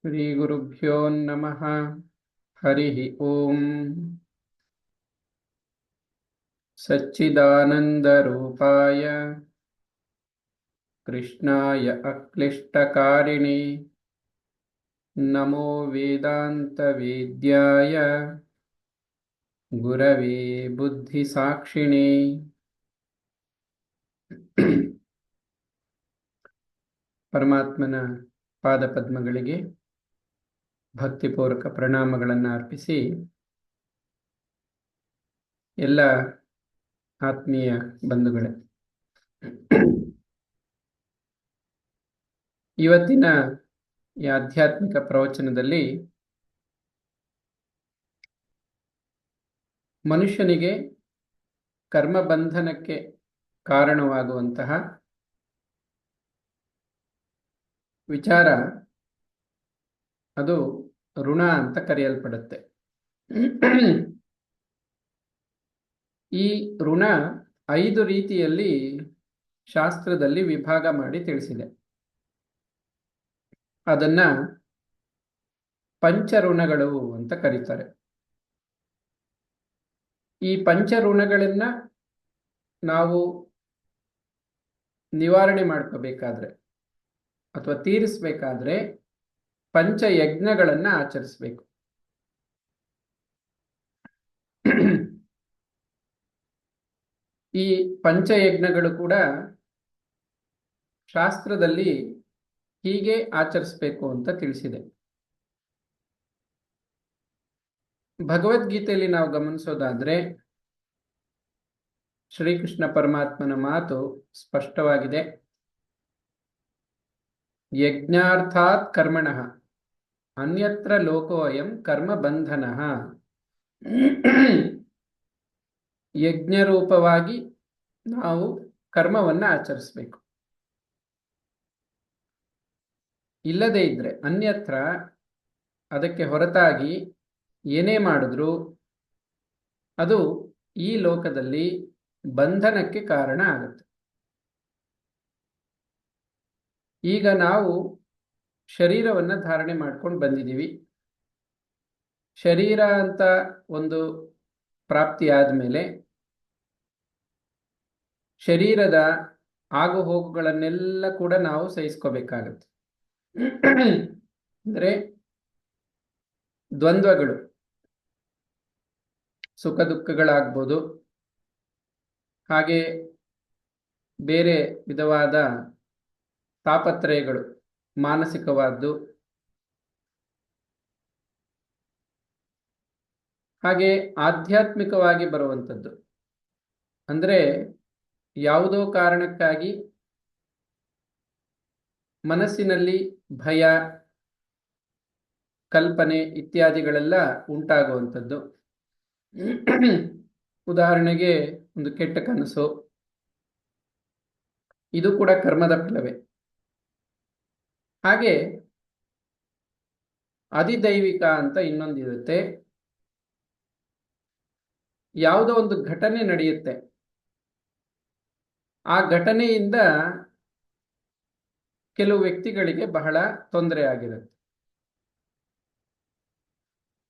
ಶ್ರೀಗುರುಭ್ಯೋ ನಮಃ. ಹರಿ ಓಂ. ಸಚ್ಚಿದಾನಂದರೂಪಾಯ ಕೃಷ್ಣಾಯ ಅಕ್ಲಿಷ್ಟಕಾರಿಣೇ ನಮೋ ವೇದಾಂತವೇದ್ಯಾಯ ಗುರವೇ ಬುದ್ಧಿಸಾಕ್ಷಿಣೇ. ಪರಮಾತ್ಮನ ಪಾದಪದ್ಮಗಳಿಗೆ ಭಕ್ತಿಪೂರ್ವಕ ಪ್ರಣಾಮಗಳನ್ನು ಅರ್ಪಿಸಿ, ಎಲ್ಲ ಆತ್ಮೀಯ ಬಂಧುಗಳೇ, ಇವತ್ತಿನ ಈ ಆಧ್ಯಾತ್ಮಿಕ ಪ್ರವಚನದಲ್ಲಿ ಮನುಷ್ಯನಿಗೆ ಕರ್ಮಬಂಧನಕ್ಕೆ ಕಾರಣವಾಗುವಂತಹ ವಿಚಾರ, ಅದು ಋಣ ಅಂತ ಕರೆಯಲ್ಪಡುತ್ತೆ. ಈ ಋಣ 5 ರೀತಿಯಲ್ಲಿ ಶಾಸ್ತ್ರದಲ್ಲಿ ವಿಭಾಗ ಮಾಡಿ ತಿಳಿಸಿದೆ. ಅದನ್ನ ಪಂಚಋಣಗಳು ಅಂತ ಕರೀತಾರೆ. ಈ ಪಂಚಋಣಗಳನ್ನ ನಾವು ನಿವಾರಣೆ ಮಾಡ್ಕೋಬೇಕಾದ್ರೆ ಅಥವಾ ತೀರಿಸಬೇಕಾದ್ರೆ ಪಂಚಯಜ್ಞಗಳನ್ನ ಆಚರಿಸಬೇಕು. ಈ ಪಂಚಯಜ್ಞಗಳು ಕೂಡ ಶಾಸ್ತ್ರದಲ್ಲಿ ಹೀಗೆ ಆಚರಿಸಬೇಕು ಅಂತ ತಿಳಿಸಿದೆ. ಭಗವದ್ಗೀತೆಯಲ್ಲಿ ನಾವು ಗಮನಿಸೋದಾದ್ರೆ ಶ್ರೀಕೃಷ್ಣ ಪರಮಾತ್ಮನ ಮಾತು ಸ್ಪಷ್ಟವಾಗಿದೆ. ಯಜ್ಞಾರ್ಥಾತ್ ಕರ್ಮಣಃ ಅನ್ಯತ್ರ ಲೋಕೋಯಂ ಕರ್ಮ ಬಂಧನಃ. ಯಜ್ಞರೂಪವಾಗಿ ನಾವು ಕರ್ಮವನ್ನ ಆಚರಿಸಬೇಕು. ಇಲ್ಲದೇ ಇದ್ರೆ ಅನ್ಯತ್ರ, ಅದಕ್ಕೆ ಹೊರತಾಗಿ ಏನೇ ಮಾಡಿದ್ರು ಅದು ಈ ಲೋಕದಲ್ಲಿ ಬಂಧನಕ್ಕೆ ಕಾರಣ ಆಗುತ್ತೆ. ಈಗ ನಾವು ಶರೀರವನ್ನ ಧಾರಣೆ ಮಾಡ್ಕೊಂಡು ಬಂದಿದ್ದೀವಿ. ಶರೀರ ಅಂತ ಒಂದು ಪ್ರಾಪ್ತಿ ಆದ್ಮೇಲೆ ಶರೀರದ ಆಗು ಹೋಗುಗಳನ್ನೆಲ್ಲ ಕೂಡ ನಾವು ಸಹಿಸ್ಕೋಬೇಕಾಗತ್ತೆ. ಅಂದ್ರೆ ದ್ವಂದ್ವಗಳು, ಸುಖ ದುಃಖಗಳಾಗ್ಬೋದು, ಹಾಗೆ ಬೇರೆ ವಿಧವಾದ ತಾಪತ್ರಯಗಳು, ಮಾನಸಿಕವಾದ್ದು, ಹಾಗೆ ಆಧ್ಯಾತ್ಮಿಕವಾಗಿ ಬರುವಂಥದ್ದು. ಅಂದ್ರೆ ಯಾವುದೋ ಕಾರಣಕ್ಕಾಗಿ ಮನಸ್ಸಿನಲ್ಲಿ ಭಯ, ಕಲ್ಪನೆ ಇತ್ಯಾದಿಗಳೆಲ್ಲ ಉಂಟಾಗುವಂಥದ್ದು. ಉದಾಹರಣೆಗೆ ಒಂದು ಕೆಟ್ಟ ಕನಸು, ಇದು ಕೂಡ ಕರ್ಮದ ಫಲವೇ. ಹಾಗೆ ಅಧಿದೈವಿಕ ಅಂತ ಇನ್ನೊಂದಿರುತ್ತೆ. ಯಾವುದೋ ಒಂದು ಘಟನೆ ನಡೆಯುತ್ತೆ, ಆ ಘಟನೆಯಿಂದ ಕೆಲವು ವ್ಯಕ್ತಿಗಳಿಗೆ ಬಹಳ ತೊಂದರೆ ಆಗಿರುತ್ತೆ.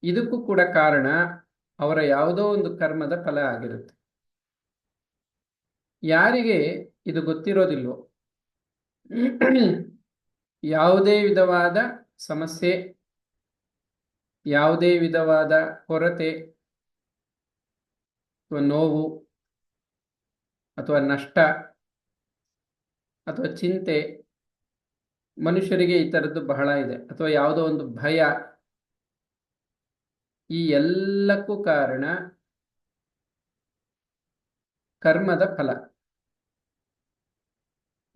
ಇದಕ್ಕೂ ಕೂಡ ಕಾರಣ ಅವರ ಯಾವುದೋ ಒಂದು ಕರ್ಮದ ಫಲ ಆಗಿರುತ್ತೆ. ಯಾರಿಗೆ ಇದು ಗೊತ್ತಿರೋದಿಲ್ವೋ, ಯಾವುದೇ ವಿಧವಾದ ಸಮಸ್ಯೆ, ಯಾವುದೇ ವಿಧವಾದ ಕೊರತೆ ಅಥವಾ ನೋವು ಅಥವಾ ನಷ್ಟ ಅಥವಾ ಚಿಂತೆ, ಮನುಷ್ಯರಿಗೆ ಈ ಥರದ್ದು ಬಹಳ ಇದೆ. ಅಥವಾ ಯಾವುದೋ ಒಂದು ಭಯ, ಈ ಎಲ್ಲಕ್ಕೂ ಕಾರಣ ಕರ್ಮದ ಫಲ.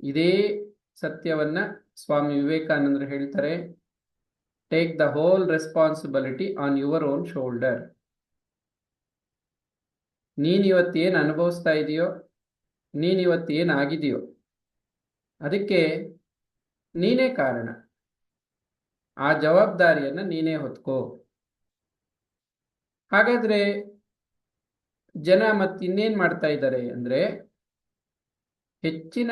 ಇದೇ ಸತ್ಯವನ್ನ ಸ್ವಾಮಿ ವಿವೇಕಾನಂದರು ಹೇಳ್ತಾರೆ, take the whole responsibility on your own shoulder. ನೀನಿವತ್ತೇನು ಅನುಭವಿಸ್ತಾ ಇದೆಯೋ, ನೀನಿವತ್ತೇನು ಆಗಿದೆಯೋ, ಅದಕ್ಕೆ ನೀನೇ ಕಾರಣ. ಆ ಜವಾಬ್ದಾರಿಯನ್ನ ನೀನೇ ಹೊತ್ಕೋ. ಹಾಗಾದ್ರೆ ಜನ ಮತ್ತಿನ್ನೇನ್ ಮಾಡ್ತಾ ಇದ್ದಾರೆ ಅಂದ್ರೆ, ಹೆಚ್ಚಿನ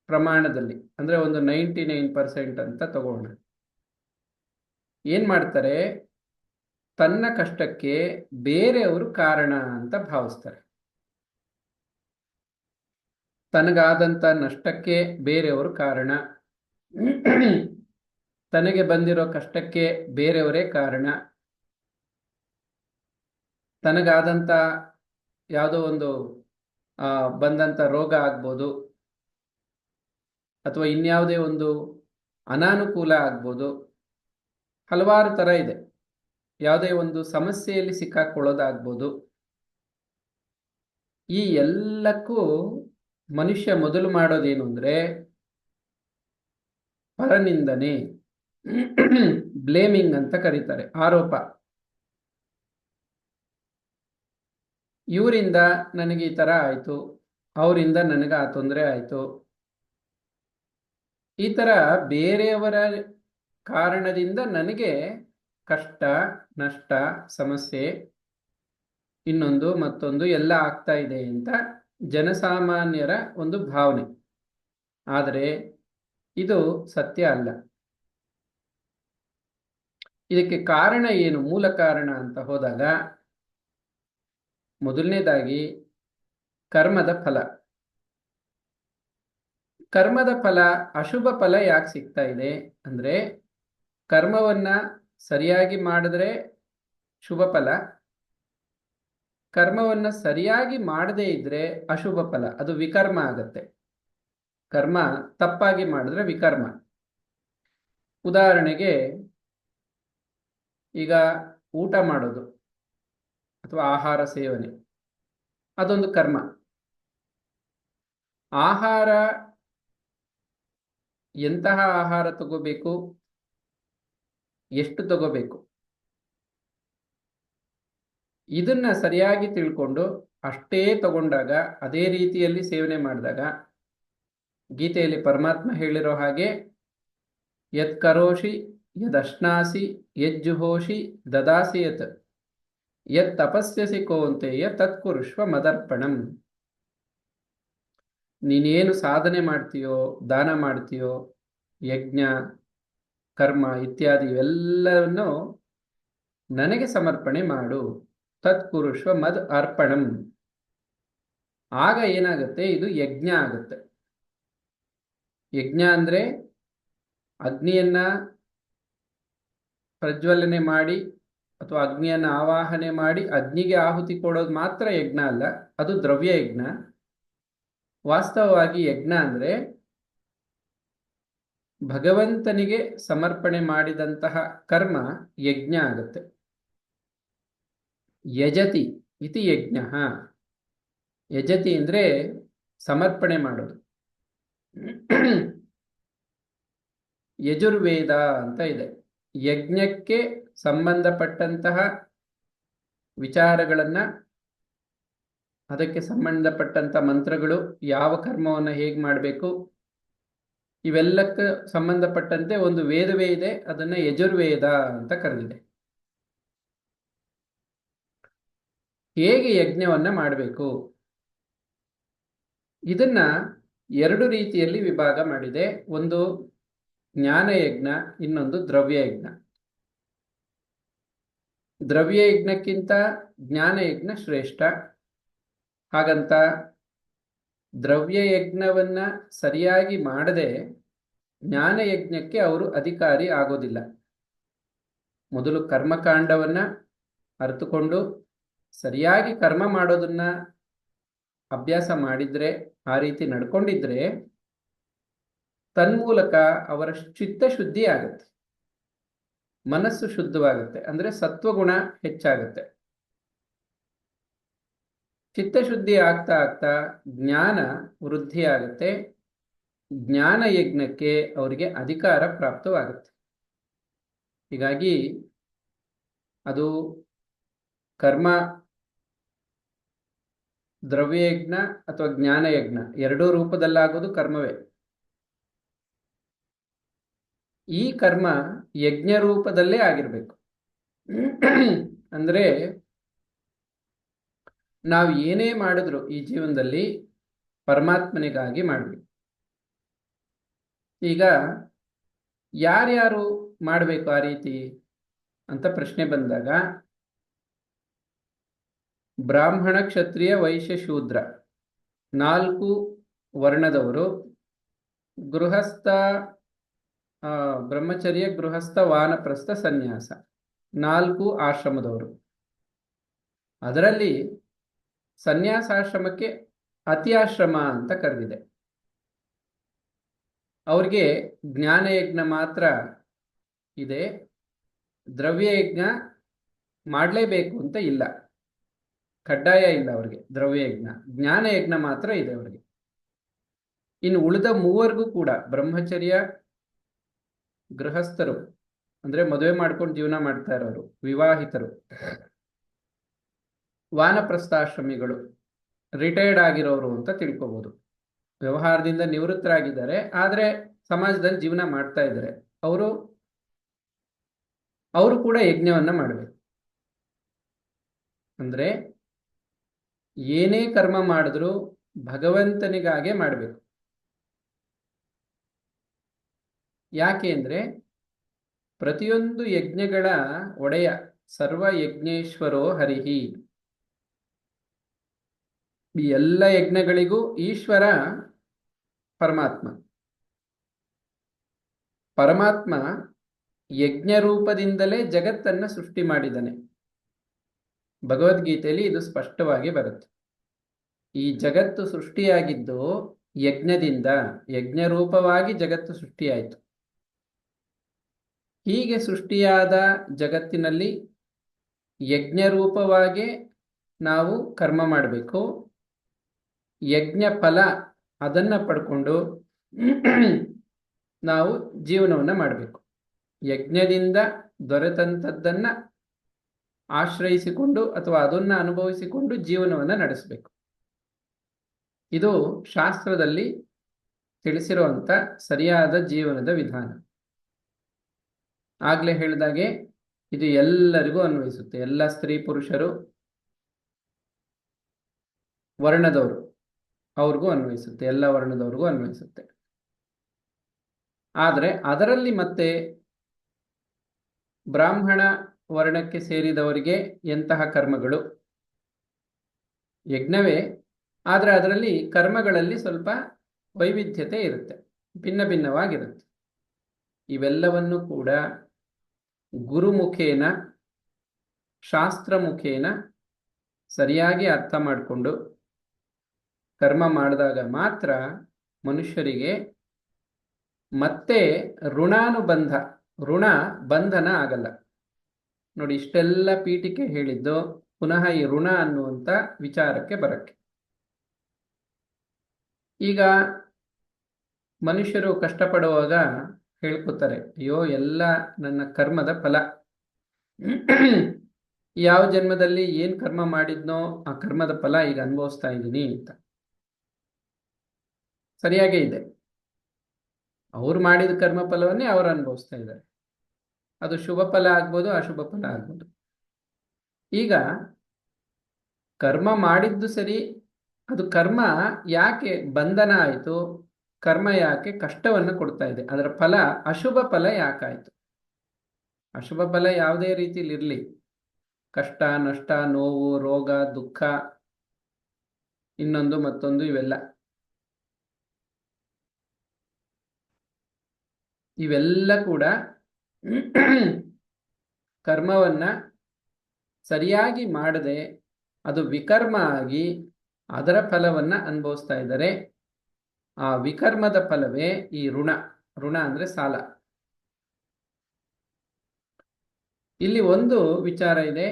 ಪ್ರಮಾಣದಲ್ಲಿ, ಅಂದ್ರೆ ಒಂದು 99% ಅಂತ ತಗೋಣ, ಏನ್ ಮಾಡ್ತಾರೆ, ತನ್ನ ಕಷ್ಟಕ್ಕೆ ಬೇರೆಯವರು ಕಾರಣ ಅಂತ ಭಾವಿಸ್ತಾರೆ. ತನಗಾದಂಥ ನಷ್ಟಕ್ಕೆ ಬೇರೆಯವರು ಕಾರಣ, ತನಗೆ ಬಂದಿರೋ ಕಷ್ಟಕ್ಕೆ ಬೇರೆಯವರೇ ಕಾರಣ, ತನಗಾದಂಥ ಯಾವುದೋ ಒಂದು ಬಂದಂಥ ರೋಗ ಆಗ್ಬೋದು, ಅಥವಾ ಇನ್ಯಾವುದೇ ಒಂದು ಅನಾನುಕೂಲ ಆಗ್ಬೋದು, ಹಲವಾರು ಥರ ಇದೆ. ಯಾವುದೇ ಒಂದು ಸಮಸ್ಯೆಯಲ್ಲಿ ಸಿಕ್ಕಾಕೊಳ್ಳೋದಾಗ್ಬೋದು. ಈ ಎಲ್ಲಕ್ಕೂ ಮನುಷ್ಯ ಮೊದಲು ಮಾಡೋದೇನು ಅಂದರೆ ಪರನಿಂದನೆ, ಬ್ಲೇಮಿಂಗ್ ಅಂತ ಕರೀತಾರೆ, ಆರೋಪ. ಇವರಿಂದ ನನಗೆ ಈ ಥರ ಆಯಿತು, ಅವರಿಂದ ನನಗೆ ಆ ತೊಂದರೆ ಆಯಿತು, ಈ ಥರ ಬೇರೆಯವರ ಕಾರಣದಿಂದ ನನಗೆ ಕಷ್ಟ, ನಷ್ಟ, ಸಮಸ್ಯೆ, ಇನ್ನೊಂದು ಮತ್ತೊಂದು ಎಲ್ಲ ಆಗ್ತಾ ಇದೆ ಅಂತ ಜನಸಾಮಾನ್ಯರ ಒಂದು ಭಾವನೆ. ಆದರೆ ಇದು ಸತ್ಯ ಅಲ್ಲ. ಇದಕ್ಕೆ ಕಾರಣ ಏನು, ಮೂಲ ಕಾರಣ ಅಂತ ಹೋದಾಗ ಮೊದಲನೇದಾಗಿ ಕರ್ಮದ ಫಲ. ಕರ್ಮದ ಫಲ, ಅಶುಭ ಫಲ ಯಾಕೆ ಸಿಗ್ತಾ ಇದೆ ಅಂದರೆ, ಕರ್ಮವನ್ನ ಸರಿಯಾಗಿ ಮಾಡಿದ್ರೆ ಶುಭ ಫಲ, ಕರ್ಮವನ್ನ ಸರಿಯಾಗಿ ಮಾಡದೇ ಇದ್ರೆ ಅಶುಭ ಫಲ, ಅದು ವಿಕರ್ಮ ಆಗತ್ತೆ. ಕರ್ಮ ತಪ್ಪಾಗಿ ಮಾಡಿದ್ರೆ ವಿಕರ್ಮ. ಉದಾಹರಣೆಗೆ, ಈಗ ಊಟ ಮಾಡೋದು ಅಥವಾ ಆಹಾರ ಸೇವನೆ, ಅದೊಂದು ಕರ್ಮ. ಆಹಾರ ಎಂತಹ ಆಹಾರ ತಗೋಬೇಕು, ಎಷ್ಟು ತಗೋಬೇಕು, ಇದನ್ನ ಸರಿಯಾಗಿ ತಿಳ್ಕೊಂಡು ಅಷ್ಟೇ ತಗೊಂಡಾಗ, ಅದೇ ರೀತಿಯಲ್ಲಿ ಸೇವನೆ ಮಾಡಿದಾಗ, ಗೀತೆಯಲ್ಲಿ ಪರಮಾತ್ಮ ಹೇಳಿರೋ ಹಾಗೆ ಯತ್ ಕರೋಷಿ ಯದಶ್ನಾಸಿ ಯಜ್ಜುಹೋಷಿ ದದಾಸಿ ಯತ್ ಯತ್ ತಪಸ್ಯಸಿ ಕೋಂತೆಯ ತತ್ಕುರುಷ್ವ ಮದರ್ಪಣಂ. ನೀನೇನು ಸಾಧನೆ ಮಾಡ್ತೀಯೋ, ದಾನ ಮಾಡ್ತೀಯೋ, ಯಜ್ಞ, ಕರ್ಮ ಇತ್ಯಾದಿ ಇವೆಲ್ಲವನ್ನು ನನಗೆ ಸಮರ್ಪಣೆ ಮಾಡು. ತತ್ಕುರುಷ್ವ ಮದ್ ಅರ್ಪಣಂ. ಆಗ ಏನಾಗುತ್ತೆ, ಇದು ಯಜ್ಞ ಆಗುತ್ತೆ. ಯಜ್ಞ ಅಂದ್ರೆ ಅಗ್ನಿಯನ್ನ ಪ್ರಜ್ವಲನೆ ಮಾಡಿ ಅಥವಾ ಅಗ್ನಿಯನ್ನು ಆವಾಹನೆ ಮಾಡಿ ಅಗ್ನಿಗೆ ಆಹುತಿ ಕೊಡೋದು ಮಾತ್ರ ಯಜ್ಞ ಅಲ್ಲ, ಅದು ದ್ರವ್ಯ ಯಜ್ಞ. ವಾಸ್ತವವಾಗಿ ಯಜ್ಞ ಅಂದ್ರೆ ಭಗವಂತನಿಗೆ ಸಮರ್ಪಣೆ ಮಾಡಿದಂತಹ ಕರ್ಮ ಯಜ್ಞ ಆಗುತ್ತೆ. ಯಜತಿ ಇತಿ ಯಜ್ಞ. ಯಜತಿ ಅಂದ್ರೆ ಸಮರ್ಪಣೆ ಮಾಡೋದು. ಯಜುರ್ವೇದ ಅಂತ ಇದೆ. ಯಜ್ಞಕ್ಕೆ ಸಂಬಂಧಪಟ್ಟಂತಹ ವಿಚಾರಗಳನ್ನ, ಅದಕ್ಕೆ ಸಂಬಂಧಪಟ್ಟಂತ ಮಂತ್ರಗಳು, ಯಾವ ಕರ್ಮವನ್ನು ಹೇಗೆ ಮಾಡಬೇಕು, ಇವೆಲ್ಲಕ್ಕೆ ಸಂಬಂಧಪಟ್ಟಂತೆ ಒಂದು ವೇದವೇ ಇದೆ. ಅದನ್ನ ಯಜುರ್ವೇದ ಅಂತ ಕರೆದಿದೆ. ಹೇಗೆ ಯಜ್ಞವನ್ನ ಮಾಡಬೇಕು, ಇದನ್ನ ಎರಡು ರೀತಿಯಲ್ಲಿ ವಿಭಾಗ ಮಾಡಿದೆ. ಒಂದು ಜ್ಞಾನಯಜ್ಞ, ಇನ್ನೊಂದು ದ್ರವ್ಯಯಜ್ಞ. ದ್ರವ್ಯಯಜ್ಞಕ್ಕಿಂತ ಜ್ಞಾನಯಜ್ಞ ಶ್ರೇಷ್ಠ. ಹಾಗಂತ ದ್ರವ್ಯಯಜ್ಞವನ್ನ ಸರಿಯಾಗಿ ಮಾಡದೆ ಜ್ಞಾನಯಜ್ಞಕ್ಕೆ ಅವರು ಅಧಿಕಾರಿ ಆಗೋದಿಲ್ಲ. ಮೊದಲು ಕರ್ಮಕಾಂಡವನ್ನ ಅರಿತುಕೊಂಡು ಸರಿಯಾಗಿ ಕರ್ಮ ಮಾಡೋದನ್ನ ಅಭ್ಯಾಸ ಮಾಡಿದ್ರೆ, ಆ ರೀತಿ ನಡ್ಕೊಂಡಿದ್ರೆ, ತನ್ಮೂಲಕ ಅವರ ಚಿತ್ತ ಶುದ್ಧಿ ಆಗುತ್ತೆ, ಮನಸ್ಸು ಶುದ್ಧವಾಗುತ್ತೆ, ಅಂದ್ರೆ ಸತ್ವಗುಣ ಹೆಚ್ಚಾಗುತ್ತೆ. ಚಿತ್ತಶುದ್ಧಿ ಆಗ್ತಾ ಆಗ್ತಾ ಜ್ಞಾನ ವೃದ್ಧಿ ಆಗುತ್ತೆ. ಜ್ಞಾನ ಯಜ್ಞಕ್ಕೆ ಅವರಿಗೆ ಅಧಿಕಾರ ಪ್ರಾಪ್ತವಾಗುತ್ತೆ. ಹೀಗಾಗಿ ಅದು ಕರ್ಮ ದ್ರವ್ಯಯಜ್ಞ ಅಥವಾ ಜ್ಞಾನಯಜ್ಞ ಎರಡೂ ರೂಪದಲ್ಲಾಗೋದು ಕರ್ಮವೇ. ಈ ಕರ್ಮ ಯಜ್ಞ ರೂಪದಲ್ಲೇ ಆಗಿರ್ಬೇಕು. ಅಂದ್ರೆ ನಾವು ಏನೇ ಮಾಡಿದ್ರು ಈ ಜೀವನದಲ್ಲಿ ಪರಮಾತ್ಮನಿಗಾಗಿ ಮಾಡಬೇಕು. ಈಗ ಯಾರ್ಯಾರು ಮಾಡಬೇಕು ಆ ರೀತಿ ಅಂತ ಪ್ರಶ್ನೆ ಬಂದಾಗ ಬ್ರಾಹ್ಮಣ, ಕ್ಷತ್ರಿಯ, ವೈಶ್ಯ, ಶೂದ್ರ 4 ವರ್ಣದವರು, ಗೃಹಸ್ಥ, ಬ್ರಹ್ಮಚರ್ಯ, ಗೃಹಸ್ಥ, ವಾನಪ್ರಸ್ಥ, ಸನ್ಯಾಸ 4 ಆಶ್ರಮದವರು. ಅದರಲ್ಲಿ ಸನ್ಯಾಸಾಶ್ರಮಕ್ಕೆ ಅತಿಯಾಶ್ರಮ ಅಂತ ಕರೆದಿದೆ. ಅವ್ರಿಗೆ ಜ್ಞಾನಯಜ್ಞ ಮಾತ್ರ ಇದೆ, ದ್ರವ್ಯಯಜ್ಞ ಮಾಡಲೇಬೇಕು ಅಂತ ಇಲ್ಲ, ಕಡ್ಡಾಯ ಇಲ್ಲ ಅವ್ರಿಗೆ ದ್ರವ್ಯಯಜ್ಞ. ಜ್ಞಾನಯಜ್ಞ ಮಾತ್ರ ಇದೆ ಅವ್ರಿಗೆ. ಇನ್ನು ಉಳಿದ 3 ಕೂಡ ಬ್ರಹ್ಮಚರ್ಯ, ಗೃಹಸ್ಥರು ಅಂದ್ರೆ ಮದುವೆ ಮಾಡ್ಕೊಂಡು ಜೀವನ ಮಾಡ್ತಾ ಇರೋರು, ವಿವಾಹಿತರು, ವಾನಪ್ರಸ್ಥಾಶ್ರಮಿಗಳು, ರಿಟೈರ್ಡ್ ಆಗಿರೋರು ಅಂತ ತಿಳ್ಕೊಬಹುದು. ವ್ಯವಹಾರದಿಂದ ನಿವೃತ್ತರಾಗಿದ್ದಾರೆ, ಆದರೆ ಸಮಾಜದಲ್ಲಿ ಜೀವನ ಮಾಡ್ತಾ ಇದ್ದಾರೆ. ಅವರು ಕೂಡ ಯಜ್ಞವನ್ನ ಮಾಡಬೇಕು. ಅಂದ್ರೆ ಏನೇ ಕರ್ಮ ಮಾಡಿದ್ರು ಭಗವಂತನಿಗಾಗೆ ಮಾಡಬೇಕು. ಯಾಕೆ ಅಂದ್ರೆ ಪ್ರತಿಯೊಂದು ಯಜ್ಞಗಳ ಒಡೆಯ ಸರ್ವ ಯಜ್ಞೇಶ್ವರೋ ಹರಿಹಿ. ಈ ಎಲ್ಲ ಯಜ್ಞಗಳಿಗೂ ಈಶ್ವರ ಪರಮಾತ್ಮ. ಪರಮಾತ್ಮ ಯಜ್ಞ ರೂಪದಿಂದಲೇ ಜಗತ್ತನ್ನ ಸೃಷ್ಟಿ ಮಾಡಿದ್ದಾನೆ. ಭಗವದ್ಗೀತೆಯಲ್ಲಿ ಇದು ಸ್ಪಷ್ಟವಾಗಿ ಬರುತ್ತೆ. ಈ ಜಗತ್ತು ಸೃಷ್ಟಿಯಾಗಿದ್ದು ಯಜ್ಞದಿಂದ, ಯಜ್ಞ ರೂಪವಾಗಿ ಜಗತ್ತು ಸೃಷ್ಟಿಯಾಯಿತು. ಹೀಗೆ ಸೃಷ್ಟಿಯಾದ ಜಗತ್ತಿನಲ್ಲಿ ಯಜ್ಞ ರೂಪವಾಗಿ ನಾವು ಕರ್ಮ ಮಾಡಬೇಕು. ಯಜ್ಞ ಫಲ ಅದನ್ನ ಪಡ್ಕೊಂಡು ನಾವು ಜೀವನವನ್ನು ಮಾಡಬೇಕು. ಯಜ್ಞದಿಂದ ದೊರೆತಂಥದ್ದನ್ನ ಆಶ್ರಯಿಸಿಕೊಂಡು ಅಥವಾ ಅದನ್ನ ಅನುಭವಿಸಿಕೊಂಡು ಜೀವನವನ್ನು ನಡೆಸಬೇಕು. ಇದು ಶಾಸ್ತ್ರದಲ್ಲಿ ತಿಳಿಸಿರುವಂತ ಸರಿಯಾದ ಜೀವನದ ವಿಧಾನ. ಆಗ್ಲೇ ಹೇಳಿದಾಗೆ ಇದು ಎಲ್ಲರಿಗೂ ಅನ್ವಯಿಸುತ್ತೆ. ಎಲ್ಲ ಸ್ತ್ರೀ ಪುರುಷರು, ವರ್ಣದವರು ಅವ್ರಿಗೂ ಅನ್ವಯಿಸುತ್ತೆ, ಎಲ್ಲ ವರ್ಣದವ್ರಿಗೂ ಅನ್ವಯಿಸುತ್ತೆ. ಆದರೆ ಅದರಲ್ಲಿ ಮತ್ತೆ ಬ್ರಾಹ್ಮಣ ವರ್ಣಕ್ಕೆ ಸೇರಿದವರಿಗೆ ಎಂತಹ ಕರ್ಮಗಳು, ಯಜ್ಞವೇ, ಆದರೆ ಅದರಲ್ಲಿ ಕರ್ಮಗಳಲ್ಲಿ ಸ್ವಲ್ಪ ವೈವಿಧ್ಯತೆ ಇರುತ್ತೆ, ಭಿನ್ನ ಭಿನ್ನವಾಗಿರುತ್ತೆ. ಇವೆಲ್ಲವನ್ನು ಕೂಡ ಗುರುಮುಖೇನ, ಶಾಸ್ತ್ರ ಮುಖೇನ ಸರಿಯಾಗಿ ಅರ್ಥ ಮಾಡಿಕೊಂಡು ಕರ್ಮ ಮಾಡಿದಾಗ ಮಾತ್ರ ಮನುಷ್ಯರಿಗೆ ಮತ್ತೆ ಋಣಾನುಬಂಧ, ಋಣ ಬಂಧನ ಆಗಲ್ಲ. ನೋಡಿ, ಇಷ್ಟೆಲ್ಲ ಪೀಠಿಕೆ ಹೇಳಿದ್ದು ಪುನಃ ಈ ಋಣ ಅನ್ನುವಂಥ ವಿಚಾರಕ್ಕೆ ಬರಕ್ಕೆ. ಈಗ ಮನುಷ್ಯರು ಕಷ್ಟಪಡುವಾಗ ಹೇಳ್ಕೊತಾರೆ, ಅಯ್ಯೋ ಎಲ್ಲ ನನ್ನ ಕರ್ಮದ ಫಲ, ಯಾವ ಜನ್ಮದಲ್ಲಿ ಏನ್ ಕರ್ಮ ಮಾಡಿದ್ನೋ ಆ ಕರ್ಮದ ಫಲ ಈಗ ಅನುಭವಿಸ್ತಾ ಇದ್ದೀನಿ ಅಂತ. ಸರಿಯಾಗೇ ಇದೆ, ಅವ್ರು ಮಾಡಿದ ಕರ್ಮ ಫಲವನ್ನೇ ಅವರು ಅನುಭವಿಸ್ತಾ ಇದ್ದಾರೆ. ಅದು ಶುಭ ಫಲ ಆಗ್ಬೋದು, ಅಶುಭ ಫಲ ಆಗ್ಬೋದು. ಈಗ ಕರ್ಮ ಮಾಡಿದ್ದು ಸರಿ, ಅದು ಕರ್ಮ ಯಾಕೆ ಬಂಧನ ಆಯಿತು, ಕರ್ಮ ಯಾಕೆ ಕಷ್ಟವನ್ನು ಕೊಡ್ತಾ ಇದೆ, ಅದರ ಫಲ ಅಶುಭ ಫಲ ಯಾಕಾಯ್ತು? ಅಶುಭ ಫಲ ಯಾವುದೇ ರೀತಿಯಲ್ಲಿ ಇರಲಿ, ಕಷ್ಟ, ನಷ್ಟ, ನೋವು, ರೋಗ, ದುಃಖ, ಇನ್ನೊಂದು ಮತ್ತೊಂದು, ಇವೆಲ್ಲ ಕೂಡ ಕರ್ಮವನ್ನ ಸರಿಯಾಗಿ ಮಾಡದೆ ಅದು ವಿಕರ್ಮ ಆಗಿ ಅದರ ಫಲವನ್ನ ಅನುಭವಿಸ್ತಾ ಇದ್ದಾರೆ. ಆ ವಿಕರ್ಮದ ಫಲವೇ ಈ ಋಣ. ಋಣ ಅಂದ್ರೆ ಸಾಲ. ಇಲ್ಲಿ ಒಂದು ವಿಚಾರ ಇದೆ,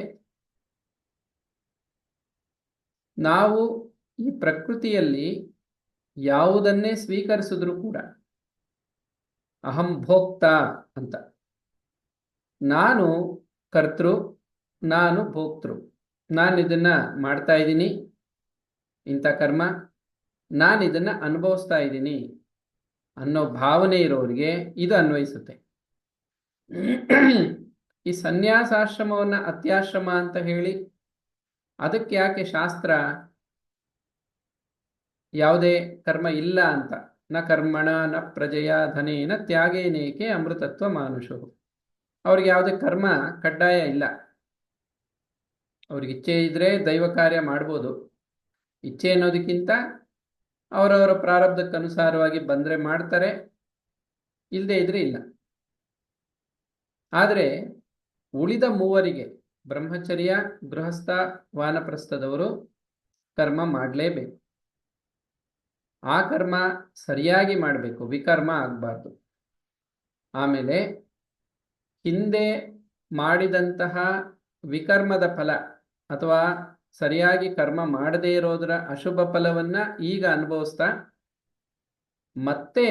ನಾವು ಈ ಪ್ರಕೃತಿಯಲ್ಲಿ ಯಾವುದನ್ನೇ ಸ್ವೀಕರಿಸಿದ್ರು ಕೂಡ ಅಹಂ ಭೋಕ್ತ ಅಂತ, ನಾನು ಕರ್ತೃ, ನಾನು ಭೋಕ್ತೃ, ನಾನು ಇದನ್ನ ಮಾಡ್ತಾ ಇದ್ದೀನಿ, ಇಂಥ ಕರ್ಮ ನಾನು ಇದನ್ನ ಅನುಭವಿಸ್ತಾ ಇದ್ದೀನಿ ಅನ್ನೋ ಭಾವನೆ ಇರೋರಿಗೆ ಇದು ಅನ್ವಯಿಸುತ್ತೆ. ಈ ಸನ್ಯಾಸಾಶ್ರಮವನ್ನ ಅತ್ಯಾಶ್ರಮ ಅಂತ ಹೇಳಿ ಅದಕ್ಕೆ ಯಾಕೆ ಶಾಸ್ತ್ರ ಯಾವುದೇ ಕರ್ಮ ಇಲ್ಲ ಅಂತ, ನ ಕರ್ಮಣ ನ ಪ್ರಜೆಯ ಧನೇನ ತ್ಯಾಗೇನೇಕೆ ಅಮೃತತ್ವ ಮಾನುಷು, ಅವ್ರಿಗೆ ಯಾವುದೇ ಕರ್ಮ ಕಡ್ಡಾಯ ಇಲ್ಲ. ಅವ್ರಿಗೆ ಇಚ್ಛೆ ಇದ್ರೆ ದೈವ ಕಾರ್ಯ ಮಾಡ್ಬೋದು. ಇಚ್ಛೆ ಅನ್ನೋದಕ್ಕಿಂತ ಅವರವರ ಪ್ರಾರಬ್ಧಕ್ಕನುಸಾರವಾಗಿ ಬಂದರೆ ಮಾಡ್ತಾರೆ, ಇಲ್ಲದೆ ಇದ್ರೆ ಇಲ್ಲ. ಆದರೆ ಉಳಿದ ಮೂವರಿಗೆ ಬ್ರಹ್ಮಚರ್ಯ, ಗೃಹಸ್ಥ, ವಾನಪ್ರಸ್ಥದವರು ಕರ್ಮ ಮಾಡಲೇಬೇಕು. ಆ ಕರ್ಮ ಸರಿಯಾಗಿ ಮಾಡಬೇಕು, ವಿಕರ್ಮ ಆಗಬಾರ್ದು. ಆಮೇಲೆ ಹಿಂದೆ ಮಾಡಿದಂತಹ ವಿಕರ್ಮದ ಫಲ ಅಥವಾ ಸರಿಯಾಗಿ ಕರ್ಮ ಮಾಡದೇ ಇರೋದರ ಅಶುಭ ಫಲವನ್ನ ಈಗ ಅನುಭವಿಸ್ತಾ ಮತ್ತೆ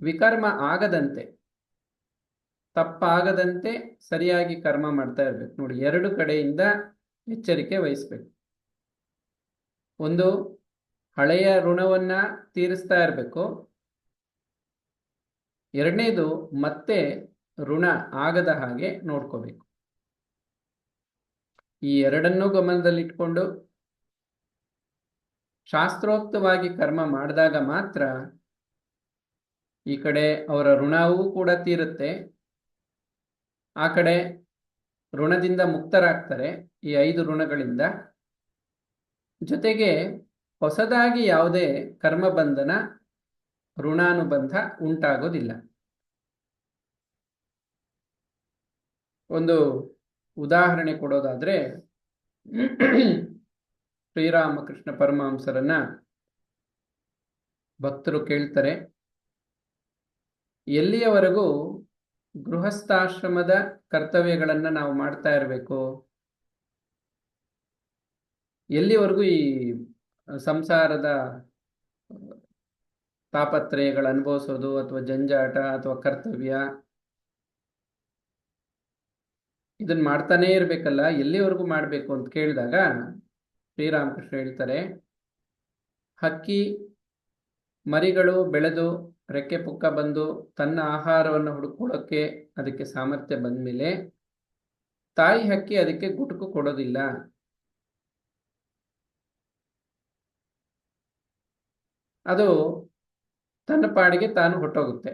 ವಿಕರ್ಮ ಆಗದಂತೆ, ತಪ್ಪಾಗದಂತೆ ಸರಿಯಾಗಿ ಕರ್ಮ ಮಾಡ್ತಾ ಇರ್ಬೇಕು. ನೋಡಿ, ಎರಡು ಕಡೆಯಿಂದ ಎಚ್ಚರಿಕೆ ವಹಿಸ್ಬೇಕು. ಒಂದು, ಹಳೆಯ ಋಣವನ್ನ ತೀರಿಸ್ತಾ ಇರಬೇಕು. ಎರಡನೇದು, ಮತ್ತೆ ಋಣ ಆಗದ ಹಾಗೆ ನೋಡ್ಕೋಬೇಕು. ಈ ಎರಡನ್ನೂ ಗಮನದಲ್ಲಿಟ್ಕೊಂಡು ಶಾಸ್ತ್ರೋಕ್ತವಾಗಿ ಕರ್ಮ ಮಾಡಿದಾಗ ಮಾತ್ರ ಈ ಕಡೆ ಅವರ ಋಣವೂ ಕೂಡ ತೀರುತ್ತೆ, ಆ ಕಡೆ ಋಣದಿಂದ ಮುಕ್ತರಾಗ್ತಾರೆ, ಈ 5 ಋಣಗಳಿಂದ. ಜೊತೆಗೆ ಹೊಸದಾಗಿ ಯಾವುದೇ ಕರ್ಮ ಬಂಧನ, ಋಣಾನುಬಂಧ ಉಂಟಾಗೋದಿಲ್ಲ. ಒಂದು ಉದಾಹರಣೆ ಕೊಡೋದಾದ್ರೆ, ಶ್ರೀರಾಮಕೃಷ್ಣ ಪರಮಹಂಸರನ್ನ ಭಕ್ತರು ಕೇಳ್ತಾರೆ, ಎಲ್ಲಿಯವರೆಗೂ ಗೃಹಸ್ಥಾಶ್ರಮದ ಕರ್ತವ್ಯಗಳನ್ನ ನಾವು ಮಾಡ್ತಾ ಇರಬೇಕು, ಎಲ್ಲಿವರೆಗೂ ಈ ಸಂಸಾರದ ತಾಪತ್ರಯಗಳು ಅನುಭವಿಸೋದು ಅಥವಾ ಜಂಜಾಟ ಅಥವಾ ಕರ್ತವ್ಯ ಇದನ್ನ ಮಾಡ್ತಾನೇ ಇರಬೇಕಲ್ಲ, ಎಲ್ಲಿವರೆಗೂ ಮಾಡಬೇಕು ಅಂತ ಕೇಳಿದಾಗ ಶ್ರೀರಾಮಕೃಷ್ಣ ಹೇಳ್ತಾರೆ, ಹಕ್ಕಿ ಮರಿಗಳು ಬೆಳೆದು ರೆಕ್ಕೆ ಪುಕ್ಕ ಬಂದು ತನ್ನ ಆಹಾರವನ್ನು ಹುಡುಕೊಳ್ಳೋಕ್ಕೆ ಅದಕ್ಕೆ ಸಾಮರ್ಥ್ಯ ಬಂದ ಮೇಲೆ ತಾಯಿ ಹಕ್ಕಿ ಅದಕ್ಕೆ ಗುಟುಕು ಕೊಡೋದಿಲ್ಲ. ಅದು ತನ್ನ ಪಾಡಿಗೆ ತಾನು ಹೊಟ್ಟೋಗುತ್ತೆ.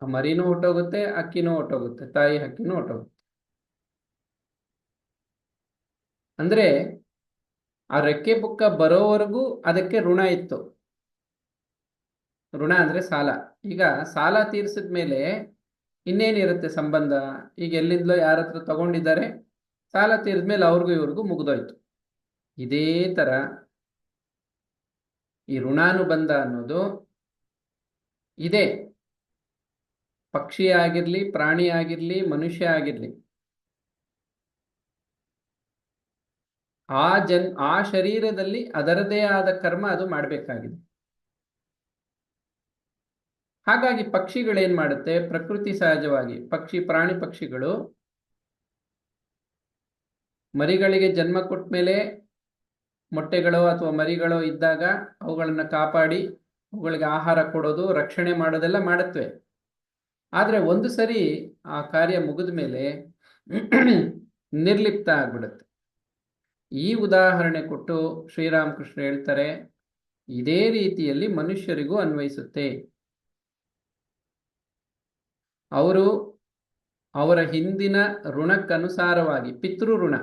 ಆ ಮರಿನೂ ಹೊಟ್ಟೋಗುತ್ತೆ, ಅಕ್ಕಿನೂ ಹೊಟ್ಟೋಗುತ್ತೆ, ತಾಯಿ ಹಕ್ಕಿನೂ ಹೊಟ್ಟೋಗುತ್ತೆ. ಅಂದ್ರೆ ಆ ರೆಕ್ಕೆ ಪುಕ್ಕ ಬರೋವರೆಗೂ ಅದಕ್ಕೆ ಋಣ ಇತ್ತು. ಋಣ ಅಂದ್ರೆ ಸಾಲ. ಈಗ ಸಾಲ ತೀರಿಸಿದ ಮೇಲೆ ಇನ್ನೇನಿರುತ್ತೆ ಸಂಬಂಧ? ಈಗ ಎಲ್ಲಿಂದಲೋ ಯಾರ ಹತ್ರ ತಗೊಂಡಿದ್ದಾರೆ, ಸಾಲ ತೀರಿದ್ಮೇಲೆ ಅವ್ರಿಗೂ ಇವ್ರಿಗೂ ಮುಗಿದೋಯ್ತು. ಇದೇ ತರ ಈ ಋಣಾನುಬಂಧ ಅನ್ನೋದು ಇದೆ. ಪಕ್ಷಿ ಆಗಿರ್ಲಿ, ಪ್ರಾಣಿ ಆಗಿರ್ಲಿ, ಮನುಷ್ಯ ಆಗಿರ್ಲಿ, ಆ ಶರೀರದಲ್ಲಿ ಅದರದೇ ಆದ ಕರ್ಮ ಅದು ಮಾಡಬೇಕಾಗಿದೆ. ಹಾಗಾಗಿ ಪಕ್ಷಿಗಳೇನ್ ಮಾಡುತ್ತೆ, ಪ್ರಕೃತಿ ಸಹಜವಾಗಿ ಪ್ರಾಣಿ ಪಕ್ಷಿಗಳು ಮರಿಗಳಿಗೆ ಜನ್ಮ ಕೊಟ್ಟ ಮೇಲೆ ಮೊಟ್ಟೆಗಳು ಅಥವಾ ಮರಿಗಳು ಇದ್ದಾಗ ಅವುಗಳನ್ನ ಕಾಪಾಡಿ ಅವುಗಳಿಗೆ ಆಹಾರ ಕೊಡೋದು, ರಕ್ಷಣೆ ಮಾಡೋದೆಲ್ಲ ಮಾಡುತ್ತವೆ. ಆದ್ರೆ ಒಂದು ಸರಿ ಆ ಕಾರ್ಯ ಮುಗಿದ ಮೇಲೆ ನಿರ್ಲಿಪ್ತ ಆಗ್ಬಿಡುತ್ತೆ. ಈ ಉದಾಹರಣೆ ಕೊಟ್ಟು ಶ್ರೀರಾಮಕೃಷ್ಣ ಹೇಳ್ತಾರೆ, ಇದೇ ರೀತಿಯಲ್ಲಿ ಮನುಷ್ಯರಿಗೂ ಅನ್ವಯಿಸುತ್ತೆ. ಅವರು ಅವರ ಹಿಂದಿನ ಋಣಕ್ಕನುಸಾರವಾಗಿ, ಪಿತೃ ಋಣ,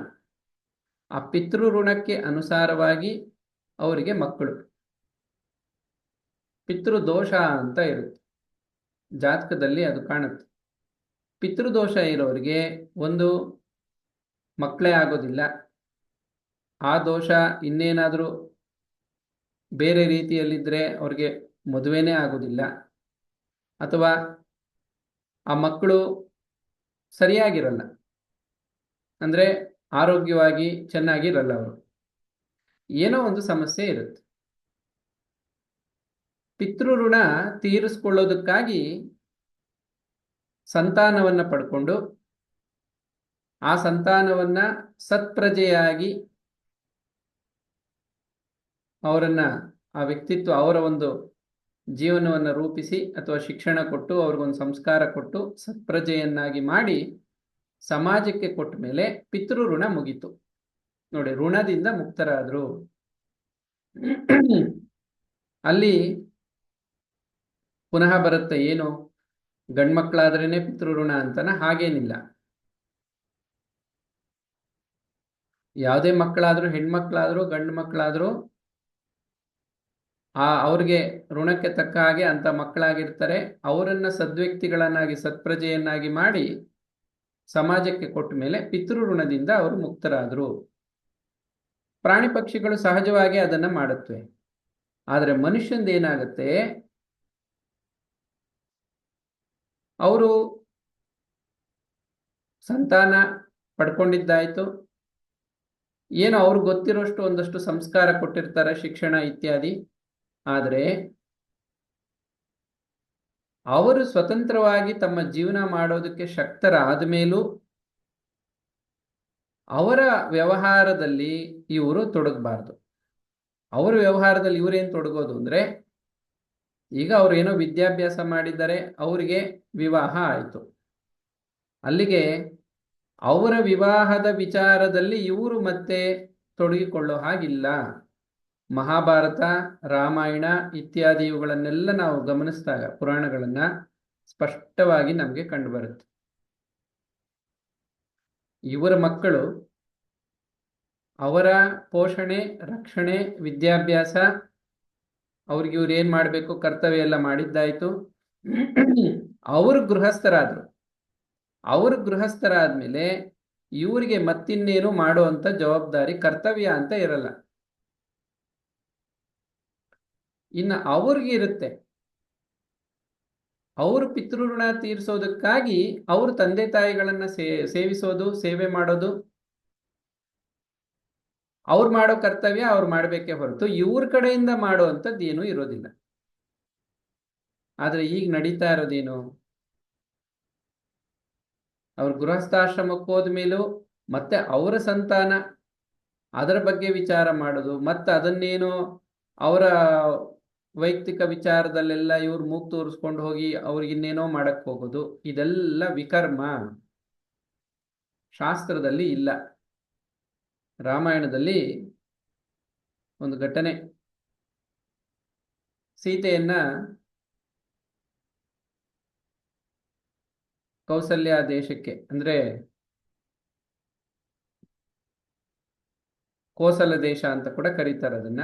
ಆ ಪಿತೃ ಋಣಕ್ಕೆ ಅನುಸಾರವಾಗಿ ಅವರಿಗೆ ಮಕ್ಕಳು. ಪಿತೃದೋಷ ಅಂತ ಇರುತ್ತೆ ಜಾತಕದಲ್ಲಿ, ಅದು ಕಾಣುತ್ತೆ. ಪಿತೃದೋಷ ಇರೋರಿಗೆ ಒಂದು ಮಕ್ಕಳೇ ಆಗೋದಿಲ್ಲ. ಆ ದೋಷ ಇನ್ನೇನಾದರೂ ಬೇರೆ ರೀತಿಯಲ್ಲಿದ್ದರೆ ಅವ್ರಿಗೆ ಮದುವೆನೇ ಆಗೋದಿಲ್ಲ, ಅಥವಾ ಆ ಮಕ್ಕಳು ಸರಿಯಾಗಿರಲ್ಲ, ಅಂದ್ರೆ ಆರೋಗ್ಯವಾಗಿ ಚೆನ್ನಾಗಿರಲ್ಲ, ಅವರು ಏನೋ ಒಂದು ಸಮಸ್ಯೆ ಇರುತ್ತೆ. ಪಿತೃ ಋಣ ತೀರಿಸ್ಕೊಳ್ಳೋದಕ್ಕಾಗಿ ಸಂತಾನವನ್ನ ಪಡ್ಕೊಂಡು ಆ ಸಂತಾನವನ್ನ ಸತ್ಪ್ರಜೆಯಾಗಿ ಅವರನ್ನ, ಆ ವ್ಯಕ್ತಿತ್ವ, ಅವರ ಒಂದು ಜೀವನವನ್ನು ರೂಪಿಸಿ ಅಥವಾ ಶಿಕ್ಷಣ ಕೊಟ್ಟು ಅವ್ರಿಗೊಂದು ಸಂಸ್ಕಾರ ಕೊಟ್ಟು ಸತ್ಪ್ರಜೆಯನ್ನಾಗಿ ಮಾಡಿ ಸಮಾಜಕ್ಕೆ ಕೊಟ್ಟ ಮೇಲೆ ಪಿತೃ ಋಣ ಮುಗೀತು. ನೋಡಿ, ಋಣದಿಂದ ಮುಕ್ತರಾದ್ರು. ಅಲ್ಲಿ ಪುನಃ ಬರುತ್ತೆ ಏನು, ಗಂಡ್ಮಕ್ಳಾದ್ರೇನೆ ಪಿತೃಋಣ ಅಂತನ? ಹಾಗೇನಿಲ್ಲ. ಯಾವುದೇ ಮಕ್ಕಳಾದ್ರೂ, ಹೆಣ್ಮಕ್ಳಾದ್ರೂ ಗಂಡು ಮಕ್ಕಳಾದ್ರೂ ಅವ್ರಿಗೆ ಋಣಕ್ಕೆ ತಕ್ಕ ಹಾಗೆ ಅಂತ ಮಕ್ಕಳಾಗಿರ್ತಾರೆ. ಅವರನ್ನ ಸದ್ವ್ಯಕ್ತಿಗಳನ್ನಾಗಿ, ಸತ್ಪ್ರಜೆಯನ್ನಾಗಿ ಮಾಡಿ ಸಮಾಜಕ್ಕೆ ಕೊಟ್ಟ ಮೇಲೆ ಪಿತೃಋಣದಿಂದ ಅವರು ಮುಕ್ತರಾದರು. ಪ್ರಾಣಿ ಪಕ್ಷಿಗಳು ಸಹಜವಾಗಿ ಅದನ್ನ ಮಾಡುತ್ತವೆ. ಆದರೆ ಮನುಷ್ಯಂದೇನಾಗುತ್ತೆ, ಅವರು ಸಂತಾನ ಪಡ್ಕೊಂಡಿದ್ದಾಯ್ತು, ಏನೋ ಅವ್ರಿಗೆ ಗೊತ್ತಿರೋಷ್ಟು ಒಂದಷ್ಟು ಸಂಸ್ಕಾರ ಕೊಟ್ಟಿರ್ತಾರೆ, ಶಿಕ್ಷಣ ಇತ್ಯಾದಿ. ಆದರೆ ಅವರು ಸ್ವತಂತ್ರವಾಗಿ ತಮ್ಮ ಜೀವನ ಮಾಡೋದಕ್ಕೆ ಶಕ್ತರಾದ ಮೇಲೂ ಅವರ ವ್ಯವಹಾರದಲ್ಲಿ ಇವರು ತೊಡಗಬಾರ್ದು. ಅವರ ವ್ಯವಹಾರದಲ್ಲಿ ಇವರೇನು ತೊಡಗೋದು ಅಂದ್ರೆ, ಈಗ ಅವ್ರು ಏನೋ ವಿದ್ಯಾಭ್ಯಾಸ ಮಾಡಿದ್ದಾರೆ, ಅವರಿಗೆ ವಿವಾಹ ಆಯಿತು, ಅಲ್ಲಿಗೆ ಅವರ ವಿವಾಹದ ವಿಚಾರದಲ್ಲಿ ಇವರು ಮತ್ತೆ ತೊಡಗಿಕೊಳ್ಳೋ ಹಾಗಿಲ್ಲ. ಮಹಾಭಾರತ, ರಾಮಾಯಣ ಇತ್ಯಾದಿ ಇವುಗಳನ್ನೆಲ್ಲ ನಾವು ಗಮನಿಸಿದಾಗ ಪುರಾಣಗಳನ್ನ ಸ್ಪಷ್ಟವಾಗಿ ನಮಗೆ ಕಂಡುಬರುತ್ತೆ. ಇವರ ಮಕ್ಕಳು ಅವರ ಪೋಷಣೆ, ರಕ್ಷಣೆ, ವಿದ್ಯಾಭ್ಯಾಸ, ಅವ್ರಿಗೆ ಇವ್ರು ಏನ್ ಮಾಡಬೇಕು ಕರ್ತವ್ಯ ಎಲ್ಲ ಮಾಡಿದ್ದಾಯ್ತು. ಅವರು ಗೃಹಸ್ಥರಾದ್ರು. ಅವರು ಗೃಹಸ್ಥರಾದ್ಮೇಲೆ ಇವರಿಗೆ ಮತ್ತಿನ್ನೇನು ಮಾಡುವಂತ ಜವಾಬ್ದಾರಿ, ಕರ್ತವ್ಯ ಅಂತ ಇರಲ್ಲ. ಇನ್ನು ಅವ್ರಿಗೆ ಇರುತ್ತೆ. ಅವರು ಪಿತೃಋಣ ತೀರಿಸೋದಕ್ಕಾಗಿ ಅವ್ರ ತಂದೆ ತಾಯಿಗಳನ್ನ ಸೇವಿಸೋದು, ಸೇವೆ ಮಾಡೋದು, ಅವ್ರು ಮಾಡೋ ಕರ್ತವ್ಯ ಅವ್ರು ಮಾಡಬೇಕೇ ಹೊರತು ಇವ್ರ ಕಡೆಯಿಂದ ಮಾಡುವಂಥದ್ದು ಏನೂ ಇರೋದಿಲ್ಲ. ಆದ್ರೆ ಈಗ ನಡೀತಾ ಇರೋದೇನು, ಅವ್ರ ಗೃಹಸ್ಥಾಶ್ರಮಕ್ಕೆ ಹೋದ್ಮೇಲೂ ಮತ್ತೆ ಅವರ ಸಂತಾನ, ಅದರ ಬಗ್ಗೆ ವಿಚಾರ ಮಾಡೋದು, ಮತ್ತೆ ಅದನ್ನೇನೋ ಅವರ ವೈಯಕ್ತಿಕ ವಿಚಾರದಲ್ಲೆಲ್ಲ ಇವ್ರು ಮೂಗು ತೋರಿಸ್ಕೊಂಡು ಹೋಗಿ ಅವ್ರಿಗಿನ್ನೇನೋ ಮಾಡಕ್ ಹೋಗೋದು, ಇದೆಲ್ಲ ವಿಕರ್ಮ, ಶಾಸ್ತ್ರದಲ್ಲಿ ಇಲ್ಲ. ರಾಮಾಯಣದಲ್ಲಿ ಒಂದು ಘಟನೆ, ಸೀತೆಯನ್ನ ಕೌಸಲ್ಯ ದೇಶಕ್ಕೆ, ಅಂದ್ರೆ ಕೋಸಲ ದೇಶ ಅಂತ ಕೂಡ ಕರೀತಾರೆ ಅದನ್ನ,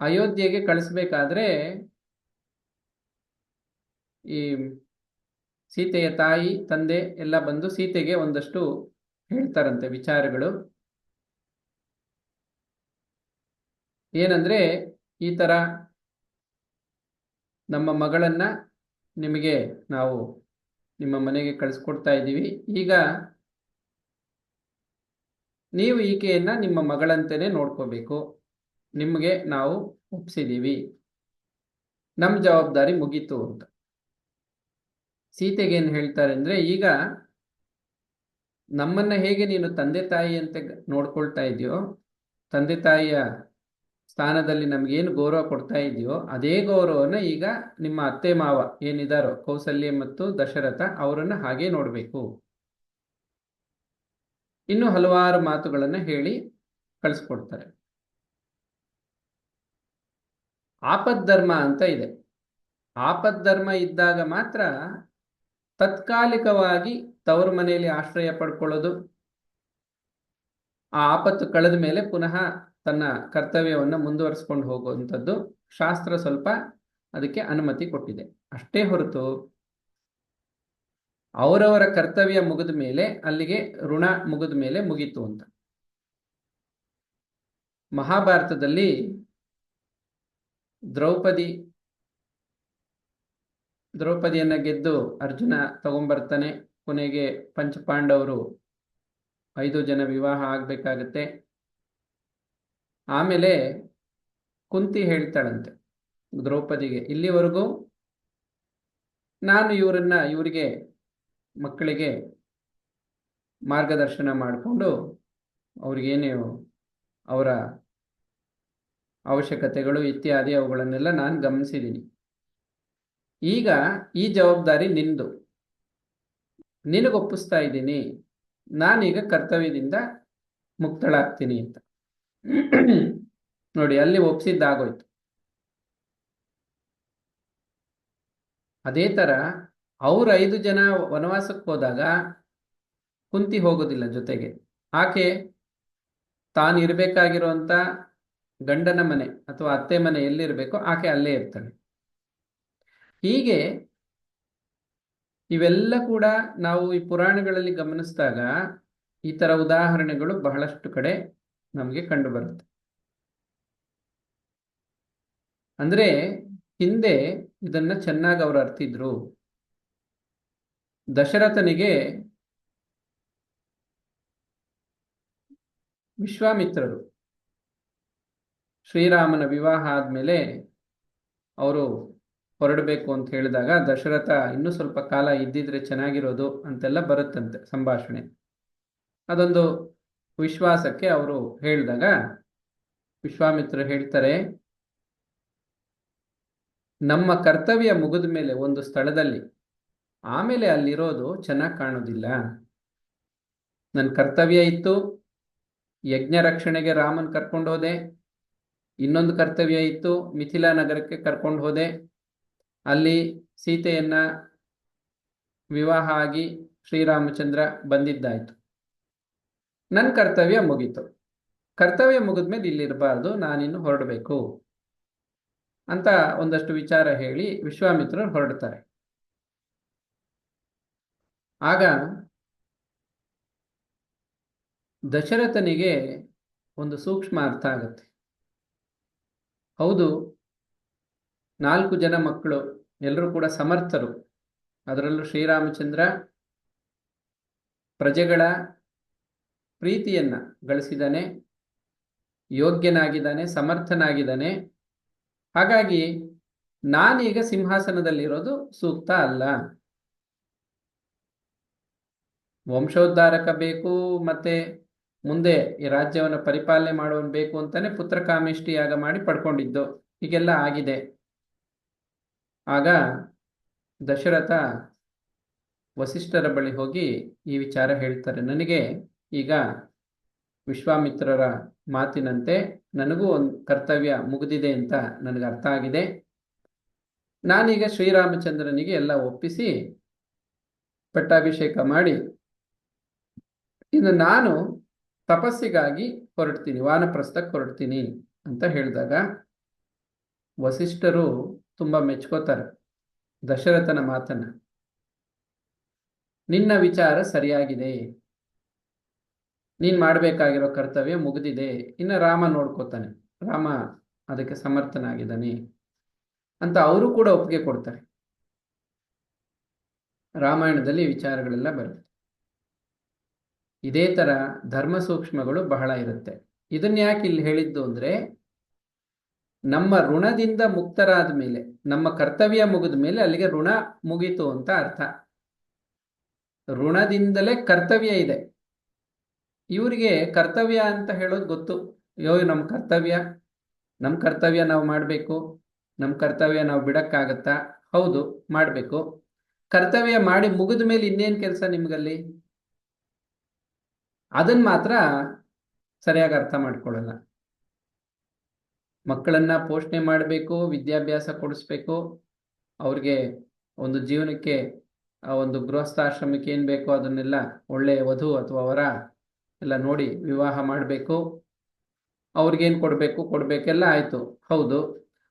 ಅಯೋಧ್ಯೆಗೆ ಕಳಿಸ್ಬೇಕಾದ್ರೆ ಈ ಸೀತೆಯ ತಾಯಿ ತಂದೆ ಎಲ್ಲ ಬಂದು ಸೀತೆಗೆ ಒಂದಷ್ಟು ಹೇಳ್ತಾರಂತೆ ವಿಚಾರಗಳು. ಏನಂದ್ರೆ, ಈ ತರ ನಮ್ಮ ಮಗಳನ್ನ ನಿಮಗೆ ನಾವು ನಿಮ್ಮ ಮನೆಗೆ ಕಳಿಸ್ಕೊಡ್ತಾ ಇದ್ದೀವಿ, ಈಗ ನೀವು ಈಕೆಯನ್ನ ನಿಮ್ಮ ಮಗಳಂತೆನೆ ನೋಡ್ಕೋಬೇಕು, ನಿಮಗೆ ನಾವು ಒಪ್ಸಿದೀವಿ, ನಮ್ಮ ಜವಾಬ್ದಾರಿ ಮುಗೀತು ಅಂತ. ಸೀತೆಗೆ ಏನು ಹೇಳ್ತಾರೆ ಅಂದ್ರೆ, ಈಗ ನಮ್ಮನ್ನ ಹೇಗೆ ನೀನು ತಂದೆ ತಾಯಿ ಅಂತ ನೋಡ್ಕೊಳ್ತಾ ಇದೆಯೋ, ತಂದೆ ತಾಯಿಯ ಸ್ಥಾನದಲ್ಲಿ ನಮ್ಗೇನು ಗೌರವ ಕೊಡ್ತಾ ಇದೆಯೋ ಅದೇ ಗೌರವನ ಈಗ ನಿಮ್ಮ ಅತ್ತೆ ಮಾವ ಏನಿದಾರೋ ಕೌಸಲ್ಯ ಮತ್ತು ದಶರಥ, ಅವರನ್ನ ಹಾಗೆ ನೋಡ್ಬೇಕು. ಇನ್ನು ಹಲವಾರು ಮಾತುಗಳನ್ನ ಹೇಳಿ ಕಳಿಸ್ಕೊಡ್ತಾರೆ. ಆಪದ್ಧರ್ಮ ಅಂತ ಇದೆ. ಆಪದ್ಧರ್ಮ ಇದ್ದಾಗ ಮಾತ್ರ ತಾತ್ಕಾಲಿಕವಾಗಿ ತವರ ಮನೆಯಲ್ಲಿ ಆಶ್ರಯ ಪಡ್ಕೊಳ್ಳೋದು, ಆ ಆಪತ್ತು ಕಳೆದ ಮೇಲೆ ಪುನಃ ತನ್ನ ಕರ್ತವ್ಯವನ್ನು ಮುಂದುವರಿಸ್ಕೊಂಡು ಹೋಗುವಂಥದ್ದು ಶಾಸ್ತ್ರ ಸ್ವಲ್ಪ ಅದಕ್ಕೆ ಅನುಮತಿ ಕೊಟ್ಟಿದೆ. ಅಷ್ಟೇ ಹೊರತು ಅವರವರ ಕರ್ತವ್ಯ ಮುಗಿದ ಮೇಲೆ, ಅಲ್ಲಿಗೆ ಋಣ ಮುಗಿದ ಮೇಲೆ ಮುಗೀತು ಅಂತ. ಮಹಾಭಾರತದಲ್ಲಿ ದ್ರೌಪದಿಯನ್ನ ಗೆದ್ದು ಅರ್ಜುನ ತಗೊಂಡ್ಬರ್ತಾನೆ. ಕೊನೆಗೆ ಪಂಚಪಾಂಡವರು 5 ಜನ ವಿವಾಹ ಆಗ್ಬೇಕಾಗತ್ತೆ. ಆಮೇಲೆ ಕುಂತಿ ಹೇಳ್ತಾಳಂತೆ ದ್ರೌಪದಿಗೆ, ಇಲ್ಲಿವರೆಗೂ ನಾನು ಇವರಿಗೆ ಮಕ್ಕಳಿಗೆ ಮಾರ್ಗದರ್ಶನ ಮಾಡಿಕೊಂಡು ಅವ್ರಿಗೇನು ಅವರ ಅವಶ್ಯಕತೆಗಳು ಇತ್ಯಾದಿ ಅವುಗಳನ್ನೆಲ್ಲ ನಾನು ಗಮನಿಸಿದ್ದೀನಿ. ಈಗ ಈ ಜವಾಬ್ದಾರಿ ನಿಂದು, ನಿನಗೊಪ್ಪಿಸ್ತಾ ಇದ್ದೀನಿ, ನಾನೀಗ ಕರ್ತವ್ಯದಿಂದ ಮುಕ್ತಳಾಗ್ತೀನಿ ಅಂತ. ನೋಡಿ, ಅಲ್ಲಿ ಒಪ್ಸಿದ್ದಾಗೋಯ್ತು. ಅದೇ ಥರ ಅವ್ರು 5 ಜನ ವನವಾಸಕ್ಕೆ ಹೋದಾಗ ಕುಂತಿ ಹೋಗೋದಿಲ್ಲ ಜೊತೆಗೆ. ಆಕೆ ತಾನಿರಬೇಕಾಗಿರುವಂಥ ಗಂಡನ ಮನೆ ಅಥವಾ ಅತ್ತೆ ಮನೆ ಎಲ್ಲಿರಬೇಕೋ ಆಕೆ ಅಲ್ಲೇ ಇರ್ತಾಳೆ. ಹೀಗೆ ಇವೆಲ್ಲ ಕೂಡ ನಾವು ಈ ಪುರಾಣಗಳಲ್ಲಿ ಗಮನಿಸಿದಾಗ ಈ ಥರ ಉದಾಹರಣೆಗಳು ಬಹಳಷ್ಟು ಕಡೆ ನಮಗೆ ಕಂಡು ಬರುತ್ತೆ. ಅಂದ್ರೆ ಹಿಂದೆ ಇದನ್ನ ಚೆನ್ನಾಗಿ ಅವರು ಅರ್ತಿದ್ರು. ದಶರಥನಿಗೆ ವಿಶ್ವಾಮಿತ್ರರು ಶ್ರೀರಾಮನ ವಿವಾಹ ಆದ್ಮೇಲೆ ಅವರು ಹೊರಡಬೇಕು ಅಂತ ಹೇಳಿದಾಗ ದಶರಥ ಇನ್ನೂ ಸ್ವಲ್ಪ ಕಾಲ ಇದ್ದಿದ್ರೆ ಚೆನ್ನಾಗಿರೋದು ಅಂತೆಲ್ಲ ಬರುತ್ತಂತೆ ಸಂಭಾಷಣೆ. ಅದೊಂದು ವಿಶ್ವಾಸಕ್ಕೆ ಅವರು ಹೇಳಿದಾಗ ವಿಶ್ವಾಮಿತ್ರರು ಹೇಳ್ತಾರೆ, ನಮ್ಮ ಕರ್ತವ್ಯ ಮುಗಿದ ಮೇಲೆ ಒಂದು ಸ್ಥಳದಲ್ಲಿ ಆಮೇಲೆ ಅಲ್ಲಿರೋದು ಚೆನ್ನಾಗಿ ಕಾಣೋದಿಲ್ಲ. ನನ್ನ ಕರ್ತವ್ಯ ಇತ್ತು, ಯಜ್ಞ ರಕ್ಷಣೆಗೆ ರಾಮನ್ ಕರ್ಕೊಂಡು ಹೋದೆ. ಇನ್ನೊಂದು ಕರ್ತವ್ಯ ಇತ್ತು, ಮಿಥಿಲಾ ನಗರಕ್ಕೆ ಕರ್ಕೊಂಡು ಹೋದೆ. ಅಲ್ಲಿ ಸೀತೆಯನ್ನ ವಿವಾಹ ಆಗಿ ಶ್ರೀರಾಮಚಂದ್ರ ಬಂದಿದ್ದಾಯ್ತು. ನನ್ನ ಕರ್ತವ್ಯ ಮುಗೀತು. ಕರ್ತವ್ಯ ಮುಗಿದ್ಮೇಲೆ ಇಲ್ಲಿರಬಾರ್ದು, ನಾನಿನ್ನು ಹೊರಡಬೇಕು ಅಂತ ಒಂದಷ್ಟು ವಿಚಾರ ಹೇಳಿ ವಿಶ್ವಾಮಿತ್ರರು ಹೊರಡ್ತಾರೆ. ಆಗ ದಶರಥನಿಗೆ ಒಂದು ಸೂಕ್ಷ್ಮ ಅರ್ಥ ಆಗುತ್ತೆ. ಹೌದು, 4 ಜನ ಮಕ್ಕಳು, ಎಲ್ಲರೂ ಕೂಡ ಸಮರ್ಥರು. ಅದರಲ್ಲೂ ಶ್ರೀರಾಮಚಂದ್ರ ಪ್ರಜೆಗಳ ಪ್ರೀತಿಯನ್ನ ಗಳಿಸಿದ್ದಾನೆ, ಯೋಗ್ಯನಾಗಿದ್ದಾನೆ, ಸಮರ್ಥನಾಗಿದ್ದಾನೆ. ಹಾಗಾಗಿ ನಾನೀಗ ಸಿಂಹಾಸನದಲ್ಲಿರೋದು ಸೂಕ್ತ ಅಲ್ಲ. ವಂಶೋದ್ಧಾರಕ ಬೇಕು, ಮತ್ತೆ ಮುಂದೆ ಈ ರಾಜ್ಯವನ್ನು ಪರಿಪಾಲನೆ ಮಾಡೋನು ಬೇಕು ಅಂತಾನೆ ಪುತ್ರಕಾಮೇಷ್ಟಿ ಯಾಗ ಮಾಡಿ ಪಡ್ಕೊಂಡಿದ್ದು. ಹೀಗೆಲ್ಲ ಆಗಿದೆ. ಆಗ ದಶರಥ ವಸಿಷ್ಠರ ಬಳಿ ಹೋಗಿ ಈ ವಿಚಾರ ಹೇಳ್ತಾರೆ. ನನಗೆ ಈಗ ವಿಶ್ವಾಮಿತ್ರರ ಮಾತಿನಂತೆ ನನಗೂ ಒಂದು ಕರ್ತವ್ಯ ಮುಗಿದಿದೆ ಅಂತ ನನಗೆ ಅರ್ಥ ಆಗಿದೆ. ನಾನೀಗ ಶ್ರೀರಾಮಚಂದ್ರನಿಗೆ ಎಲ್ಲ ಒಪ್ಪಿಸಿ ಪಟ್ಟಾಭಿಷೇಕ ಮಾಡಿ ಇನ್ನು ನಾನು ತಪಸ್ಸಿಗಾಗಿ ಹೊರಡ್ತೀನಿ, ವಾನಪ್ರಸ್ಥಕ್ಕೆ ಹೊರಡ್ತೀನಿ ಅಂತ ಹೇಳಿದಾಗ ವಸಿಷ್ಠರು ತುಂಬ ಮೆಚ್ಕೋತಾರೆ ದಶರಥನ ಮಾತನ್ನ. ನಿನ್ನ ವಿಚಾರ ಸರಿಯಾಗಿದೆ, ನೀನ್ ಮಾಡಬೇಕಾಗಿರೋ ಕರ್ತವ್ಯ ಮುಗಿದಿದೆ, ಇನ್ನು ರಾಮ ನೋಡ್ಕೋತಾನೆ, ರಾಮ ಅದಕ್ಕೆ ಸಮರ್ಥನಾಗಿದ್ದಾನೆ ಅಂತ ಅವರು ಕೂಡ ಒಪ್ಪಿಗೆ ಕೊಡ್ತಾರೆ. ರಾಮಾಯಣದಲ್ಲಿ ವಿಚಾರಗಳೆಲ್ಲ ಬರುತ್ತೆ. ಇದೇ ತರ ಧರ್ಮ ಸೂಕ್ಷ್ಮಗಳು ಬಹಳ ಇರುತ್ತೆ. ಇದನ್ನ ಯಾಕೆ ಇಲ್ಲಿ ಹೇಳಿದ್ದು ಅಂದ್ರೆ, ನಮ್ಮ ಋಣದಿಂದ ಮುಕ್ತರಾದ ಮೇಲೆ, ನಮ್ಮ ಕರ್ತವ್ಯ ಮುಗಿದ ಮೇಲೆ ಅಲ್ಲಿಗೆ ಋಣ ಮುಗೀತು ಅಂತ ಅರ್ಥ. ಋಣದಿಂದಲೇ ಕರ್ತವ್ಯ ಇದೆ. ಇವರಿಗೆ ಕರ್ತವ್ಯ ಅಂತ ಹೇಳೋದು ಗೊತ್ತು. ನಮ್ಮ ಕರ್ತವ್ಯ ನಾವು ಮಾಡಬೇಕು, ನಮ್ಮ ಕರ್ತವ್ಯ ನಾವು ಬಿಡಕ್ಕಾಗತ್ತಾ? ಹೌದು, ಮಾಡಬೇಕು. ಕರ್ತವ್ಯ ಮಾಡಿ ಮುಗಿದ ಮೇಲೆ ಇನ್ನೇನು ಕೆಲಸ ನಿಮ್ಗಲ್ಲಿ? ಅದನ್ನ ಮಾತ್ರ ಸರಿಯಾಗಿ ಅರ್ಥ ಮಾಡ್ಕೊಳ್ಳಲ್ಲ. ಮಕ್ಕಳನ್ನ ಪೋಷಣೆ ಮಾಡಬೇಕು, ವಿದ್ಯಾಭ್ಯಾಸ ಕೊಡಿಸ್ಬೇಕು, ಅವ್ರಿಗೆ ಒಂದು ಜೀವನಕ್ಕೆ ಒಂದು ಗೃಹಸ್ಥಾಶ್ರಮಕ್ಕೆ ಏನು ಬೇಕೋ ಅದನ್ನೆಲ್ಲ ಒಳ್ಳೆಯ ವಧು ಅಥವಾ ವರ ಎಲ್ಲ ನೋಡಿ ವಿವಾಹ ಮಾಡಬೇಕು. ಅವ್ರಿಗೇನು ಕೊಡಬೇಕೆಲ್ಲ ಆಯಿತು, ಹೌದು.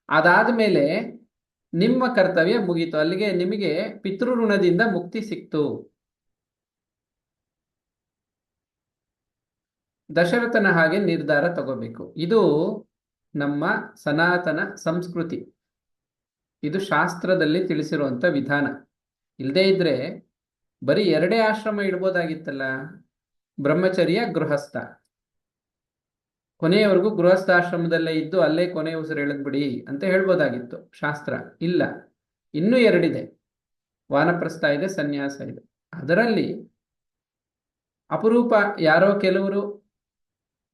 ಅದಾದ ಮೇಲೆ ನಿಮ್ಮ ಕರ್ತವ್ಯ ಮುಗೀತು, ಅಲ್ಲಿಗೆ ನಿಮಗೆ ಪಿತೃಋಣದಿಂದ ಮುಕ್ತಿ ಸಿಕ್ತು. ದಶರಥನ ಹಾಗೆ ನಿರ್ಧಾರ ತಗೋಬೇಕು. ಇದು ನಮ್ಮ ಸನಾತನ ಸಂಸ್ಕೃತಿ, ಇದು ಶಾಸ್ತ್ರದಲ್ಲಿ ತಿಳಿಸಿರುವಂಥ ವಿಧಾನ. ಇಲ್ಲದೇ ಇದ್ರೆ ಬರೀ 2 ಆಶ್ರಮ ಇಡ್ಬೋದಾಗಿತ್ತಲ್ಲ, ಬ್ರಹ್ಮಚರ್ಯ, ಗೃಹಸ್ಥ. ಕೊನೆಯವರೆಗೂ ಗೃಹಸ್ಥಾಶ್ರಮದಲ್ಲೇ ಇದ್ದು ಅಲ್ಲೇ ಕೊನೆ ಉಸಿರು ಎಳೆದ್ಬಿಡಿ ಅಂತ ಹೇಳ್ಬೋದಾಗಿತ್ತು. ಶಾಸ್ತ್ರ ಇಲ್ಲ, ಇನ್ನೂ 2 ಇದೆ. ವಾನಪ್ರಸ್ಥ ಇದೆ, ಸನ್ಯಾಸ ಇದೆ. ಅದರಲ್ಲಿ ಅಪರೂಪ ಯಾರೋ ಕೆಲವರು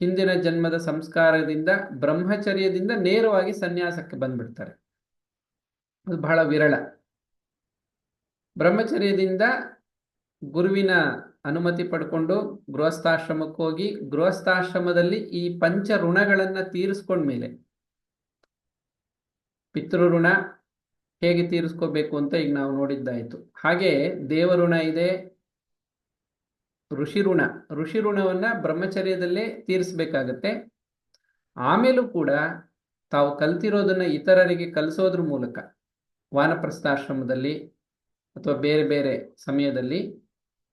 ಹಿಂದಿನ ಜನ್ಮದ ಸಂಸ್ಕಾರದಿಂದ ಬ್ರಹ್ಮಚರ್ಯದಿಂದ ನೇರವಾಗಿ ಸನ್ಯಾಸಕ್ಕೆ ಬಂದ್ಬಿಡ್ತಾರೆ. ಅದು ಬಹಳ ವಿರಳ. ಬ್ರಹ್ಮಚರ್ಯದಿಂದ ಗುರುವಿನ ಅನುಮತಿ ಪಡ್ಕೊಂಡು ಗೃಹಸ್ಥಾಶ್ರಮಕ್ಕೆ ಹೋಗಿ ಗೃಹಸ್ಥಾಶ್ರಮದಲ್ಲಿ ಈ ಪಂಚ ಋಣಗಳನ್ನ ತೀರಿಸ್ಕೊಂಡ್ಮೇಲೆ, ಪಿತೃಋಣ, ಹೇಗೆ ತೀರಿಸ್ಕೋಬೇಕು ಅಂತ ಈಗ ನಾವು ನೋಡಿದ್ದಾಯಿತು. ಹಾಗೆ ದೇವಋಣ ಇದೆ, ಋಷಿಋಣ. ಋಷಿಋಣವನ್ನ ಬ್ರಹ್ಮಚರ್ಯದಲ್ಲೇ ತೀರಿಸಬೇಕಾಗತ್ತೆ. ಆಮೇಲೂ ಕೂಡ ತಾವು ಕಲ್ತಿರೋದನ್ನ ಇತರರಿಗೆ ಕಲಿಸೋದ್ರ ಮೂಲಕ ವಾನಪ್ರಸ್ಥಾಶ್ರಮದಲ್ಲಿ ಅಥವಾ ಬೇರೆ ಬೇರೆ ಸಮಯದಲ್ಲಿ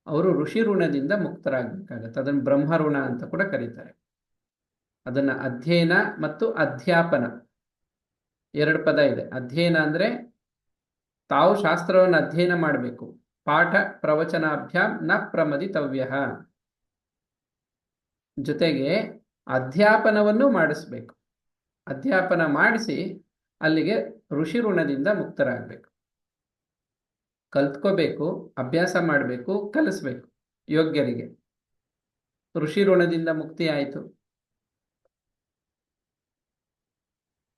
ಅವರು ಋಷಿ ಋಣದಿಂದ ಮುಕ್ತರಾಗಬೇಕಾಗತ್ತೆ. ಅದನ್ನು ಬ್ರಹ್ಮಋಣ ಅಂತ ಕೂಡ ಕರೀತಾರೆ. ಅದನ್ನ ಅಧ್ಯಯನ ಮತ್ತು ಅಧ್ಯಾಪನ ಎರಡು ಪದ ಇದೆ. ಅಧ್ಯಯನ ಅಂದ್ರೆ ತಾವು ಶಾಸ್ತ್ರವನ್ನು ಅಧ್ಯಯನ ಮಾಡಬೇಕು. ಪಾಠ ಪ್ರವಚನಾಭ್ಯಾಂ ನ ಪ್ರಮದಿತವ್ಯ. ಜೊತೆಗೆ ಅಧ್ಯಾಪನವನ್ನು ಮಾಡಿಸ್ಬೇಕು. ಅಧ್ಯಾಪನ ಮಾಡಿಸಿ ಅಲ್ಲಿಗೆ ಋಷಿ ಋಣದಿಂದ ಮುಕ್ತರಾಗಬೇಕು. ಕಲ್ತ್ಕೋಬೇಕು, ಅಭ್ಯಾಸ ಮಾಡಬೇಕು, ಕಲಿಸ್ಬೇಕು ಯೋಗ್ಯರಿಗೆ. ಋಷಿ ಋಣದಿಂದ ಮುಕ್ತಿ ಆಯಿತು.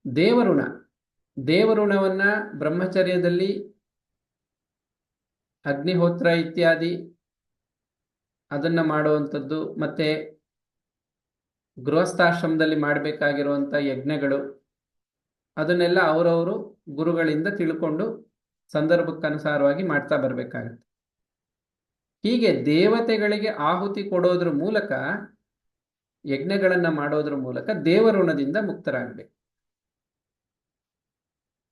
ದೇವಋಣ. ದೇವಋಣವನ್ನ ಬ್ರಹ್ಮಚರ್ಯದಲ್ಲಿ ಅಗ್ನಿಹೋತ್ರ ಇತ್ಯಾದಿ ಅದನ್ನ ಮಾಡುವಂಥದ್ದು, ಮತ್ತೆ ಗೃಹಸ್ಥಾಶ್ರಮದಲ್ಲಿ ಮಾಡಬೇಕಾಗಿರುವಂಥ ಯಜ್ಞಗಳು, ಅದನ್ನೆಲ್ಲ ಅವರವರು ಗುರುಗಳಿಂದ ತಿಳ್ಕೊಂಡು ಸಂದರ್ಭಕ್ಕನುಸಾರವಾಗಿ ಮಾಡ್ತಾ ಬರಬೇಕಾಗತ್ತೆ. ಹೀಗೆ ದೇವತೆಗಳಿಗೆ ಆಹುತಿ ಕೊಡೋದ್ರ ಮೂಲಕ, ಯಜ್ಞಗಳನ್ನು ಮಾಡೋದ್ರ ಮೂಲಕ ದೇವಋಣದಿಂದ ಮುಕ್ತರಾಗಬೇಕು.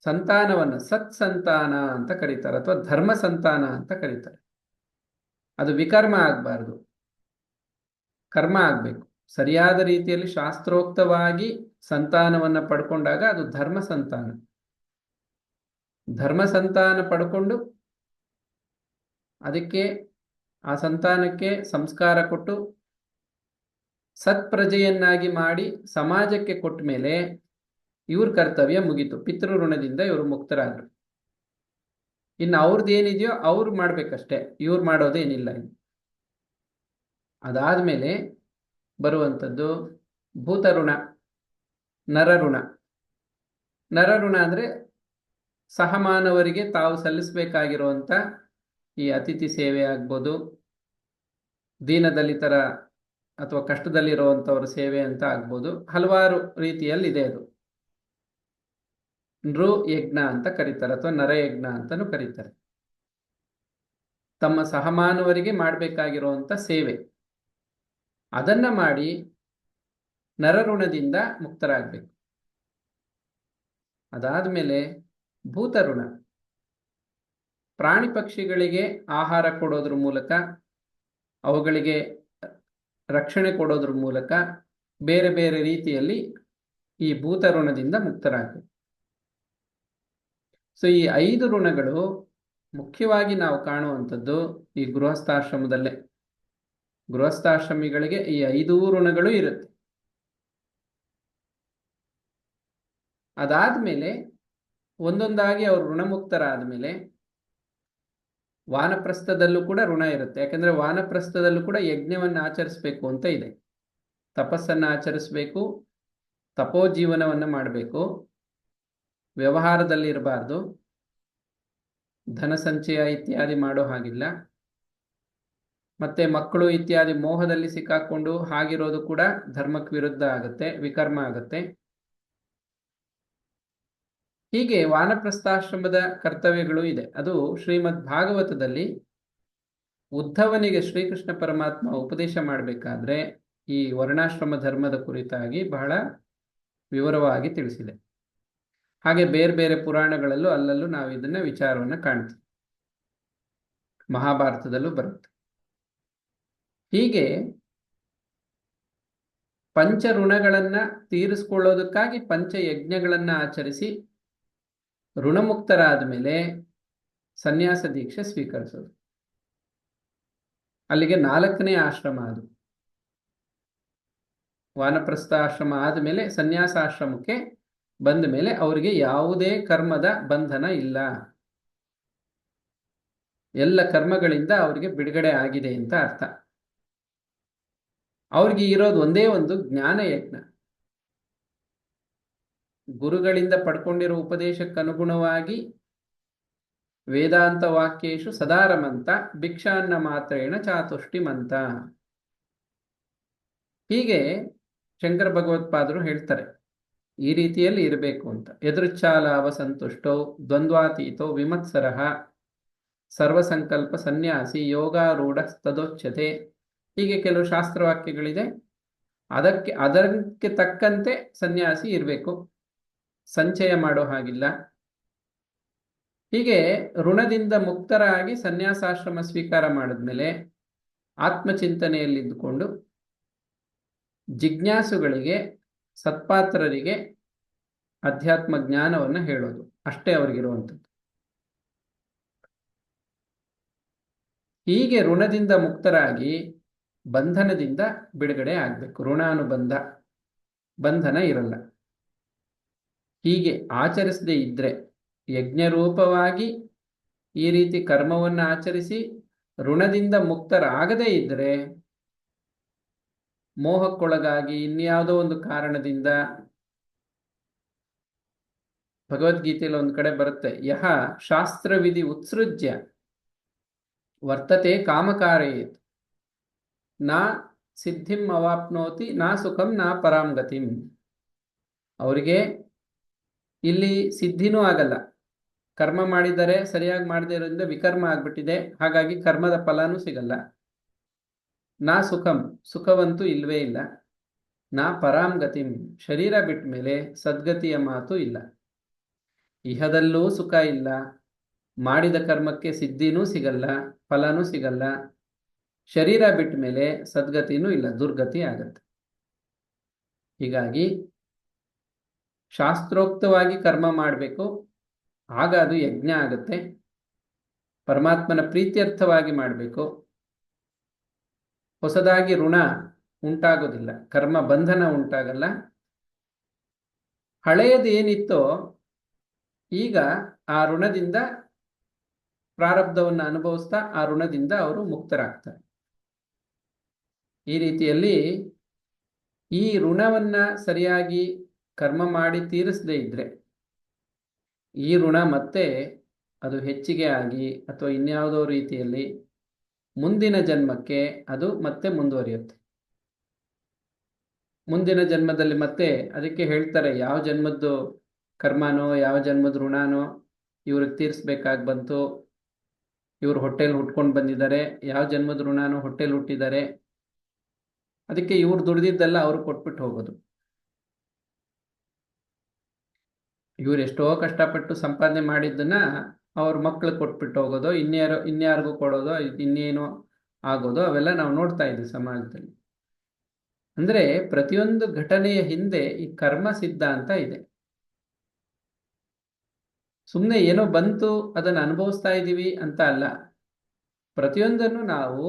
ಸಂತಾನವನ್ನು ಸತ್ಸಂತಾನ ಅಂತ ಕರೀತಾರೆ, ಅಥವಾ ಧರ್ಮ ಸಂತಾನ ಅಂತ ಕರೀತಾರೆ. ಅದು ವಿಕರ್ಮ ಆಗಬಾರ್ದು, ಕರ್ಮ ಆಗಬೇಕು. ಸರಿಯಾದ ರೀತಿಯಲ್ಲಿ ಶಾಸ್ತ್ರೋಕ್ತವಾಗಿ ಸಂತಾನವನ್ನ ಪಡ್ಕೊಂಡಾಗ ಅದು ಧರ್ಮ ಸಂತಾನ. ಧರ್ಮ ಸಂತಾನ ಪಡ್ಕೊಂಡು ಅದಕ್ಕೆ, ಆ ಸಂತಾನಕ್ಕೆ ಸಂಸ್ಕಾರ ಕೊಟ್ಟು ಸತ್ಪ್ರಜೆಯನ್ನಾಗಿ ಮಾಡಿ ಸಮಾಜಕ್ಕೆ ಕೊಟ್ಟ ಮೇಲೆ ಇವ್ರ ಕರ್ತವ್ಯ ಮುಗೀತು. ಪಿತೃಋಣದಿಂದ ಇವರು ಮುಕ್ತರಾದ್ರು. ಇನ್ನು ಅವ್ರದ್ದು ಏನಿದೆಯೋ ಅವ್ರು ಮಾಡ್ಬೇಕಷ್ಟೇ, ಇವ್ರು ಮಾಡೋದೇನಿಲ್ಲ. ಅದಾದ್ಮೇಲೆ ಬರುವಂಥದ್ದು ಭೂತಋಣ, ನರಋಣ. ನರಋಣ ಅಂದ್ರೆ ಸಹಮಾನವರಿಗೆ ತಾವು ಸಲ್ಲಿಸಬೇಕಾಗಿರುವಂಥ ಈ ಅತಿಥಿ ಸೇವೆ ಆಗ್ಬೋದು, ದೀನದಲಿತರ ಅಥವಾ ಕಷ್ಟದಲ್ಲಿರುವಂಥವ್ರ ಸೇವೆ ಅಂತ ಆಗ್ಬೋದು, ಹಲವಾರು ರೀತಿಯಲ್ಲಿದೆ. ಅದು ನೃ ಯಜ್ಞ ಅಂತ ಕರೀತಾರೆ, ಅಥವಾ ನರಯಜ್ಞ ಅಂತಲೂ ಕರೀತಾರೆ. ತಮ್ಮ ಸಹಮಾನವರಿಗೆ ಮಾಡಬೇಕಾಗಿರುವಂಥ ಸೇವೆ ಅದನ್ನ ಮಾಡಿ ನರಋಣದಿಂದ ಮುಕ್ತರಾಗಬೇಕು. ಅದಾದ್ಮೇಲೆ ಭೂತಋಣ. ಪ್ರಾಣಿ ಪಕ್ಷಿಗಳಿಗೆ ಆಹಾರ ಕೊಡೋದ್ರ ಮೂಲಕ, ಅವುಗಳಿಗೆ ರಕ್ಷಣೆ ಕೊಡೋದ್ರ ಮೂಲಕ, ಬೇರೆ ಬೇರೆ ರೀತಿಯಲ್ಲಿ ಈ ಭೂತಋಣದಿಂದ ಮುಕ್ತರಾಗಬೇಕು. ಸೊ ಈ 5 ಋಣಗಳು ಮುಖ್ಯವಾಗಿ ನಾವು ಕಾಣುವಂಥದ್ದು ಈ ಗೃಹಸ್ಥಾಶ್ರಮದಲ್ಲೇ. ಗೃಹಸ್ಥಾಶ್ರಮಿಗಳಿಗೆ ಈ 5 ಋಣಗಳು ಇರುತ್ತೆ. ಅದಾದ್ಮೇಲೆ ಒಂದೊಂದಾಗಿ ಅವರು ಋಣಮುಕ್ತರಾದ ಮೇಲೆ ವಾನಪ್ರಸ್ಥದಲ್ಲೂ ಕೂಡ ಋಣ ಇರುತ್ತೆ. ಯಾಕಂದ್ರೆ ವಾನಪ್ರಸ್ಥದಲ್ಲೂ ಕೂಡ ಯಜ್ಞವನ್ನು ಆಚರಿಸಬೇಕು ಅಂತ ಇದೆ. ತಪಸ್ಸನ್ನು ಆಚರಿಸಬೇಕು, ತಪೋಜೀವನವನ್ನು ಮಾಡಬೇಕು, ವ್ಯವಹಾರದಲ್ಲಿ ಇರಬಾರ್ದು, ಧನ ಸಂಚಯ ಇತ್ಯಾದಿ ಮಾಡೋ ಹಾಗಿಲ್ಲ. ಮತ್ತೆ ಮಕ್ಕಳು ಇತ್ಯಾದಿ ಮೋಹದಲ್ಲಿ ಸಿಕ್ಕಾಕೊಂಡು ಹಾಗಿರೋದು ಕೂಡ ಧರ್ಮಕ್ಕೆ ವಿರುದ್ಧ ಆಗುತ್ತೆ, ವಿಕರ್ಮ ಆಗುತ್ತೆ. ಹೀಗೆ ವಾನಪ್ರಸ್ಥಾಶ್ರಮದ ಕರ್ತವ್ಯಗಳು ಇದೆ. ಅದು ಶ್ರೀಮದ್ ಭಾಗವತದಲ್ಲಿ ಉದ್ಧವನಿಗೆ ಶ್ರೀಕೃಷ್ಣ ಪರಮಾತ್ಮ ಉಪದೇಶ ಮಾಡಬೇಕಾದ್ರೆ ಈ ವರ್ಣಾಶ್ರಮ ಧರ್ಮದ ಕುರಿತಾಗಿ ಬಹಳ ವಿವರವಾಗಿ ತಿಳಿಸಿದೆ. ಹಾಗೆ ಬೇರೆ ಬೇರೆ ಪುರಾಣಗಳಲ್ಲೂ ಅಲ್ಲಲ್ಲೂ ನಾವು ಇದನ್ನ ವಿಚಾರವನ್ನು ಕಾಣ್ತೀವಿ. ಮಹಾಭಾರತದಲ್ಲೂ ಬರುತ್ತೆ. ಹೀಗೆ ಪಂಚ ಋಣಗಳನ್ನ ತೀರಿಸ್ಕೊಳ್ಳೋದಕ್ಕಾಗಿ ಪಂಚ ಯಜ್ಞಗಳನ್ನ ಆಚರಿಸಿ ಋಣಮುಕ್ತರಾದ ಮೇಲೆ ಸನ್ಯಾಸ ದೀಕ್ಷೆ ಸ್ವೀಕರಿಸೋದು. ಅಲ್ಲಿಗೆ 4ನೇ ಆಶ್ರಮ ಅದು. ವಾನಪ್ರಸ್ಥಾಶ್ರಮ ಆದಮೇಲೆ ಸನ್ಯಾಸಾಶ್ರಮಕ್ಕೆ ಬಂದ ಮೇಲೆ ಅವರಿಗೆ ಯಾವುದೇ ಕರ್ಮದ ಬಂಧನ ಇಲ್ಲ. ಎಲ್ಲ ಕರ್ಮಗಳಿಂದ ಅವರಿಗೆ ಬಿಡುಗಡೆ ಆಗಿದೆ ಅಂತ ಅರ್ಥ. ಅವ್ರಿಗೆ ಇರೋದು ಒಂದೇ ಒಂದು ಜ್ಞಾನ ಯಜ್ಞ. ಗುರುಗಳಿಂದ ಪಡ್ಕೊಂಡಿರೋ ಉಪದೇಶಕ್ಕನುಗುಣವಾಗಿ ವೇದಾಂತ ವಾಕ್ಯೇಶು ಸದಾರಮಂತ ಭಿಕ್ಷಾನ್ನ ಮಾತ್ರೇಣ ಚಾತುಷ್ಟಿಮಂತ. ಹೀಗೆ ಶಂಕರ ಭಗವತ್ಪಾದರು ಹೇಳ್ತಾರೆ, ಈ ರೀತಿಯಲ್ಲಿ ಇರಬೇಕು ಅಂತ. ಯದೃಚ್ಛಾಲಾಭ ಸಂತುಷ್ಟೋ ದ್ವಂದ್ವಾತೀತೋ ವಿಮತ್ಸರಃ ಸರ್ವಸಂಕಲ್ಪ ಸನ್ಯಾಸಿ ಯೋಗಾರೂಢ ತದೋಚ್ಯತೆ. ಹೀಗೆ ಕೆಲವು ಶಾಸ್ತ್ರವಾಕ್ಯಗಳಿದೆ. ಅದಕ್ಕೆ ತಕ್ಕಂತೆ ಸನ್ಯಾಸಿ ಇರಬೇಕು, ಸಂಚಯ ಮಾಡೋ ಹಾಗಿಲ್ಲ. ಹೀಗೆ ಋಣದಿಂದ ಮುಕ್ತರಾಗಿ ಸನ್ಯಾಸಾಶ್ರಮ ಸ್ವೀಕಾರ ಮಾಡಿದ್ಮೇಲೆ ಆತ್ಮಚಿಂತನೆಯಲ್ಲಿದ್ದುಕೊಂಡು ಜಿಜ್ಞಾಸುಗಳಿಗೆ, ಸತ್ಪಾತ್ರರಿಗೆ ಅಧ್ಯಾತ್ಮ ಜ್ಞಾನವನ್ನು ಹೇಳೋದು ಅಷ್ಟೇ ಅವರಿಗಿರುವಂಥದ್ದು. ಹೀಗೆ ಋಣದಿಂದ ಮುಕ್ತರಾಗಿ ಬಂಧನದಿಂದ ಬಿಡುಗಡೆ ಆಗಬೇಕು. ಋಣಾನುಬಂಧ, ಬಂಧನ ಇರಲ್ಲ. ಹೀಗೆ ಆಚರಿಸದೇ ಇದ್ರೆ, ಯಜ್ಞರೂಪವಾಗಿ ಈ ರೀತಿ ಕರ್ಮವನ್ನು ಆಚರಿಸಿ ಋಣದಿಂದ ಮುಕ್ತರಾಗದೇ ಇದ್ರೆ, ಮೋಹಕ್ಕೊಳಗಾಗಿ ಇನ್ಯಾವುದೋ ಒಂದು ಕಾರಣದಿಂದ, ಭಗವದ್ಗೀತೆಯಲ್ಲಿ ಒಂದು ಕಡೆ ಬರುತ್ತೆ, ಯಹ ಶಾಸ್ತ್ರವಿಧಿ ಉತ್ಸೃಜ್ಯ ವರ್ತತೆ ಕಾಮಕಾರೇತ್ ನಾ ಸಿದ್ಧಿಂ ಅವಾಪ್ನೋತಿ ನಾ ಸುಖಂ ನಾ ಪರಾಂಗತಿಂ. ಅವರಿಗೆ ಇಲ್ಲಿ ಸಿದ್ಧಿನೂ ಆಗಲ್ಲ, ಕರ್ಮ ಮಾಡಿದರೆ ಸರಿಯಾಗಿ ಮಾಡದೇ ಇರೋದ್ರಿಂದ ವಿಕರ್ಮ ಆಗ್ಬಿಟ್ಟಿದೆ, ಹಾಗಾಗಿ ಕರ್ಮದ ಫಲನೂ ಸಿಗಲ್ಲ. ನಾ ಸುಖಂ, ಸುಖವಂತೂ ಇಲ್ವೇ ಇಲ್ಲ. ನಾ ಪರಾಂಗತಿಂ, ಶರೀರ ಬಿಟ್ಟ ಮೇಲೆ ಸದ್ಗತಿಯ ಮಾತು ಇಲ್ಲ. ಇಹದಲ್ಲೂ ಸುಖ ಇಲ್ಲ, ಮಾಡಿದ ಕರ್ಮಕ್ಕೆ ಸಿದ್ಧಿನೂ ಸಿಗಲ್ಲ, ಫಲನೂ ಸಿಗಲ್ಲ. ಶರೀರ ಬಿಟ್ಟ ಮೇಲೆ ಸದ್ಗತಿನೂ ಇಲ್ಲ, ದುರ್ಗತಿ ಆಗತ್ತೆ. ಹೀಗಾಗಿ ಶಾಸ್ತ್ರೋಕ್ತವಾಗಿ ಕರ್ಮ ಮಾಡಬೇಕು, ಆಗ ಅದು ಯಜ್ಞ ಆಗುತ್ತೆ. ಪರಮಾತ್ಮನ ಪ್ರೀತ್ಯರ್ಥವಾಗಿ ಮಾಡಬೇಕು. ಹೊಸದಾಗಿ ಋಣ ಉಂಟಾಗೋದಿಲ್ಲ, ಕರ್ಮ ಬಂಧನ ಉಂಟಾಗಲ್ಲ. ಹಳೆಯದು ಏನಿತ್ತೋ ಈಗ ಆ ಋಣದಿಂದ ಪ್ರಾರಬ್ಧವನ್ನು ಅನುಭವಿಸ್ತಾ ಆ ಋಣದಿಂದ ಅವರು ಮುಕ್ತರಾಗ್ತಾರೆ. ಈ ರೀತಿಯಲ್ಲಿ ಈ ಋಣವನ್ನ ಸರಿಯಾಗಿ ಕರ್ಮ ಮಾಡಿ ತೀರಿಸದೇ ಇದ್ರೆ ಈ ಋಣ ಮತ್ತೆ ಅದು ಹೆಚ್ಚಿಗೆ ಆಗಿ ಅಥವಾ ಇನ್ಯಾವುದೋ ರೀತಿಯಲ್ಲಿ ಮುಂದಿನ ಜನ್ಮಕ್ಕೆ ಅದು ಮತ್ತೆ ಮುಂದುವರಿಯುತ್ತೆ. ಮುಂದಿನ ಜನ್ಮದಲ್ಲಿ ಮತ್ತೆ ಅದಕ್ಕೆ ಹೇಳ್ತಾರೆ, ಯಾವ ಜನ್ಮದ್ದು ಕರ್ಮನೋ ಯಾವ ಜನ್ಮದ ಋಣನೋ ಇವ್ರಿಗೆ ತೀರಿಸ್ಬೇಕಾಗಿ ಬಂತು, ಇವರು ಹೊಟ್ಟೆಲ್ ಹುಟ್ಕೊಂಡು ಬಂದಿದ್ದಾರೆ, ಯಾವ ಜನ್ಮದ ಋಣನೋ ಹೊಟ್ಟೆಲ್ ಹುಟ್ಟಿದ್ದಾರೆ, ಅದಕ್ಕೆ ಇವ್ರು ದುಡ್ದಿದ್ದೆಲ್ಲ ಅವ್ರು ಕೊಟ್ಬಿಟ್ಟು ಹೋಗೋದು. ಇವ್ರು ಎಷ್ಟೋ ಕಷ್ಟಪಟ್ಟು ಸಂಪಾದನೆ ಮಾಡಿದ್ದನ್ನ ಅವ್ರ ಮಕ್ಳು ಕೊಟ್ಬಿಟ್ಟು ಹೋಗೋದು, ಇನ್ಯಾರಿಗೂ ಕೊಡೋದು, ಇನ್ನೇನೋ ಆಗೋದು, ಅವೆಲ್ಲ ನಾವು ನೋಡ್ತಾ ಇದ್ದೀವಿ ಸಮಾಜದಲ್ಲಿ. ಅಂದ್ರೆ ಪ್ರತಿಯೊಂದು ಘಟನೆಯ ಹಿಂದೆ ಈ ಕರ್ಮ ಸಿದ್ಧಾಂತ ಇದೆ. ಸುಮ್ಮನೆ ಏನೋ ಬಂತು ಅದನ್ನು ಅನುಭವಿಸ್ತಾ ಇದ್ದೀವಿ ಅಂತ ಅಲ್ಲ. ಪ್ರತಿಯೊಂದನ್ನು ನಾವು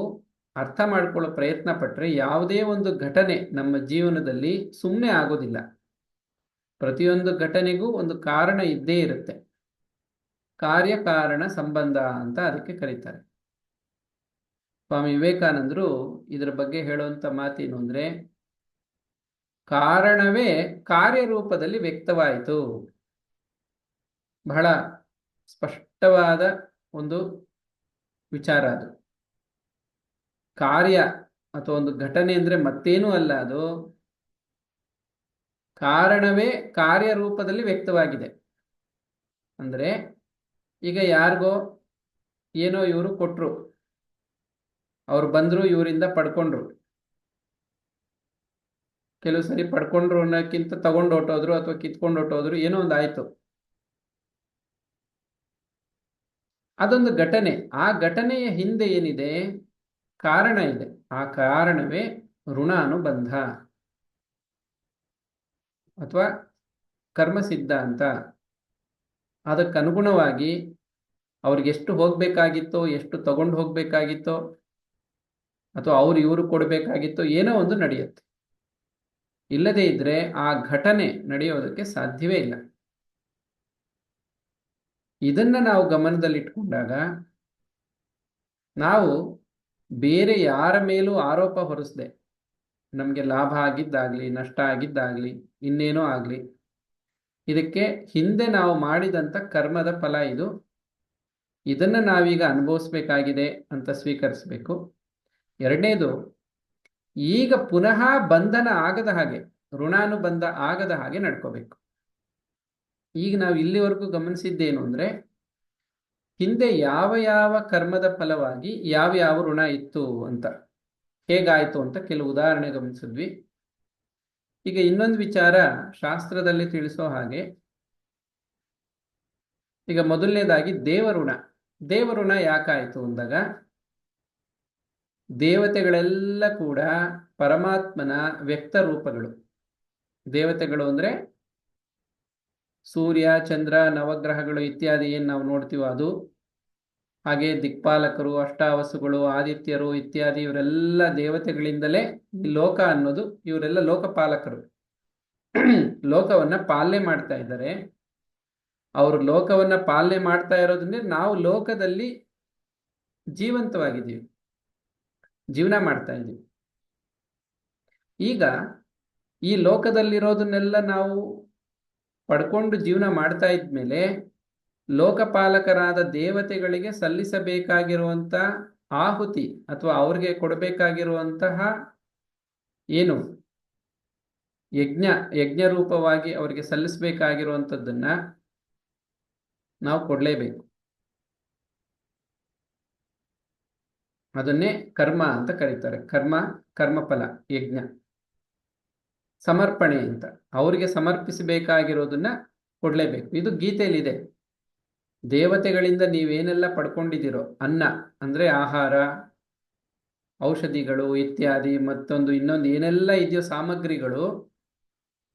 ಅರ್ಥ ಮಾಡ್ಕೊಳ್ಳೋ ಪ್ರಯತ್ನ ಪಟ್ಟರೆ ಯಾವುದೇ ಒಂದು ಘಟನೆ ನಮ್ಮ ಜೀವನದಲ್ಲಿ ಸುಮ್ಮನೆ ಆಗೋದಿಲ್ಲ. ಪ್ರತಿಯೊಂದು ಘಟನೆಗೂ ಒಂದು ಕಾರಣ ಇದ್ದೇ ಇರುತ್ತೆ. ಕಾರ್ಯಕಾರಣ ಸಂಬಂಧ ಅಂತ ಅದಕ್ಕೆ ಕರೀತಾರೆ. ಸ್ವಾಮಿ ವಿವೇಕಾನಂದರು ಇದರ ಬಗ್ಗೆ ಹೇಳುವಂಥ ಮಾತೇನು ಅಂದರೆ, ಕಾರಣವೇ ಕಾರ್ಯರೂಪದಲ್ಲಿ ವ್ಯಕ್ತವಾಯಿತು. ಬಹಳ ಸ್ಪಷ್ಟವಾದ ಒಂದು ವಿಚಾರ ಅದು. ಕಾರ್ಯ ಅಥವಾ ಒಂದು ಘಟನೆ ಅಂದರೆ ಮತ್ತೇನೂ ಅಲ್ಲ, ಅದು ಕಾರಣವೇ ಕಾರ್ಯರೂಪದಲ್ಲಿ ವ್ಯಕ್ತವಾಗಿದೆ. ಅಂದರೆ ಈಗ ಯಾರಿಗೋ ಏನೋ ಇವರು ಕೊಟ್ಟರು, ಅವ್ರು ಬಂದರು, ಇವರಿಂದ ಪಡ್ಕೊಂಡ್ರು. ಕೆಲವು ಸರಿ ಪಡ್ಕೊಂಡ್ರು ಅನ್ನೋಕ್ಕಿಂತ ತಗೊಂಡು ಹೊಟ್ಟೋದ್ರು ಅಥವಾ ಕಿತ್ಕೊಂಡು ಹೊಟ್ಟೋದ್ರು, ಏನೋ ಒಂದು ಆಯಿತು. ಅದೊಂದು ಘಟನೆ. ಆ ಘಟನೆಯ ಹಿಂದೆ ಏನಿದೆ? ಕಾರಣ ಇದೆ. ಆ ಕಾರಣವೇ ಋಣಾನುಬಂಧ ಅಥವಾ ಕರ್ಮ ಸಿದ್ಧಾಂತ. ಅದಕ್ಕನುಗುಣವಾಗಿ ಅವ್ರಿಗೆ ಎಷ್ಟು ಹೋಗ್ಬೇಕಾಗಿತ್ತೋ, ಎಷ್ಟು ತಗೊಂಡು ಹೋಗ್ಬೇಕಾಗಿತ್ತೋ, ಅಥವಾ ಅವ್ರು ಇವರು ಕೊಡಬೇಕಾಗಿತ್ತೋ, ಏನೋ ಒಂದು ನಡೆಯುತ್ತೆ. ಇಲ್ಲದೇ ಇದ್ರೆ ಆ ಘಟನೆ ನಡೆಯೋದಕ್ಕೆ ಸಾಧ್ಯವೇ ಇಲ್ಲ. ಇದನ್ನ ನಾವು ಗಮನದಲ್ಲಿಟ್ಕೊಂಡಾಗ ನಾವು ಬೇರೆ ಯಾರ ಮೇಲೂ ಆರೋಪ ಹೊರಿಸದೆ, ನಮಗೆ ಲಾಭ ಆಗಿದ್ದಾಗ್ಲಿ, ನಷ್ಟ ಆಗಿದ್ದಾಗ್ಲಿ, ಇನ್ನೇನೋ ಆಗಲಿ, ಇದಕ್ಕೆ ಹಿಂದೆ ನಾವು ಮಾಡಿದಂಥ ಕರ್ಮದ ಫಲ ಇದು, ಇದನ್ನು ನಾವೀಗ ಅನುಭವಿಸ್ಬೇಕಾಗಿದೆ ಅಂತ ಸ್ವೀಕರಿಸಬೇಕು. ಎರಡನೇದು, ಈಗ ಪುನಃ ಬಂಧನ ಆಗದ ಹಾಗೆ, ಋಣಾನುಬಂಧ ಆಗದ ಹಾಗೆ ನಡ್ಕೋಬೇಕು. ಈಗ ನಾವು ಇಲ್ಲಿವರೆಗೂ ಗಮನಿಸಿದ್ದೇನು ಅಂದ್ರೆ, ಹಿಂದೆ ಯಾವ ಯಾವ ಕರ್ಮದ ಫಲವಾಗಿ ಯಾವ ಯಾವ ಋಣ ಇತ್ತು ಅಂತ, ಹೇಗಾಯ್ತು ಅಂತ ಕೆಲವು ಉದಾಹರಣೆ ಗಮನಿಸಿದ್ವಿ. ಈಗ ಇನ್ನೊಂದು ವಿಚಾರ ಶಾಸ್ತ್ರದಲ್ಲಿ ತಿಳಿಸೋ ಹಾಗೆ, ಈಗ ಮೊದಲನೇದಾಗಿ ದೇವಋಣ. ದೇವಋಣ ಯಾಕಾಯ್ತು ಅಂದಾಗ, ದೇವತೆಗಳೆಲ್ಲ ಕೂಡ ಪರಮಾತ್ಮನ ವ್ಯಕ್ತ ರೂಪಗಳು. ದೇವತೆಗಳು ಅಂದ್ರೆ ಸೂರ್ಯ, ಚಂದ್ರ, ನವಗ್ರಹಗಳು ಇತ್ಯಾದಿ ಏನ್ ನಾವು ನೋಡ್ತೀವೋ ಅದು, ಹಾಗೆ ದಿಕ್ಪಾಲಕರು, ಅಷ್ಟಾವಸುಗಳು, ಆದಿತ್ಯರು ಇತ್ಯಾದಿ ಇವರೆಲ್ಲ ದೇವತೆಗಳಿಂದಲೇ ಈ ಲೋಕ ಅನ್ನೋದು, ಇವರೆಲ್ಲ ಲೋಕಪಾಲಕರು. ಲೋಕವನ್ನ ಪಾಲನೆ ಮಾಡ್ತಾ ಇದ್ದಾರೆ. ಅವರು ಲೋಕವನ್ನ ಪಾಲನೆ ಮಾಡ್ತಾ ಇರೋದ್ರಿಂದ ನಾವು ಲೋಕದಲ್ಲಿ ಜೀವಂತವಾಗಿದ್ದೀವಿ, ಜೀವನ ಮಾಡ್ತಾ ಇದ್ದೀವಿ. ಈಗ ಈ ಲೋಕದಲ್ಲಿರೋದನ್ನೆಲ್ಲ ನಾವು ಪಡ್ಕೊಂಡು ಜೀವನ ಮಾಡ್ತಾ ಇದ್ಮೇಲೆ, ಲೋಕಪಾಲಕರಾದ ದೇವತೆಗಳಿಗೆ ಸಲ್ಲಿಸಬೇಕಾಗಿರುವಂತ ಆಹುತಿ ಅಥವಾ ಅವ್ರಿಗೆ ಕೊಡಬೇಕಾಗಿರುವಂತಹ ಏನು ಯಜ್ಞ ರೂಪವಾಗಿ ಅವರಿಗೆ ಸಲ್ಲಿಸಬೇಕಾಗಿರುವಂಥದ್ದನ್ನ ನಾವು ಕೊಡಲೇಬೇಕು. ಅದನ್ನೇ ಕರ್ಮ ಅಂತ ಕರೀತಾರೆ. ಕರ್ಮಫಲ, ಯಜ್ಞ, ಸಮರ್ಪಣೆ ಅಂತ. ಅವರಿಗೆ ಸಮರ್ಪಿಸಬೇಕಾಗಿರೋದನ್ನ ಕೊಡಲೇಬೇಕು. ಇದು ಗೀತೆಯಲ್ಲಿದೆ. ದೇವತೆಗಳಿಂದ ನೀವೇನೆಲ್ಲ ಪಡ್ಕೊಂಡಿದ್ದೀರೋ, ಅನ್ನ ಅಂದ್ರೆ ಆಹಾರ, ಔಷಧಿಗಳು ಇತ್ಯಾದಿ, ಮತ್ತೊಂದು ಇನ್ನೊಂದು ಏನೆಲ್ಲ ಇದೆಯೋ ಸಾಮಗ್ರಿಗಳು,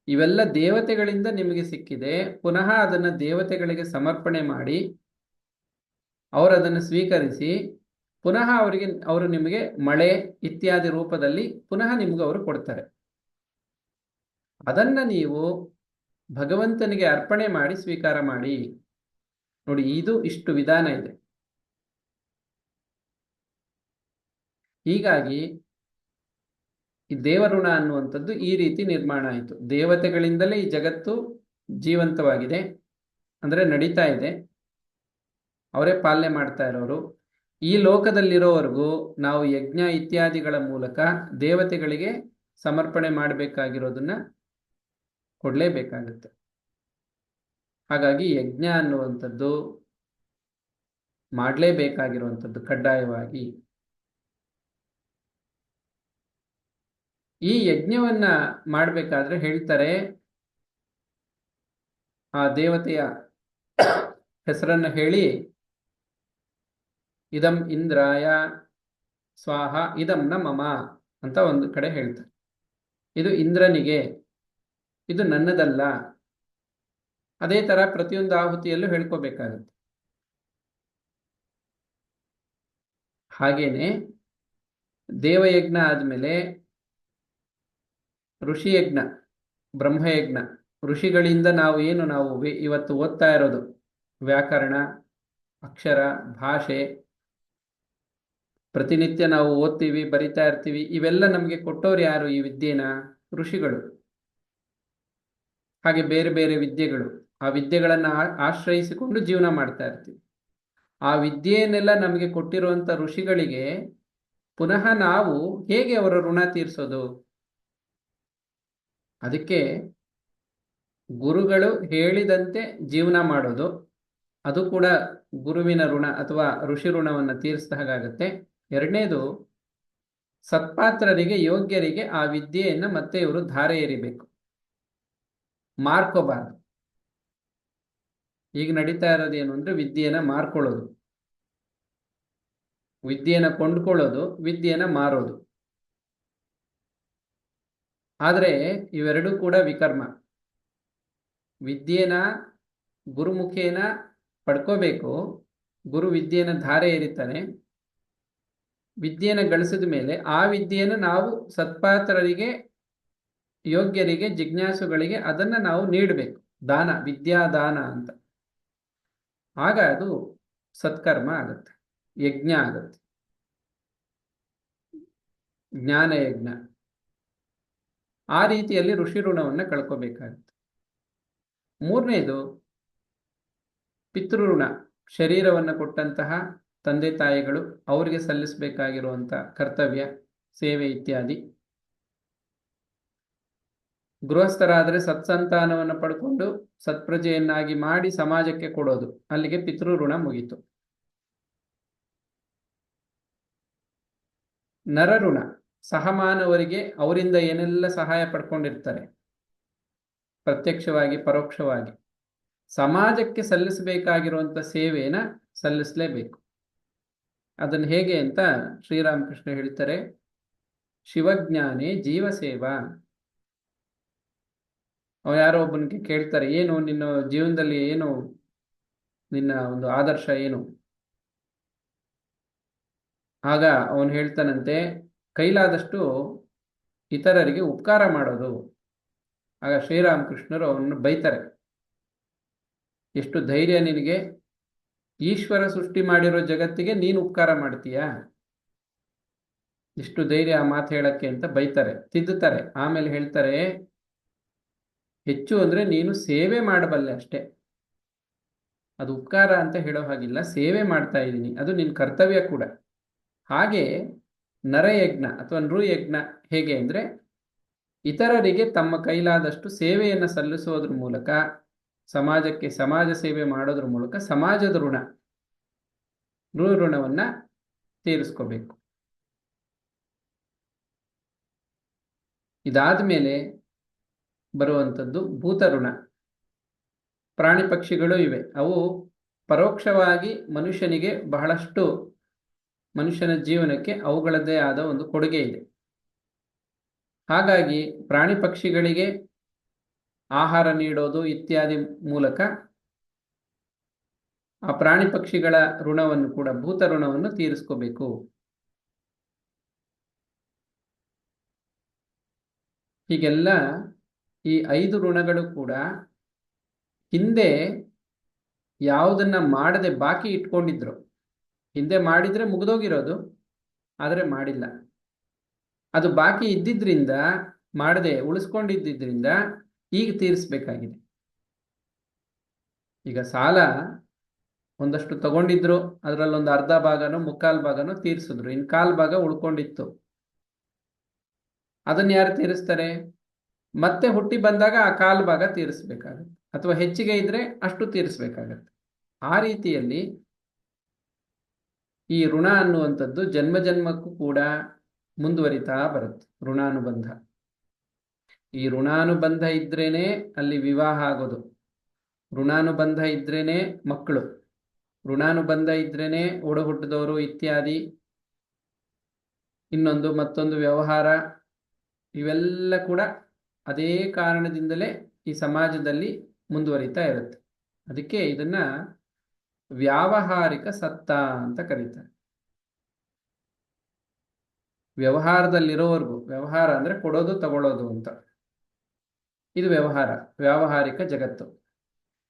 ಇವೆಲ್ಲ ದೇವತೆಗಳಿಂದ ನಿಮಗೆ ಸಿಕ್ಕಿದೆ. ಪುನಃ ಅದನ್ನು ದೇವತೆಗಳಿಗೆ ಸಮರ್ಪಣೆ ಮಾಡಿ ಅವರು ಅದನ್ನು ಸ್ವೀಕರಿಸಿ ಪುನಃ ಅವರು ನಿಮಗೆ ಮಳೆ ಇತ್ಯಾದಿ ರೂಪದಲ್ಲಿ ಪುನಃ ನಿಮ್ಗೆ ಅವರು ಕೊಡ್ತಾರೆ. ಅದನ್ನ ನೀವು ಭಗವಂತನಿಗೆ ಅರ್ಪಣೆ ಮಾಡಿ ಸ್ವೀಕಾರ ಮಾಡಿ. ನೋಡಿ, ಇದು ಇಷ್ಟು ವಿಧಾನ ಇದೆ. ಹೀಗಾಗಿ ಈ ದೇವಋಣ ಅನ್ನುವಂಥದ್ದು ಈ ರೀತಿ ನಿರ್ಮಾಣ ಆಯಿತು. ದೇವತೆಗಳಿಂದಲೇ ಈ ಜಗತ್ತು ಜೀವಂತವಾಗಿದೆ, ಅಂದ್ರೆ ನಡೀತಾ ಇದೆ, ಅವರೇ ಪಾಲನೆ ಮಾಡ್ತಾ ಇರೋರು. ಈ ಲೋಕದಲ್ಲಿರೋವರೆಗೂ ನಾವು ಯಜ್ಞ ಇತ್ಯಾದಿಗಳ ಮೂಲಕ ದೇವತೆಗಳಿಗೆ ಸಮರ್ಪಣೆ ಮಾಡಬೇಕಾಗಿರೋದನ್ನ ಕೊಡಲೇಬೇಕಾಗುತ್ತೆ. ಹಾಗಾಗಿ ಯಜ್ಞ ಅನ್ನುವಂಥದ್ದು ಮಾಡಲೇಬೇಕಾಗಿರುವಂಥದ್ದು ಕಡ್ಡಾಯವಾಗಿ. ಈ ಯಜ್ಞವನ್ನ ಮಾಡಬೇಕಾದ್ರೆ ಹೇಳ್ತಾರೆ, ಆ ದೇವತೆಯ ಹೆಸರನ್ನ ಹೇಳಿ, ಇದಂ ಇಂದ್ರಾಯ ಸ್ವಾಹ ಇದಂ ನ ಮಮ ಅಂತ ಒಂದು ಕಡೆ ಹೇಳ್ತಾರೆ. ಇದು ಇಂದ್ರನಿಗೆ, ಇದು ನನ್ನದಲ್ಲ. ಅದೇ ತರ ಪ್ರತಿಯೊಂದು ಆಹುತಿಯಲ್ಲೂ ಹೇಳ್ಕೋಬೇಕಾಗುತ್ತೆ. ಹಾಗೇನೆ ದೇವಯಜ್ಞ ಆದ್ಮೇಲೆ ಋಷಿಯಜ್ಞ, ಬ್ರಹ್ಮಯಜ್ಞ. ಋಷಿಗಳಿಂದ ನಾವು ಇವತ್ತು ಓದ್ತಾ ಇರೋದು ವ್ಯಾಕರಣ, ಅಕ್ಷರ, ಭಾಷೆ, ಪ್ರತಿನಿತ್ಯ ನಾವು ಓದ್ತೀವಿ, ಬರಿತಾ ಇರ್ತೀವಿ. ಇವೆಲ್ಲ ನಮಗೆ ಕೊಟ್ಟೋರು ಯಾರು? ಈ ವಿದ್ಯೆನ ಋಷಿಗಳು. ಹಾಗೆ ಬೇರೆ ಬೇರೆ ವಿದ್ಯೆಗಳು, ಆ ವಿದ್ಯೆಗಳನ್ನ ಆಶ್ರಯಿಸಿಕೊಂಡು ಜೀವನ ಮಾಡ್ತಾ ಇರ್ತೀವಿ. ಆ ವಿದ್ಯೆಯನ್ನೆಲ್ಲ ನಮಗೆ ಕೊಟ್ಟಿರುವಂತ ಋಷಿಗಳಿಗೆ ಪುನಃ ನಾವು ಹೇಗೆ ಅವರ ಋಣ ತೀರಿಸೋದು? ಅದಕ್ಕೆ ಗುರುಗಳು ಹೇಳಿದಂತೆ ಜೀವನ ಮಾಡೋದು, ಅದು ಕೂಡ ಗುರುವಿನ ಋಣ ಅಥವಾ ಋಷಿ ಋಣವನ್ನು ತೀರಿಸಿದ ಹಾಗಾಗತ್ತೆ. ಎರಡನೇದು, ಸತ್ಪಾತ್ರರಿಗೆ, ಯೋಗ್ಯರಿಗೆ ಆ ವಿದ್ಯೆಯನ್ನ ಮತ್ತೆ ಇವರು ಧಾರೆ ಎರಿಬೇಕು, ಮಾರ್ಕೋಬಾರದು. ಈಗ ನಡೀತಾ ಇರೋದೇನು ಅಂದ್ರೆ ವಿದ್ಯೆಯನ್ನ ಮಾರ್ಕೊಳ್ಳೋದು, ವಿದ್ಯೆಯನ್ನ ಕೊಂಡ್ಕೊಳ್ಳೋದು, ವಿದ್ಯೆಯನ್ನ ಮಾರೋದು. ಆದರೆ ಇವೆರಡೂ ಕೂಡ ವಿಕರ್ಮ. ವಿದ್ಯೆನ ಗುರುಮುಖೇನ ಪಡ್ಕೋಬೇಕು, ಗುರು ವಿದ್ಯೆಯನ್ನು ಧಾರೆ ಎರಿತಾನೆ. ವಿದ್ಯೆಯನ್ನು ಗಳಿಸಿದ ಮೇಲೆ ಆ ವಿದ್ಯೆಯನ್ನು ನಾವು ಸತ್ಪಾತ್ರರಿಗೆ, ಯೋಗ್ಯರಿಗೆ, ಜಿಜ್ಞಾಸುಗಳಿಗೆ ಅದನ್ನ ನಾವು ನೀಡಬೇಕು. ದಾನ, ವಿದ್ಯಾದಾನ ಅಂತ. ಆಗ ಅದು ಸತ್ಕರ್ಮ ಆಗುತ್ತೆ, ಯಜ್ಞ ಆಗುತ್ತೆ, ಜ್ಞಾನಯಜ್ಞ. ಆ ರೀತಿಯಲ್ಲಿ ಋಷಿ ಋಣವನ್ನು ಕಳ್ಕೋಬೇಕಾಗುತ್ತೆ. ಮೂರನೇದು ಪಿತೃಋಣ. ಶರೀರವನ್ನು ಕೊಟ್ಟಂತಹ ತಂದೆ ತಾಯಿಗಳು, ಅವರಿಗೆ ಸಲ್ಲಿಸಬೇಕಾಗಿರುವಂತಹ ಕರ್ತವ್ಯ, ಸೇವೆ ಇತ್ಯಾದಿ. ಗೃಹಸ್ಥರಾದರೆ ಸತ್ಸಂತಾನವನ್ನು ಪಡ್ಕೊಂಡು ಸತ್ಪ್ರಜೆಯನ್ನಾಗಿ ಮಾಡಿ ಸಮಾಜಕ್ಕೆ ಕೊಡೋದು. ಅಲ್ಲಿಗೆ ಪಿತೃ ಋಣ ಮುಗೀತು. ನರಋಣ, ಸಹಮಾನವರಿಗೆ ಅವರಿಂದ ಏನೆಲ್ಲ ಸಹಾಯ ಪಡ್ಕೊಂಡಿರ್ತಾರೆ, ಪ್ರತ್ಯಕ್ಷವಾಗಿ ಪರೋಕ್ಷವಾಗಿ, ಸಮಾಜಕ್ಕೆ ಸಲ್ಲಿಸಬೇಕಾಗಿರುವಂಥ ಸೇವೆನ ಸಲ್ಲಿಸಲೇಬೇಕು. ಅದನ್ನು ಹೇಗೆ ಅಂತ ಶ್ರೀರಾಮಕೃಷ್ಣ ಹೇಳ್ತಾರೆ, ಶಿವಜ್ಞಾನೇ ಜೀವಸೇವಾ. ಯಾರೋ ಒಬ್ಬನಿಗೆ ಕೇಳ್ತಾರೆ, ಏನು ನಿನ್ನ ಜೀವನದಲ್ಲಿ ಏನು ನಿನ್ನ ಒಂದು ಆದರ್ಶ ಏನು? ಆಗ ಅವನು ಹೇಳ್ತಾನಂತೆ, ಕೈಲಾದಷ್ಟು ಇತರರಿಗೆ ಉಪಕಾರ ಮಾಡೋದು. ಆಗ ಶ್ರೀರಾಮಕೃಷ್ಣರು ಅವನನ್ನು ಬೈತಾರೆ, ಎಷ್ಟು ಧೈರ್ಯ ನಿನಗೆ, ಈಶ್ವರ ಸೃಷ್ಟಿ ಮಾಡಿರೋ ಜಗತ್ತಿಗೆ ನೀನು ಉಪಕಾರ ಮಾಡ್ತೀಯಾ? ಇಷ್ಟು ಧೈರ್ಯ ಆ ಮಾತು ಹೇಳಕ್ಕೆ ಅಂತ ಬೈತಾರೆ, ತಿದ್ದುತ್ತಾರೆ. ಆಮೇಲೆ ಹೇಳ್ತಾರೆ, ಹೆಚ್ಚು ಅಂದ್ರೆ ನೀನು ಸೇವೆ ಮಾಡಬಲ್ಲೆ ಅಷ್ಟೇ, ಅದು ಉಪಕಾರ ಅಂತ ಹೇಳೋ ಹಾಗಿಲ್ಲ, ಸೇವೆ ಮಾಡ್ತಾ ಇದ್ದೀನಿ, ಅದು ನಿನ್ನ ಕರ್ತವ್ಯ ಕೂಡ. ಹಾಗೆ ನರಯಜ್ಞ ಅಥವಾ ನೃಯಜ್ಞ ಹೇಗೆ ಅಂದ್ರೆ, ಇತರರಿಗೆ ತಮ್ಮ ಕೈಲಾದಷ್ಟು ಸೇವೆಯನ್ನು ಸಲ್ಲಿಸೋದ್ರ ಮೂಲಕ, ಸಮಾಜಕ್ಕೆ ಸಮಾಜ ಸೇವೆ ಮಾಡೋದ್ರ ಮೂಲಕ ಸಮಾಜದ ಋಣವನ್ನ ತೀರಿಸ್ಕೋಬೇಕು. ಇದಾದ ಮೇಲೆ ಬರುವಂಥದ್ದು ಭೂತ ಋಣ. ಪ್ರಾಣಿ ಪಕ್ಷಿಗಳು ಇವೆ, ಅವು ಪರೋಕ್ಷವಾಗಿ ಮನುಷ್ಯನಿಗೆ ಬಹಳಷ್ಟು, ಮನುಷ್ಯನ ಜೀವನಕ್ಕೆ ಅವುಗಳದ್ದೇ ಆದ ಒಂದು ಕೊಡುಗೆ ಇದೆ. ಹಾಗಾಗಿ ಪ್ರಾಣಿ ಪಕ್ಷಿಗಳಿಗೆ ಆಹಾರ ನೀಡೋದು ಇತ್ಯಾದಿ ಮೂಲಕ ಆ ಪ್ರಾಣಿ ಪಕ್ಷಿಗಳ ಋಣವನ್ನು ಕೂಡ, ಭೂತ ಋಣವನ್ನು ತೀರಿಸ್ಕೋಬೇಕು. ಹೀಗೆಲ್ಲ ಈ 5 ಋಣಗಳು ಕೂಡ ಹಿಂದೆ ಯಾವುದನ್ನ ಮಾಡದೆ ಬಾಕಿ ಇಟ್ಕೊಂಡಿದ್ರು. ಹಿಂದೆ ಮಾಡಿದ್ರೆ ಮುಗಿದೋಗಿರೋದು, ಆದರೆ ಮಾಡಿಲ್ಲ. ಅದು ಬಾಕಿ ಇದ್ದಿದ್ರಿಂದ, ಮಾಡದೆ ಉಳಿಸ್ಕೊಂಡಿದ್ದರಿಂದ ಈಗ ತೀರಿಸ್ಬೇಕಾಗಿದೆ. ಈಗ ಸಾಲ ಒಂದಷ್ಟು ತಗೊಂಡಿದ್ರು, ಅದರಲ್ಲೊಂದು ಅರ್ಧ ಭಾಗನೋ ಮುಕ್ಕಾಲು ಭಾಗನೋ ತೀರಿಸಿದ್ರು, ಇನ್ನು ಕಾಲು ಭಾಗ ಉಳ್ಕೊಂಡಿತ್ತು. ಅದನ್ನ ಯಾರು ತೀರಿಸ್ತಾರೆ? ಮತ್ತೆ ಹುಟ್ಟಿ ಬಂದಾಗ ಆ ಕಾಲು ಭಾಗ ತೀರಿಸ್ಬೇಕಾಗತ್ತೆ, ಅಥವಾ ಹೆಚ್ಚಿಗೆ ಇದ್ರೆ ಅಷ್ಟು ತೀರಿಸ್ಬೇಕಾಗತ್ತೆ. ಆ ರೀತಿಯಲ್ಲಿ ಈ ಋಣ ಅನ್ನುವಂಥದ್ದು ಜನ್ಮ ಜನ್ಮಕ್ಕೂ ಕೂಡ ಮುಂದುವರಿತಾ ಬರುತ್ತೆ, ಋಣಾನುಬಂಧ. ಈ ಋಣಾನುಬಂಧ ಇದ್ರೇನೆ ಅಲ್ಲಿ ವಿವಾಹ ಆಗೋದು, ಋಣಾನುಬಂಧ ಇದ್ರೇನೆ ಮಕ್ಕಳು, ಋಣಾನುಬಂಧ ಇದ್ರೇನೆ ಒಡ ಹುಟ್ಟಿದವರು ಇತ್ಯಾದಿ, ಇನ್ನೊಂದು ಮತ್ತೊಂದು ವ್ಯವಹಾರ, ಇವೆಲ್ಲ ಕೂಡ ಅದೇ ಕಾರಣದಿಂದಲೇ ಈ ಸಮಾಜದಲ್ಲಿ ಮುಂದುವರಿತಾ ಇರುತ್ತೆ. ಅದಕ್ಕೆ ಇದನ್ನ ವ್ಯಾವಹಾರಿಕ ಸತ್ತ ಅಂತ ಕರೀತಾರೆ. ವ್ಯವಹಾರದಲ್ಲಿರೋವರೆಗೂ, ವ್ಯವಹಾರ ಅಂದ್ರೆ ಕೊಡೋದು ತಗೊಳ್ಳೋದು ಅಂತ, ಇದು ವ್ಯವಹಾರ, ವ್ಯಾವಹಾರಿಕ ಜಗತ್ತು.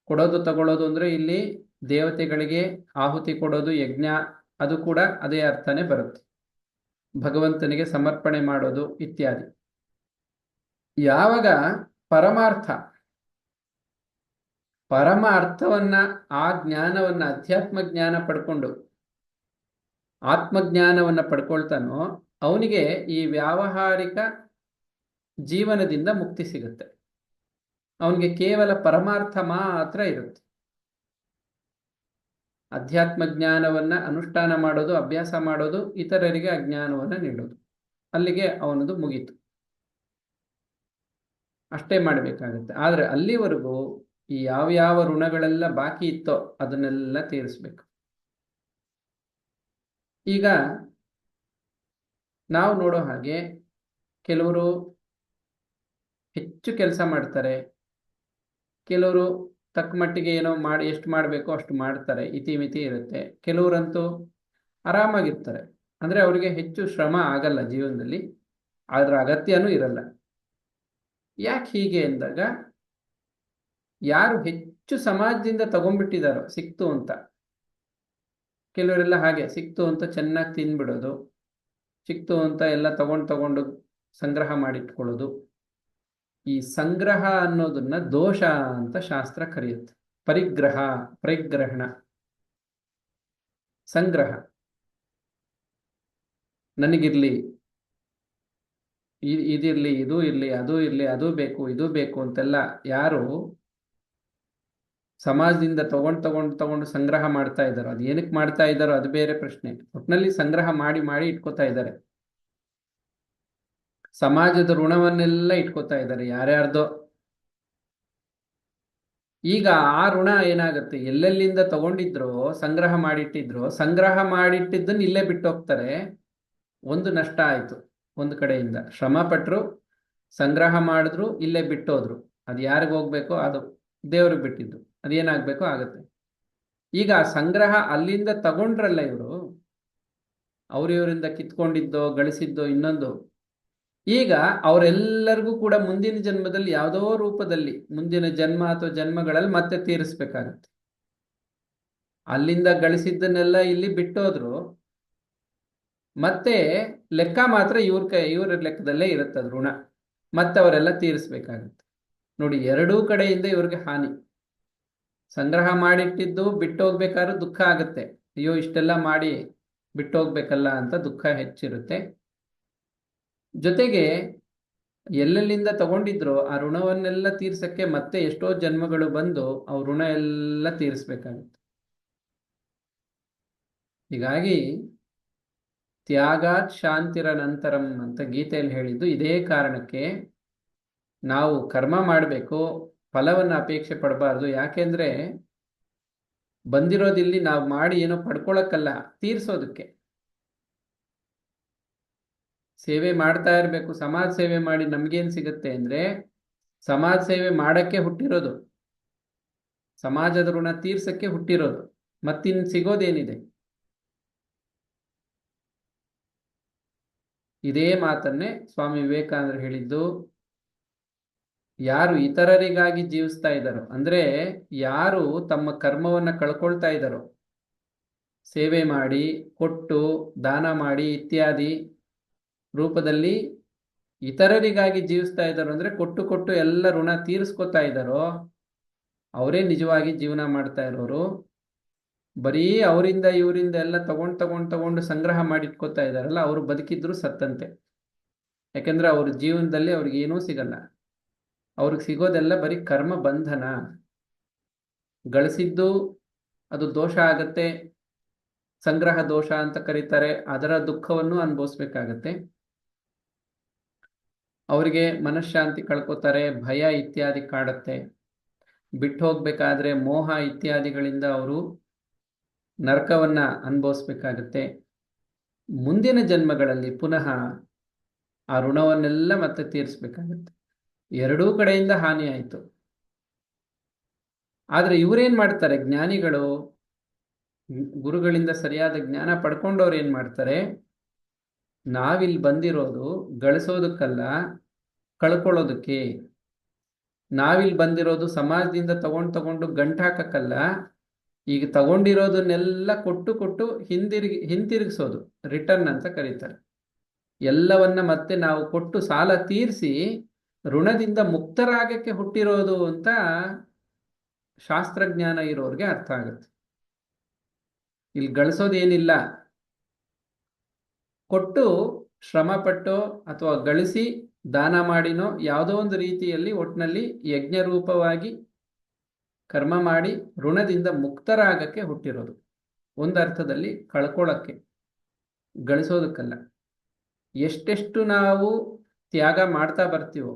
ಕೊಡೋದು ತಗೊಳ್ಳೋದು ಅಂದ್ರೆ ಇಲ್ಲಿ ದೇವತೆಗಳಿಗೆ ಆಹುತಿ ಕೊಡೋದು, ಯಜ್ಞ, ಅದು ಕೂಡ ಅದೇ ಅರ್ಥನೇ ಬರುತ್ತೆ, ಭಗವಂತನಿಗೆ ಸಮರ್ಪಣೆ ಮಾಡೋದು ಇತ್ಯಾದಿ. ಯಾವಾಗ ಪರಮ ಅರ್ಥವನ್ನ, ಆ ಜ್ಞಾನವನ್ನ, ಅಧ್ಯಾತ್ಮ ಜ್ಞಾನ ಪಡ್ಕೊಂಡು ಆತ್ಮಜ್ಞಾನವನ್ನ ಪಡ್ಕೊಳ್ತಾನೋ ಅವನಿಗೆ ಈ ವ್ಯಾವಹಾರಿಕ ಜೀವನದಿಂದ ಮುಕ್ತಿ ಸಿಗುತ್ತೆ. ಅವನಿಗೆ ಕೇವಲ ಪರಮಾರ್ಥ ಮಾತ್ರ ಇರುತ್ತೆ. ಅಧ್ಯಾತ್ಮ ಜ್ಞಾನವನ್ನ ಅನುಷ್ಠಾನ ಮಾಡೋದು, ಅಭ್ಯಾಸ ಮಾಡೋದು, ಇತರರಿಗೆ ಅಜ್ಞಾನವನ್ನ ನೀಡೋದು, ಅಲ್ಲಿಗೆ ಅವನದು ಮುಗೀತು, ಅಷ್ಟೇ ಮಾಡಬೇಕಾಗತ್ತೆ. ಆದರೆ ಅಲ್ಲಿವರೆಗೂ ಈ ಯಾವ್ಯಾವ ಋಣಗಳೆಲ್ಲ ಬಾಕಿ ಇತ್ತೋ ಅದನ್ನೆಲ್ಲ ತೀರಿಸ್ಬೇಕು. ಈಗ ನಾವು ನೋಡೋ ಹಾಗೆ ಕೆಲವರು ಹೆಚ್ಚು ಕೆಲಸ ಮಾಡ್ತಾರೆ, ಕೆಲವರು ತಕ್ಕ ಮಟ್ಟಿಗೆ ಏನೋ ಮಾಡಿ, ಎಷ್ಟು ಮಾಡಬೇಕೋ ಅಷ್ಟು ಮಾಡ್ತಾರೆ, ಇತಿಮಿತಿ ಇರುತ್ತೆ. ಕೆಲವರಂತೂ ಆರಾಮಾಗಿರ್ತಾರೆ, ಅಂದರೆ ಅವರಿಗೆ ಹೆಚ್ಚು ಶ್ರಮ ಆಗಲ್ಲ ಜೀವನದಲ್ಲಿ, ಅದರ ಅಗತ್ಯನೂ ಇರಲ್ಲ. ಯಾಕೆ ಹೀಗೆ ಅಂದಾಗ, ಯಾರು ಹೆಚ್ಚು ಸಮಾಜದಿಂದ ತಗೊಂಡ್ಬಿಟ್ಟಿದಾರೋ, ಸಿಕ್ತು ಅಂತ, ಕೆಲವರೆಲ್ಲ ಹಾಗೆ ಸಿಕ್ತು ಅಂತ ಚೆನ್ನಾಗಿ ತಿಂದ್ಬಿಡೋದು, ಸಿಕ್ತು ಅಂತ ಎಲ್ಲ ತಗೊಂಡು ಸಂಗ್ರಹ ಮಾಡಿಟ್ಕೊಳ್ಳೋದು. ಈ ಸಂಗ್ರಹ ಅನ್ನೋದನ್ನ ದೋಷ ಅಂತ ಶಾಸ್ತ್ರ ಕರೆಯುತ್ತೆ. ಪರಿಗ್ರಹಣ, ಸಂಗ್ರಹ, ನನಗಿರ್ಲಿ, ಇದಿರ್ಲಿ, ಇದು ಇರ್ಲಿ, ಅದು ಇರ್ಲಿ, ಅದು ಬೇಕು, ಇದು ಬೇಕು ಅಂತೆಲ್ಲ ಯಾರು ಸಮಾಜದಿಂದ ತಗೊಂಡು ಸಂಗ್ರಹ ಮಾಡ್ತಾ ಇದ್ದಾರೋ, ಅದು ಏನಕ್ಕೆ ಮಾಡ್ತಾ ಇದ್ದಾರೋ ಅದು ಬೇರೆ ಪ್ರಶ್ನೆ. ಒಟ್ಟಿನಲ್ಲಿ ಸಂಗ್ರಹ ಮಾಡಿ ಮಾಡಿ ಇಟ್ಕೋತಾ ಇದ್ದಾರೆ. ಸಮಾಜದ ಋಣವನ್ನೆಲ್ಲ ಇಟ್ಕೋತಾ ಇದ್ದಾರೆ ಯಾರ್ಯಾರ್ದೋ. ಈಗ ಆ ಋಣ ಏನಾಗುತ್ತೆ, ಎಲ್ಲೆಲ್ಲಿಂದ ತಗೊಂಡಿದ್ರೋ ಸಂಗ್ರಹ ಮಾಡಿಟ್ಟಿದ್ರೋ, ಸಂಗ್ರಹ ಮಾಡಿಟ್ಟಿದ್ದನ್ನು ಇಲ್ಲೇ ಬಿಟ್ಟು ಹೋಗ್ತಾರೆ. ಒಂದು ನಷ್ಟ ಆಯ್ತು. ಒಂದು ಕಡೆಯಿಂದ ಶ್ರಮ ಪಟ್ರು, ಸಂಗ್ರಹ ಮಾಡಿದ್ರು, ಇಲ್ಲೇ ಬಿಟ್ಟೋದ್ರು. ಅದು ಯಾರಿಗೆ ಹೋಗ್ಬೇಕೋ ಅದು ದೇವ್ರಿಗೆ ಬಿಟ್ಟಿದ್ದು, ಅದೇನಾಗ್ಬೇಕೋ ಆಗತ್ತೆ. ಈಗ ಆ ಸಂಗ್ರಹ ಅಲ್ಲಿಂದ ತಗೊಂಡ್ರಲ್ಲ ಇವರು, ಇವರಿಂದ ಕಿತ್ಕೊಂಡಿದ್ದೋ ಗಳಿಸಿದ್ದೋ ಇನ್ನೊಂದು. ಈಗ ಅವರೆಲ್ಲರಿಗೂ ಕೂಡ ಮುಂದಿನ ಜನ್ಮದಲ್ಲಿ ಯಾವುದೋ ರೂಪದಲ್ಲಿ, ಮುಂದಿನ ಜನ್ಮ ಅಥವಾ ಜನ್ಮಗಳಲ್ಲಿ ಮತ್ತೆ ತೀರಿಸ್ಬೇಕಾಗತ್ತೆ. ಅಲ್ಲಿಂದ ಗಳಿಸಿದ್ದನ್ನೆಲ್ಲ ಇಲ್ಲಿ ಬಿಟ್ಟೋದ್ರು, ಮತ್ತೆ ಲೆಕ್ಕ ಮಾತ್ರ ಇವ್ರ ಲೆಕ್ಕದಲ್ಲೇ ಇರುತ್ತೆ ಅದು ಋಣ. ಮತ್ತೆ ಅವರೆಲ್ಲ ತೀರಿಸ್ಬೇಕಾಗತ್ತೆ. ನೋಡಿ, ಎರಡೂ ಕಡೆಯಿಂದ ಇವ್ರಿಗೆ ಹಾನಿ. ಸಂಗ್ರಹ ಮಾಡಿಟ್ಟಿದ್ದು ಬಿಟ್ಟೋಗ್ಬೇಕಾದ್ರೂ ದುಃಖ ಆಗುತ್ತೆ, ಅಯ್ಯೋ ಇಷ್ಟೆಲ್ಲ ಮಾಡಿ ಬಿಟ್ಟೋಗ್ಬೇಕಲ್ಲ ಅಂತ ದುಃಖ ಹೆಚ್ಚಿರುತ್ತೆ. ಜೊತೆಗೆ ಎಲ್ಲೆಲ್ಲಿಂದ ತಗೊಂಡಿದ್ರೋ ಆ ಋಣವನ್ನೆಲ್ಲ ತೀರ್ಸಕ್ಕೆ ಮತ್ತೆ ಎಷ್ಟೋ ಜನ್ಮಗಳು ಬಂದು ಅವ್ರ ಋಣ ಎಲ್ಲ ತೀರಿಸ್ಬೇಕಾಗುತ್ತೆ. ಹೀಗಾಗಿ ತ್ಯಾಗಾತ್ ಶಾಂತಿರ ನಂತರಂ ಅಂತ ಗೀತೆಯಲ್ಲಿ ಹೇಳಿದ್ದು ಇದೇ ಕಾರಣಕ್ಕೆ. ನಾವು ಕರ್ಮ ಮಾಡಬೇಕು, ಫಲವನ್ನು ಅಪೇಕ್ಷೆ ಪಡಬಾರ್ದು. ಯಾಕೆಂದ್ರೆ ಬಂದಿರೋದಿಲ್ಲಿ ನಾವು ಮಾಡಿ ಏನೋ ಪಡ್ಕೊಳಕ್ಕಲ್ಲ, ತೀರ್ಸೋದಕ್ಕೆ. ಸೇವೆ ಮಾಡ್ತಾ ಇರಬೇಕು. ಸಮಾಜ ಸೇವೆ ಮಾಡಿ ನಮ್ಗೇನ್ ಸಿಗುತ್ತೆ ಅಂದ್ರೆ, ಸಮಾಜ ಸೇವೆ ಮಾಡಕ್ಕೆ ಹುಟ್ಟಿರೋದು, ಸಮಾಜದ ಋಣ ತೀರ್ಸಕ್ಕೆ ಹುಟ್ಟಿರೋದು. ಮತ್ತಿನ್ ಸಿಗೋದೇನಿದೆ? ಇದೇ ಮಾತನ್ನೇ ಸ್ವಾಮಿ ವಿವೇಕಾನಂದರು ಹೇಳಿದ್ದು. ಯಾರು ಇತರರಿಗಾಗಿ ಜೀವಿಸ್ತಾ ಇದ್ದಾರೋ, ಅಂದ್ರೆ ಯಾರು ತಮ್ಮ ಕರ್ಮವನ್ನ ಕಳ್ಕೊಳ್ತಾ ಇದ್ದಾರೋ, ಸೇವೆ ಮಾಡಿ, ಕೊಟ್ಟು, ದಾನ ಮಾಡಿ ಇತ್ಯಾದಿ ರೂಪದಲ್ಲಿ ಇತರರಿಗಾಗಿ ಜೀವಿಸ್ತಾ ಇದ್ದಾರೋ, ಅಂದ್ರೆ ಕೊಟ್ಟು ಕೊಟ್ಟು ಎಲ್ಲ ಋಣ ತೀರಿಸ್ಕೊತಾ ಇದ್ದಾರೋ, ಅವರೇ ನಿಜವಾಗಿ ಜೀವನ ಮಾಡ್ತಾ ಇರೋರು. ಬರೀ ಅವರಿಂದ ಇವರಿಂದ ಎಲ್ಲ ತಗೊಂಡು ಸಂಗ್ರಹ ಮಾಡಿಟ್ಕೋತಾ ಇದ್ದಾರಲ್ಲ, ಅವರು ಬದುಕಿದ್ರು ಸತ್ತಂತೆ. ಯಾಕೆಂದ್ರೆ ಅವ್ರ ಜೀವನದಲ್ಲಿ ಅವ್ರಿಗೆ ಏನೂ ಸಿಗಲ್ಲ. ಅವ್ರಿಗೆ ಸಿಗೋದೆಲ್ಲ ಬರೀ ಕರ್ಮ ಬಂಧನ. ಗಳಿಸಿದ್ದು ಅದು ದೋಷ ಆಗತ್ತೆ, ಸಂಗ್ರಹ ದೋಷ ಅಂತ ಕರೀತಾರೆ. ಅದರ ದುಃಖವನ್ನು ಅನುಭವಿಸ್ಬೇಕಾಗತ್ತೆ. ಅವರಿಗೆ ಮನಃಶಾಂತಿ ಕಳ್ಕೊತಾರೆ, ಭಯ ಇತ್ಯಾದಿ ಕಾಡತ್ತೆ. ಬಿಟ್ಟು ಹೋಗ್ಬೇಕಾದ್ರೆ ಮೋಹ ಇತ್ಯಾದಿಗಳಿಂದ ಅವರು ನರಕವನ್ನ ಅನುಭವಿಸ್ಬೇಕಾಗತ್ತೆ. ಮುಂದಿನ ಜನ್ಮಗಳಲ್ಲಿ ಪುನಃ ಆ ಋಣವನ್ನೆಲ್ಲ ಮತ್ತೆ ತೀರಿಸ್ಬೇಕಾಗತ್ತೆ. ಎರಡೂ ಕಡೆಯಿಂದ ಹಾನಿ ಆಯಿತು. ಆದ್ರೆ ಇವರೇನ್ ಮಾಡ್ತಾರೆ, ಜ್ಞಾನಿಗಳು, ಗುರುಗಳಿಂದ ಸರಿಯಾದ ಜ್ಞಾನ ಪಡ್ಕೊಂಡವ್ರು ಏನ್ ಮಾಡ್ತಾರೆ, ನಾವಿಲ್ಲಿ ಬಂದಿರೋದು ಗಳಿಸೋದಕ್ಕಲ್ಲ, ಕಳ್ಕೊಳ್ಳೋದಕ್ಕೆ. ನಾವಿಲ್ಲಿ ಬಂದಿರೋದು ಸಮಾಜದಿಂದ ತಗೊಂಡು ಗಂಟಾಕಕ್ಕಲ್ಲ, ಈಗ ತಗೊಂಡಿರೋದನ್ನೆಲ್ಲ ಕೊಟ್ಟು ಕೊಟ್ಟು ಹಿಂತಿರುಗಿಸೋದು, ರಿಟರ್ನ್ ಅಂತ ಕರೀತಾರೆ. ಎಲ್ಲವನ್ನ ಮತ್ತೆ ನಾವು ಕೊಟ್ಟು ಸಾಲ ತೀರಿಸಿ ಋಣದಿಂದ ಮುಕ್ತರಾಗಕ್ಕೆ ಹುಟ್ಟಿರೋದು ಅಂತ ಶಾಸ್ತ್ರಜ್ಞಾನ ಇರೋರಿಗೆ ಅರ್ಥ ಆಗುತ್ತೆ. ಇಲ್ಲಿ ಗಳಿಸೋದೇನಿಲ್ಲ, ಕೊಟ್ಟು ಶ್ರಮಪಟ್ಟೋ ಅಥವಾ ಗಳಿಸಿ ದಾನ ಮಾಡಿನೋ ಯಾವುದೋ ಒಂದು ರೀತಿಯಲ್ಲಿ ಒಟ್ಟಿನಲ್ಲಿ ಯಜ್ಞರೂಪವಾಗಿ ಕರ್ಮ ಮಾಡಿ ಋಣದಿಂದ ಮುಕ್ತರಾಗಕ್ಕೆ ಹುಟ್ಟಿರೋದು. ಒಂದರ್ಥದಲ್ಲಿ ಕಳ್ಕೊಳ್ಳಕ್ಕೆ, ಗಳಿಸೋದಕ್ಕಲ್ಲ. ಎಷ್ಟೆಷ್ಟು ನಾವು ತ್ಯಾಗ ಮಾಡ್ತಾ ಬರ್ತೀವೋ,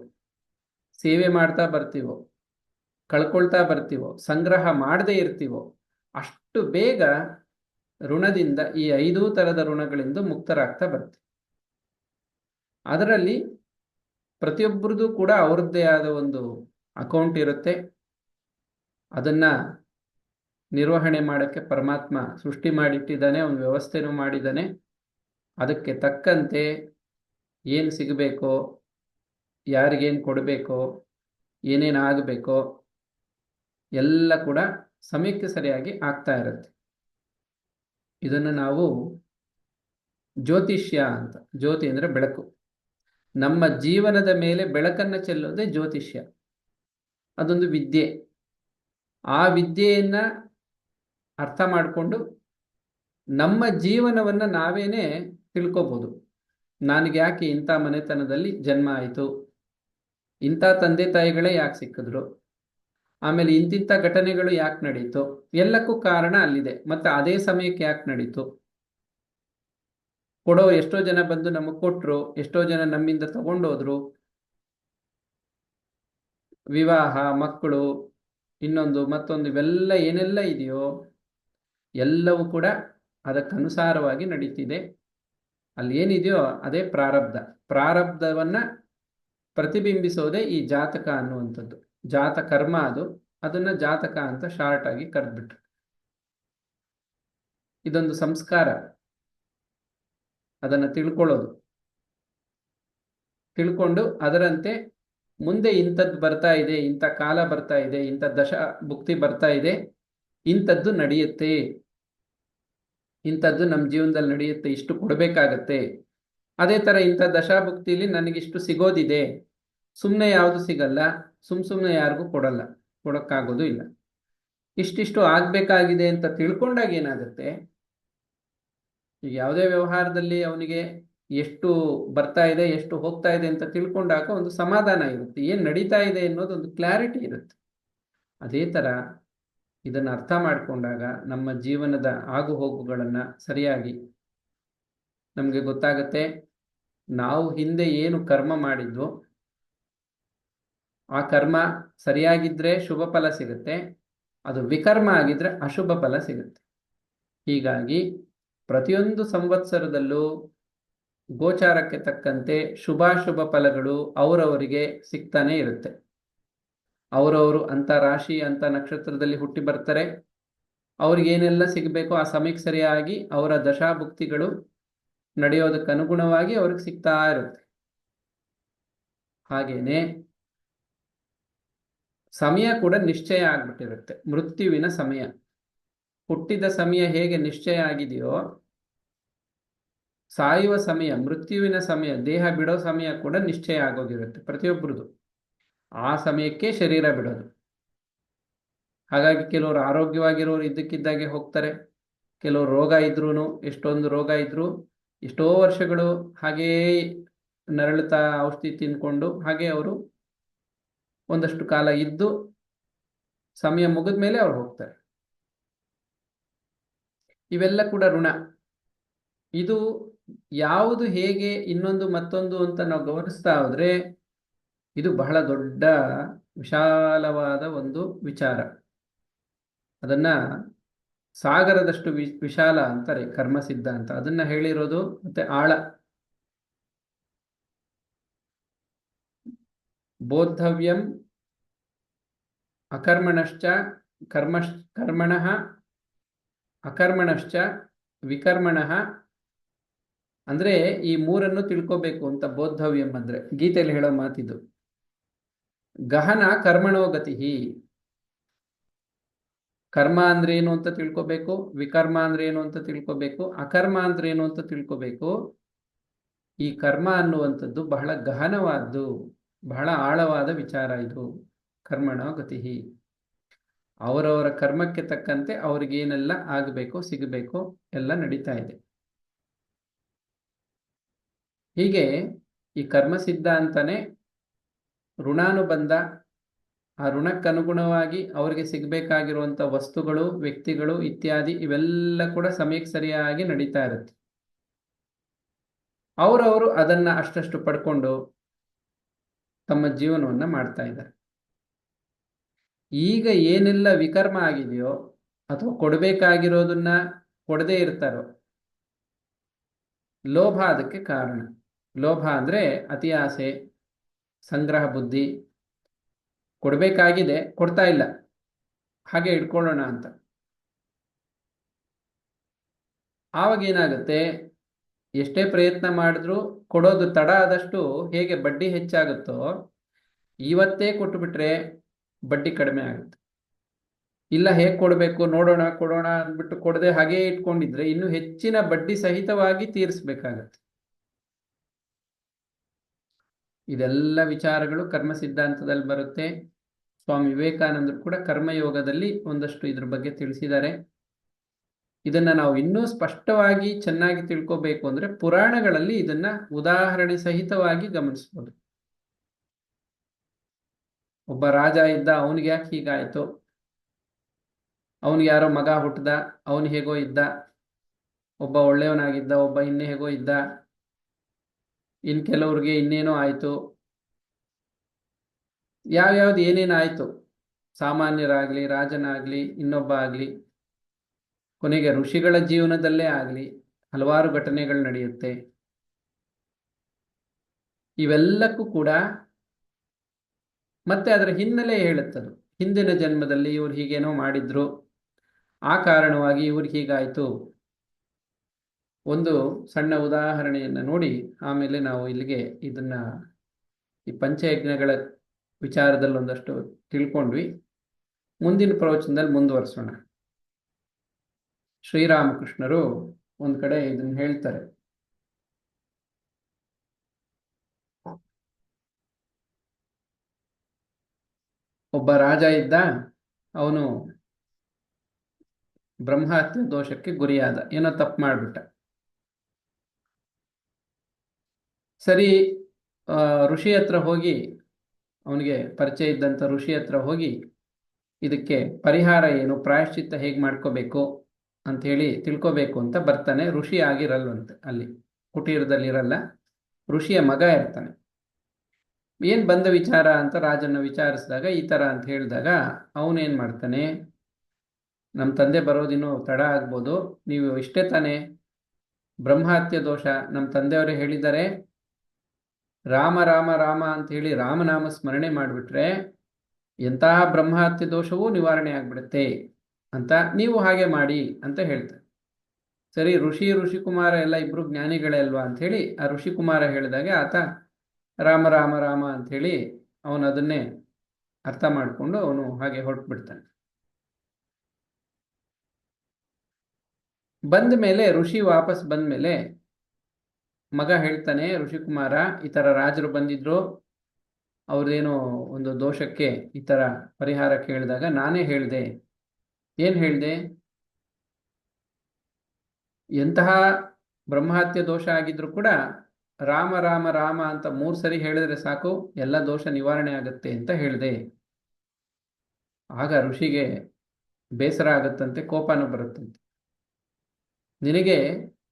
ಸೇವೆ ಮಾಡ್ತಾ ಬರ್ತೀವೋ, ಕಳ್ಕೊಳ್ತಾ ಬರ್ತೀವೋ, ಸಂಗ್ರಹ ಮಾಡದೇ ಇರ್ತೀವೋ, ಅಷ್ಟು ಬೇಗ ಋಣದಿಂದ, ಈ 5 ಥರದ ಋಣಗಳಿಂದ ಮುಕ್ತರಾಗ್ತಾ ಬರ್ತೀವಿ. ಅದರಲ್ಲಿ ಪ್ರತಿಯೊಬ್ಬರದು ಕೂಡ ಅವ್ರದ್ದೇ ಆದ ಒಂದು ಅಕೌಂಟ್ ಇರುತ್ತೆ. ಅದನ್ನ ನಿರ್ವಹಣೆ ಮಾಡೋಕ್ಕೆ ಪರಮಾತ್ಮ ಸೃಷ್ಟಿ ಮಾಡಿಟ್ಟಿದ್ದಾನೆ, ಒಂದು ವ್ಯವಸ್ಥೆನೂ ಮಾಡಿದ್ದಾನೆ. ಅದಕ್ಕೆ ತಕ್ಕಂತೆ ಏನು ಸಿಗಬೇಕೋ, ಯಾರಿಗೇನು ಕೊಡಬೇಕೋ, ಏನೇನು ಆಗಬೇಕೋ ಎಲ್ಲ ಕೂಡ ಸಮಯಕ್ಕೆ ಸರಿಯಾಗಿ ಆಗ್ತಾ ಇರುತ್ತೆ. ಇದನ್ನು ನಾವು ಜ್ಯೋತಿಷ್ಯ ಅಂತ. ಜ್ಯೋತಿ ಅಂದರೆ ಬೆಳಕು. ನಮ್ಮ ಜೀವನದ ಮೇಲೆ ಬೆಳಕನ್ನು ಚೆಲ್ಲೋದೇ ಜ್ಯೋತಿಷ್ಯ. ಅದೊಂದು ವಿದ್ಯೆ. ಆ ವಿದ್ಯೆಯನ್ನ ಅರ್ಥ ಮಾಡಿಕೊಂಡು ನಮ್ಮ ಜೀವನವನ್ನು ನಾವೇನೆ ತಿಳ್ಕೋಬಹುದು. ನನಗೆ ಯಾಕೆ ಇಂಥ ಮನೆತನದಲ್ಲಿ ಜನ್ಮ ಆಯಿತು, ಇಂಥ ತಂದೆ ತಾಯಿಗಳೇ ಯಾಕೆ ಸಿಕ್ಕಿದ್ರು, ಆಮೇಲೆ ಇಂತಿಂಥ ಘಟನೆಗಳು ಯಾಕೆ ನಡೀತು, ಎಲ್ಲಕ್ಕೂ ಕಾರಣ ಅಲ್ಲಿದೆ. ಮತ್ತೆ ಅದೇ ಸಮಯಕ್ಕೆ ಯಾಕೆ ನಡೀತು, ಕೊಡೋ ಎಷ್ಟೋ ಜನ ಬಂದು ನಮಗೆ ಕೊಟ್ರು, ಎಷ್ಟೋ ಜನ ನಮ್ಮಿಂದ ತಗೊಂಡೋದ್ರು, ವಿವಾಹ, ಮಕ್ಕಳು, ಇನ್ನೊಂದು ಮತ್ತೊಂದು, ಇವೆಲ್ಲ ಏನೆಲ್ಲ ಇದೆಯೋ ಎಲ್ಲವೂ ಕೂಡ ಅದಕ್ಕನುಸಾರವಾಗಿ ನಡೀತಿದೆ. ಅಲ್ಲಿ ಏನಿದೆಯೋ ಅದೇ ಪ್ರಾರಬ್ಧ. ಪ್ರಾರಬ್ಧವನ್ನ ಪ್ರತಿಬಿಂಬಿಸೋದೇ ಈ ಜಾತಕ ಅನ್ನುವಂಥದ್ದು. ಜಾತ ಕರ್ಮ ಅದನ್ನ ಜಾತಕ ಅಂತ ಶಾರ್ಟ್ ಆಗಿ ಕರೆದ್ಬಿಟ್ರು. ಇದೊಂದು ಸಂಸ್ಕಾರ, ಅದನ್ನು ತಿಳ್ಕೊಂಡು ಅದರಂತೆ ಮುಂದೆ ಇಂಥದ್ದು ಬರ್ತಾ ಇದೆ, ಇಂಥ ಕಾಲ ಬರ್ತಾ ಇದೆ, ಇಂಥ ದಶ ಭುಕ್ತಿ ಬರ್ತಾ ಇದೆ, ಇಂಥದ್ದು ನಡೆಯುತ್ತೆ, ಇಂಥದ್ದು ನಮ್ಮ ಜೀವನದಲ್ಲಿ ನಡೆಯುತ್ತೆ, ಇಷ್ಟು ಕೊಡಬೇಕಾಗತ್ತೆ. ಅದೇ ಥರ ಇಂಥ ದಶಾಭುಕ್ತಿಲಿ ನನಗಿಷ್ಟು ಸಿಗೋದಿದೆ, ಸುಮ್ಮನೆ ಯಾವುದು ಸಿಗಲ್ಲ, ಸುಮ್ಮನೆ ಯಾರಿಗೂ ಕೊಡೋಕ್ಕಾಗೋದು ಇಲ್ಲ. ಇಷ್ಟಿಷ್ಟು ಆಗಬೇಕಾಗಿದೆ ಅಂತ ತಿಳ್ಕೊಂಡಾಗ ಏನಾಗುತ್ತೆ, ಈಗ ಯಾವುದೇ ವ್ಯವಹಾರದಲ್ಲಿ ಅವನಿಗೆ ಎಷ್ಟು ಬರ್ತಾ ಇದೆ, ಎಷ್ಟು ಹೋಗ್ತಾ ಇದೆ ಅಂತ ತಿಳ್ಕೊಂಡಾಗ ಒಂದು ಸಮಾಧಾನ ಇರುತ್ತೆ, ಏನು ನಡೀತಾ ಇದೆ ಅನ್ನೋದೊಂದು ಕ್ಲಾರಿಟಿ ಇರುತ್ತೆ. ಅದೇ ಥರ ಇದನ್ನು ಅರ್ಥ ಮಾಡಿಕೊಂಡಾಗ ನಮ್ಮ ಜೀವನದ ಆಗು ಹೋಗುಗಳನ್ನು ಸರಿಯಾಗಿ ನಮಗೆ ಗೊತ್ತಾಗುತ್ತೆ. ನಾವು ಹಿಂದೆ ಏನು ಕರ್ಮ ಮಾಡಿದ್ವೋ ಆ ಕರ್ಮ ಸರಿಯಾಗಿದ್ದರೆ ಶುಭ ಫಲ ಸಿಗುತ್ತೆ, ಅದು ವಿಕರ್ಮ ಆಗಿದ್ರೆ ಅಶುಭ ಫಲ ಸಿಗುತ್ತೆ. ಹೀಗಾಗಿ ಪ್ರತಿಯೊಂದು ಸಂವತ್ಸರದಲ್ಲೂ ಗೋಚಾರಕ್ಕೆ ತಕ್ಕಂತೆ ಶುಭಾಶುಭ ಫಲಗಳು ಅವರವರಿಗೆ ಸಿಗ್ತಾನೆ ಇರುತ್ತೆ. ಅವರವರು ಅಂಥ ರಾಶಿ ಅಂಥ ನಕ್ಷತ್ರದಲ್ಲಿ ಹುಟ್ಟಿ ಬರ್ತಾರೆ, ಅವ್ರಿಗೇನೆಲ್ಲ ಸಿಗಬೇಕೋ ಆ ಸಮಯಕ್ಕೆ ಸರಿಯಾಗಿ ಅವರ ದಶಾಭುಕ್ತಿಗಳು ನಡೆಯೋದಕ್ಕೆ ಅನುಗುಣವಾಗಿ ಅವ್ರಿಗೆ ಸಿಗ್ತಾ ಇರುತ್ತೆ. ಹಾಗೇನೆ ಸಮಯ ಕೂಡ ನಿಶ್ಚಯ ಆಗ್ಬಿಟ್ಟಿರುತ್ತೆ. ಮೃತ್ಯುವಿನ ಸಮಯ, ಹುಟ್ಟಿದ ಸಮಯ ಹೇಗೆ ನಿಶ್ಚಯ ಆಗಿದೆಯೋ, ಸಾಯುವ ಸಮಯ, ಮೃತ್ಯುವಿನ ಸಮಯ, ದೇಹ ಬಿಡೋ ಸಮಯ ಕೂಡ ನಿಶ್ಚಯ ಆಗೋಗಿರುತ್ತೆ ಪ್ರತಿಯೊಬ್ಬರದು. ಆ ಸಮಯಕ್ಕೆ ಶರೀರ ಬಿಡೋದು. ಹಾಗಾಗಿ ಕೆಲವರು ಆರೋಗ್ಯವಾಗಿರೋರು ಇದ್ದಕ್ಕಿದ್ದಾಗೆ ಹೋಗ್ತಾರೆ, ಕೆಲವರು ರೋಗ ಇದ್ರೂ, ಎಷ್ಟೊಂದು ರೋಗ ಇದ್ರೂ ಎಷ್ಟೋ ವರ್ಷಗಳು ಹಾಗೇ ನರಳುತ್ತಾ ಔಷಧಿ ತಿಂದ್ಕೊಂಡು ಹಾಗೆ ಅವರು ಒಂದಷ್ಟು ಕಾಲ ಇದ್ದು ಸಮಯ ಮುಗಿದ ಮೇಲೆ ಅವ್ರು ಹೋಗ್ತಾರೆ. ಇವೆಲ್ಲ ಕೂಡ ಋಣ. ಇದು ಯಾವುದು ಹೇಗೆ ಇನ್ನೊಂದು ಮತ್ತೊಂದು ಅಂತ ನಾವು ಗಮನಿಸ್ತಾ ಹೋದ್ರೆ ಇದು ಬಹಳ ದೊಡ್ಡ ವಿಶಾಲವಾದ ಒಂದು ವಿಚಾರ. ಅದನ್ನ ಸಾಗರದಷ್ಟು ವಿಶಾಲ ಅಂತಾರೆ ಕರ್ಮ ಸಿದ್ಧಾಂತ. ಅದನ್ನ ಹೇಳಿರೋದು ಮತ್ತೆ ಆಳ. ಬೋದ್ಧವ್ಯಂ ಅಕರ್ಮಣಶ್ಚ ಕರ್ಮಣಃ ಅಕರ್ಮಣಶ್ಚ ವಿಕರ್ಮಣಃ ಅಂದ್ರೆ ಈ ಮೂರನ್ನು ತಿಳ್ಕೋಬೇಕು ಅಂತ ಬೋದ್ಧವ್ಯಂ ಅಂದ್ರೆ ಗೀತೆಯಲ್ಲಿ ಹೇಳೋ ಮಾತಿದು. ಗಹನ ಕರ್ಮಣೋಗತಿ, ಕರ್ಮ ಅಂದ್ರೆ ಏನು ಅಂತ ತಿಳ್ಕೋಬೇಕು, ವಿಕರ್ಮ ಅಂದ್ರೆ ಏನು ಅಂತ ತಿಳ್ಕೋಬೇಕು, ಅಕರ್ಮ ಅಂದ್ರೆ ಏನು ಅಂತ ತಿಳ್ಕೋಬೇಕು. ಈ ಕರ್ಮ ಅನ್ನುವಂಥದ್ದು ಬಹಳ ಗಹನವಾದ್ದು, ಬಹಳ ಆಳವಾದ ವಿಚಾರ ಇದು. ಕರ್ಮಣೋ ಗತಿ, ಅವರವರ ಕರ್ಮಕ್ಕೆ ತಕ್ಕಂತೆ ಅವ್ರಿಗೇನೆಲ್ಲ ಆಗಬೇಕೋ ಸಿಗಬೇಕೋ ಎಲ್ಲ ನಡೀತಾ ಇದೆ. ಹೀಗೆ ಈ ಕರ್ಮ ಸಿದ್ಧಾಂತನೇ ಋಣಾನುಬಂಧ, ಆ ಋಣಕ್ಕನುಗುಣವಾಗಿ ಅವರಿಗೆ ಸಿಗಬೇಕಾಗಿರುವಂಥ ವಸ್ತುಗಳು, ವ್ಯಕ್ತಿಗಳು ಇತ್ಯಾದಿ ಇವೆಲ್ಲ ಕೂಡ ಸಮಯಕ್ಕೆ ಸರಿಯಾಗಿ ನಡೀತಾ ಇರುತ್ತೆ. ಅವರವರು ಅದನ್ನ ಅಷ್ಟಷ್ಟು ಪಡ್ಕೊಂಡು ತಮ್ಮ ಜೀವನವನ್ನ ಮಾಡ್ತಾ ಇದ್ದಾರೆ. ಈಗ ಏನೆಲ್ಲ ವಿಕರ್ಮ ಆಗಿದೆಯೋ ಅಥವಾ ಕೊಡಬೇಕಾಗಿರೋದನ್ನ ಕೊಡದೇ ಇರ್ತಾರೋ, ಲೋಭ ಅದಕ್ಕೆ ಕಾರಣ. ಲೋಭ ಅಂದ್ರೆ ಅತಿ ಆಸೆ, ಸಂಗ್ರಹ ಬುದ್ಧಿ. ಕೊಡಬೇಕಾಗಿದೆ, ಕೊಡ್ತಾ ಇಲ್ಲ, ಹಾಗೆ ಇಟ್ಕೊಳ್ಳೋಣ ಅಂತ. ಆವಾಗ ಏನಾಗುತ್ತೆ, ಎಷ್ಟೇ ಪ್ರಯತ್ನ ಮಾಡಿದ್ರೂ ಕೊಡೋದು ತಡ ಆದಷ್ಟು ಹೇಗೆ ಬಡ್ಡಿ ಹೆಚ್ಚಾಗುತ್ತೋ, ಇವತ್ತೇ ಕೊಟ್ಟುಬಿಟ್ರೆ ಬಡ್ಡಿ ಕಡಿಮೆ ಆಗುತ್ತೆ. ಇಲ್ಲ ಹೇಗೆ ಕೊಡಬೇಕು ನೋಡೋಣ ಕೊಡೋಣ ಅಂದ್ಬಿಟ್ಟು ಕೊಡದೆ ಹಾಗೇ ಇಟ್ಕೊಂಡಿದ್ರೆ ಇನ್ನು ಹೆಚ್ಚಿನ ಬಡ್ಡಿ ಸಹಿತವಾಗಿ ತೀರಿಸಬೇಕಾಗತ್ತೆ. ಇದೆಲ್ಲ ವಿಚಾರಗಳು ಕರ್ಮ ಸಿದ್ಧಾಂತದಲ್ಲಿ ಬರುತ್ತೆ. ಸ್ವಾಮಿ ವಿವೇಕಾನಂದರು ಕೂಡ ಕರ್ಮಯೋಗದಲ್ಲಿ ಒಂದಷ್ಟು ಇದ್ರ ಬಗ್ಗೆ ತಿಳಿಸಿದ್ದಾರೆ. ಇದನ್ನ ನಾವು ಇನ್ನೂ ಸ್ಪಷ್ಟವಾಗಿ ಚೆನ್ನಾಗಿ ತಿಳ್ಕೋಬೇಕು ಅಂದ್ರೆ ಪುರಾಣಗಳಲ್ಲಿ ಇದನ್ನ ಉದಾಹರಣೆ ಸಹಿತವಾಗಿ ಗಮನಿಸ್ಬೋದು. ಒಬ್ಬ ರಾಜ ಇದ್ದ, ಅವನಿಗೆ ಯಾಕೆ ಹೀಗಾಯ್ತು, ಅವನಿಗೆ ಯಾರೋ ಮಗ ಹುಟ್ಟದ, ಅವನು ಹೇಗೋ ಇದ್ದ, ಒಬ್ಬ ಒಳ್ಳೆಯವನಾಗಿದ್ದ, ಒಬ್ಬ ಇನ್ನೇ ಹೇಗೋ ಇದ್ದ, ಇನ್ ಕೆಲವ್ರಿಗೆ ಇನ್ನೇನೋ ಆಯ್ತು, ಯಾವ್ಯಾವ್ದು ಏನೇನಾಯ್ತು, ಸಾಮಾನ್ಯರಾಗ್ಲಿ, ರಾಜನಾಗ್ಲಿ, ಇನ್ನೊಬ್ಬ ಆಗ್ಲಿ, ಕೊನೆಗೆ ಋಷಿಗಳ ಜೀವನದಲ್ಲೇ ಆಗ್ಲಿ ಹಲವಾರು ಘಟನೆಗಳು ನಡೆಯುತ್ತೆ. ಇವೆಲ್ಲಕ್ಕೂ ಕೂಡ ಮತ್ತೆ ಅದರ ಹಿನ್ನೆಲೆ ಹೇಳುತ್ತದು. ಹಿಂದಿನ ಜನ್ಮದಲ್ಲಿ ಇವ್ರು ಹೀಗೇನೋ ಮಾಡಿದ್ರು, ಆ ಕಾರಣವಾಗಿ ಇವ್ರಿಗೆ ಹೀಗಾಯ್ತು. ಒಂದು ಸಣ್ಣ ಉದಾಹರಣೆಯನ್ನು ನೋಡಿ ಆಮೇಲೆ ನಾವು ಇಲ್ಲಿಗೆ ಇದನ್ನ ಈ ಪಂಚಯಜ್ಞಗಳ ವಿಚಾರದಲ್ಲಿ ಒಂದಷ್ಟು ತಿಳ್ಕೊಂಡ್ವಿ. ಮುಂದಿನ ಪ್ರವಚನದಲ್ಲಿ ಮುಂದುವರಿಸೋಣ. ಶ್ರೀರಾಮಕೃಷ್ಣರು ಒಂದ್ ಕಡೆ ಇದನ್ನ ಹೇಳ್ತಾರೆ. ಒಬ್ಬ ರಾಜ ಇದ್ದ, ಅವನು ಬ್ರಹ್ಮಹತ್ಯೆ ದೋಷಕ್ಕೆ ಗುರಿಯಾದ, ಏನೋ ತಪ್ಪು ಮಾಡಿಬಿಟ್ಟ. ಸರಿ, ಋಷಿ ಹತ್ರ ಹೋಗಿ, ಅವನಿಗೆ ಪರಿಚಯ ಇದ್ದಂಥ ಋಷಿ ಹತ್ರ ಹೋಗಿ ಇದಕ್ಕೆ ಪರಿಹಾರ ಏನು, ಪ್ರಾಯಶ್ಚಿತ್ತ ಹೇಗೆ ಮಾಡ್ಕೋಬೇಕು ಅಂತ ಹೇಳಿ ತಿಳ್ಕೋಬೇಕು ಅಂತ ಬರ್ತಾನೆ. ಋಷಿ ಆಗಿರಲ್ವಂತೆ, ಅಲ್ಲಿ ಕುಟೀರದಲ್ಲಿ ಇರಲ್ಲ, ಋಷಿಯ ಮಗ ಇರ್ತಾನೆ. ಏನ್ ಬಂದ ವಿಚಾರ ಅಂತ ರಾಜನ ವಿಚಾರಿಸಿದಾಗ ಈ ತರ ಅಂತ ಹೇಳಿದಾಗ ಅವನೇನ್ ಮಾಡ್ತಾನೆ, ನಮ್ಮ ತಂದೆ ಬರೋದಿನ್ನು ತಡ ಆಗ್ಬೋದು, ನೀವು ಇಷ್ಟೇ ತಾನೇ, ಬ್ರಹ್ಮಹತ್ಯೆ ದೋಷ ನಮ್ಮ ತಂದೆಯವರೇ ಹೇಳಿದ್ದಾರೆ, ರಾಮ ರಾಮ ರಾಮ ಅಂತ ಹೇಳಿ ರಾಮನಾಮ ಸ್ಮರಣೆ ಮಾಡಿಬಿಟ್ರೆ ಎಂತಹ ಬ್ರಹ್ಮಹತ್ಯೆ ದೋಷವೂ ನಿವಾರಣೆ ಆಗ್ಬಿಡುತ್ತೆ ಅಂತ, ನೀವು ಹಾಗೆ ಮಾಡಿ ಅಂತ ಹೇಳ್ತಾರೆ. ಸರಿ, ಋಷಿಕುಮಾರ ಎಲ್ಲ ಇಬ್ರು ಜ್ಞಾನಿಗಳೇ ಅಲ್ವಾ ಅಂತ ಹೇಳಿ ಆ ಋಷಿಕುಮಾರ ಹೇಳಿದಾಗ ಆತ ರಾಮ ರಾಮ ರಾಮ ಅಂತ ಹೇಳಿ ಅವನು ಅದನ್ನೇ ಅರ್ಥ ಮಾಡಿಕೊಂಡು ಅವನು ಹಾಗೆ ಹೊರಟು ಬಿಡ್ತಾನೆ. ಬಂದ ಮೇಲೆ ಋಷಿ ವಾಪಸ್ ಬಂದ ಮೇಲೆ ಮಗ ಹೇಳ್ತಾನೆ, ಋಷಿಕುಮಾರ ಈ ತರ ರಾಜರು ಬಂದಿದ್ರು, ಅವ್ರದೇನೋ ಒಂದು ದೋಷಕ್ಕೆ ಈ ತರ ಪರಿಹಾರ ಕೇಳಿದಾಗ ನಾನೇ ಹೇಳ್ದೆ. ಏನ್ ಹೇಳ್ದೆ? ಎಂತಹ ಬ್ರಹ್ಮಹತ್ಯೆ ದೋಷ ಆಗಿದ್ರು ಕೂಡ ರಾಮ ರಾಮ ರಾಮ ಅಂತ 3 ಸರಿ ಹೇಳಿದ್ರೆ ಸಾಕು, ಎಲ್ಲ ದೋಷ ನಿವಾರಣೆ ಆಗುತ್ತೆ ಅಂತ ಹೇಳಿದೆ. ಆಗ ಋಷಿಗೆ ಬೇಸರ ಆಗತ್ತಂತೆ, ಕೋಪನೂ ಬರುತ್ತಂತೆ. ನಿನಗೆ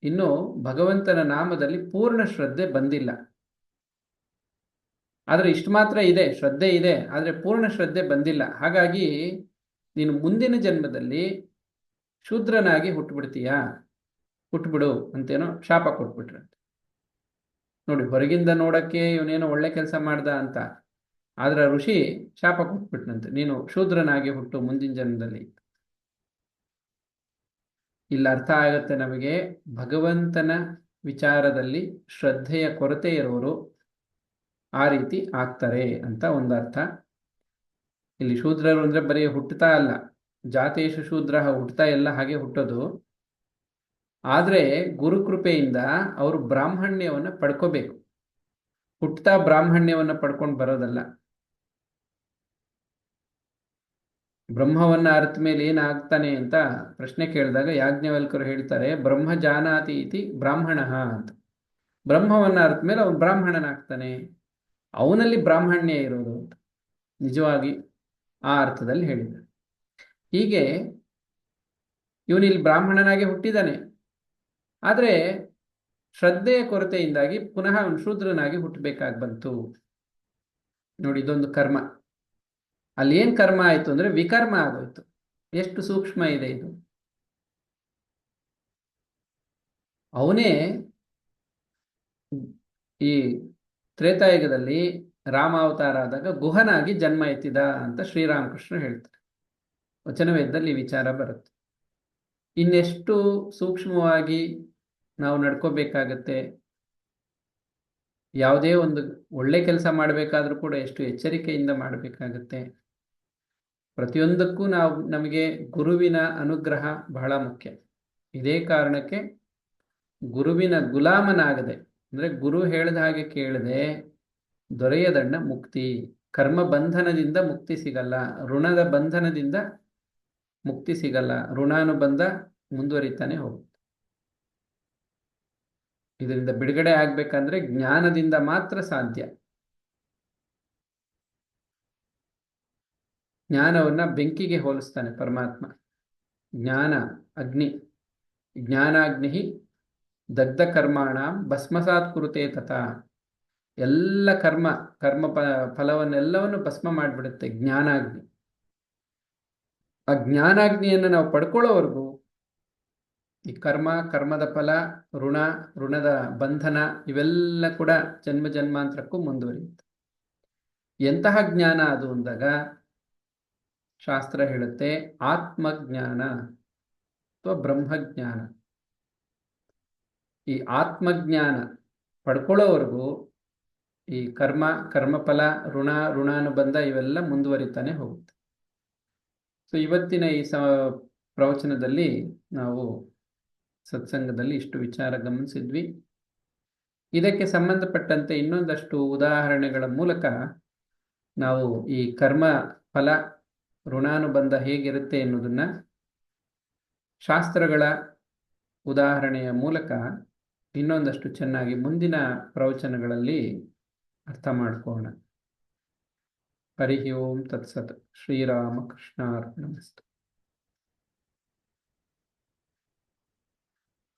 ಇನ್ನು ಭಗವಂತನ ನಾಮದಲ್ಲಿ ಪೂರ್ಣ ಶ್ರದ್ಧೆ ಬಂದಿಲ್ಲ. ಆದ್ರೆ ಇಷ್ಟು ಮಾತ್ರ ಇದೆ, ಶ್ರದ್ಧೆ ಇದೆ, ಆದ್ರೆ ಪೂರ್ಣ ಶ್ರದ್ಧೆ ಬಂದಿಲ್ಲ. ಹಾಗಾಗಿ ನೀನು ಮುಂದಿನ ಜನ್ಮದಲ್ಲಿ ಶೂದ್ರನಾಗಿ ಹುಟ್ಟುಬಿಡ್ತೀಯಾ, ಹುಟ್ಟುಬಿಡು ಅಂತೇನೋ ಶಾಪ ಕೊಟ್ಬಿಟ್ರಂತೆ. ನೋಡಿ, ಹೊರಗಿಂದ ನೋಡಕ್ಕೆ ಇವನೇನೋ ಒಳ್ಳೆ ಕೆಲಸ ಮಾಡ್ದ ಅಂತ, ಆದ್ರೆ ಋಷಿ ಶಾಪ ಕೊಟ್ಬಿಟ್ನಂತೆ, ನೀನು ಶೂದ್ರನಾಗಿ ಹುಟ್ಟು ಮುಂದಿನ ಜನ್ಮದಲ್ಲಿ. ಇಲ್ಲಿ ಅರ್ಥ ಆಗತ್ತೆ ನಮಗೆ, ಭಗವಂತನ ವಿಚಾರದಲ್ಲಿ ಶ್ರದ್ಧೆಯ ಕೊರತೆ ಇರೋರು ಆ ರೀತಿ ಆಗ್ತಾರೆ ಅಂತ ಒಂದು ಅರ್ಥ. ಇಲ್ಲಿ ಶೂದ್ರರು ಅಂದ್ರೆ ಬರೀ ಹುಟ್ಟುತ್ತಾ ಅಲ್ಲ, ಜಾತೇಶು ಶೂದ್ರ, ಹುಟ್ಟುತ್ತಾ ಎಲ್ಲ ಹಾಗೆ ಹುಟ್ಟೋದು. ಆದ್ರೆ ಗುರುಕೃಪೆಯಿಂದ ಅವರು ಬ್ರಾಹ್ಮಣ್ಯವನ್ನ ಪಡ್ಕೋಬೇಕು, ಹುಟ್ಟುತ್ತಾ ಬ್ರಾಹ್ಮಣ್ಯವನ್ನ ಪಡ್ಕೊಂಡು ಬರೋದಲ್ಲ. ಬ್ರಹ್ಮವನ್ನ ಅರ್ಥ ಮೇಲೆ ಏನಾಗ್ತಾನೆ ಅಂತ ಪ್ರಶ್ನೆ ಕೇಳಿದಾಗ ಯಾಜ್ಞವಲ್ಕರು ಹೇಳ್ತಾರೆ, ಬ್ರಹ್ಮ ಜಾನಾತಿ ಇತಿ ಬ್ರಾಹ್ಮಣ ಅಂತ. ಬ್ರಹ್ಮವನ್ನ ಅರ್ಥ ಮೇಲೆ ಅವನು ಬ್ರಾಹ್ಮಣನಾಗ್ತಾನೆ, ಅವನಲ್ಲಿ ಬ್ರಾಹ್ಮಣ್ಯ ಇರೋದು ಅಂತ ನಿಜವಾಗಿ ಆ ಅರ್ಥದಲ್ಲಿ ಹೇಳಿದ್ದಾರೆ. ಹೀಗೆ ಇವನಿಲ್ಲಿ ಬ್ರಾಹ್ಮಣನಾಗಿ ಹುಟ್ಟಿದ್ದಾನೆ, ಆದ್ರೆ ಶ್ರದ್ಧೆಯ ಕೊರತೆಯಿಂದಾಗಿ ಪುನಃ ಅವನು ಶೂದ್ರನಾಗಿ ಹುಟ್ಟಬೇಕಾಗಿ ಬಂತು. ನೋಡಿ, ಇದೊಂದು ಕರ್ಮ. ಅಲ್ಲಿ ಏನ್ ಕರ್ಮ ಆಯ್ತು ಅಂದ್ರೆ ವಿಕರ್ಮ ಆಗೋಯ್ತು. ಎಷ್ಟು ಸೂಕ್ಷ್ಮ ಇದೆ ಇದು. ಅವನೇ ಈ ತ್ರೇತಾಯುಗದಲ್ಲಿ ರಾಮಾವತಾರ ಆದಾಗ ಗುಹನಾಗಿ ಜನ್ಮ ಎತ್ತಿದ ಅಂತ ಶ್ರೀರಾಮಕೃಷ್ಣ ಹೇಳ್ತಾರೆ. ವಚನವೇದದಲ್ಲಿ ವಿಚಾರ ಬರುತ್ತೆ. ಇನ್ನೆಷ್ಟು ಸೂಕ್ಷ್ಮವಾಗಿ ನಾವು ನಡ್ಕೋಬೇಕಾಗತ್ತೆ. ಯಾವುದೇ ಒಂದು ಒಳ್ಳೆ ಕೆಲಸ ಮಾಡಬೇಕಾದ್ರೂ ಕೂಡ ಎಷ್ಟು ಎಚ್ಚರಿಕೆಯಿಂದ ಮಾಡಬೇಕಾಗತ್ತೆ. ಪ್ರತಿಯೊಂದಕ್ಕೂ ನಮಗೆ ಗುರುವಿನ ಅನುಗ್ರಹ ಬಹಳ ಮುಖ್ಯ. ಇದೇ ಕಾರಣಕ್ಕೆ ಗುರುವಿನ ಗುಲಾಮನಾಗದೆ, ಅಂದ್ರೆ ಗುರು ಹೇಳಿದ ಹಾಗೆ ಕೇಳದೆ ದೊರೆಯದಣ್ಣ ಮುಕ್ತಿ. ಕರ್ಮ ಬಂಧನದಿಂದ ಮುಕ್ತಿ ಸಿಗಲ್ಲ, ಋಣದ ಬಂಧನದಿಂದ ಮುಕ್ತಿ ಸಿಗಲ್ಲ. ಋಣಾನುಬಂಧ ಮುಂದುವರಿತಾನೆ ಹೋಗುತ್ತೆ. ಇದರಿಂದ ಬಿಡುಗಡೆ ಆಗ್ಬೇಕಂದ್ರೆ ಜ್ಞಾನದಿಂದ ಮಾತ್ರ ಸಾಧ್ಯ. ಜ್ಞಾನವನ್ನ ಬೆಂಕಿಗೆ ಹೋಲಿಸ್ತಾನೆ ಪರಮಾತ್ಮ. ಜ್ಞಾನ ಅಗ್ನಿ, ಜ್ಞಾನಾಗ್ನಿ ದಗ್ಧ ಕರ್ಮಾಣ ಭಸ್ಮಸಾತ್ ಕುರುತೆ ತಥಾ. ಎಲ್ಲ ಕರ್ಮ ಫಲವನ್ನೆಲ್ಲವನ್ನು ಭಸ್ಮ ಮಾಡಿಬಿಡುತ್ತೆ ಜ್ಞಾನಾಗ್ನಿ. ಆ ಜ್ಞಾನಾಗ್ನಿಯನ್ನು ನಾವು ಪಡ್ಕೊಳ್ಳೋವರೆಗೂ ಈ ಕರ್ಮದ ಫಲ, ಋಣದ ಬಂಧನ ಇವೆಲ್ಲ ಕೂಡ ಜನ್ಮ ಜನ್ಮಾಂತರಕ್ಕೂ ಮುಂದುವರಿಯುತ್ತೆ. ಎಂತಹ ಜ್ಞಾನ ಅದು ಅಂದಾಗ ಶಾಸ್ತ್ರ ಹೇಳುತ್ತೆ ಆತ್ಮಜ್ಞಾನ ಅಥವಾ ಬ್ರಹ್ಮಜ್ಞಾನ. ಈ ಆತ್ಮಜ್ಞಾನ ಪಡ್ಕೊಳ್ಳೋವರೆಗೂ ಈ ಕರ್ಮಫಲ, ಋಣಾನುಬಂಧ ಇವೆಲ್ಲ ಮುಂದುವರಿತಾನೆ ಹೋಗುತ್ತೆ. ಸೊ ಇವತ್ತಿನ ಈ ಪ್ರವಚನದಲ್ಲಿ ನಾವು ಸತ್ಸಂಗದಲ್ಲಿ ಇಷ್ಟು ವಿಚಾರ ಗಮನಿಸಿದ್ವಿ. ಇದಕ್ಕೆ ಸಂಬಂಧಪಟ್ಟಂತೆ ಇನ್ನೊಂದಷ್ಟು ಉದಾಹರಣೆಗಳ ಮೂಲಕ ನಾವು ಈ ಕರ್ಮ ಫಲ, ಋಣಾನುಬಂಧ ಹೇಗಿರುತ್ತೆ ಎನ್ನುವುದನ್ನ ಶಾಸ್ತ್ರಗಳ ಉದಾಹರಣೆಯ ಮೂಲಕ ಇನ್ನೊಂದಷ್ಟು ಚೆನ್ನಾಗಿ ಮುಂದಿನ ಪ್ರವಚನಗಳಲ್ಲಿ ಅರ್ಥ ಮಾಡ್ಕೋಣ. ಹರಿ ಓಂ ತತ್ಸತ್. ಶ್ರೀರಾಮಕೃಷ್ಣಾರ್ಪಣಮಸ್ತು.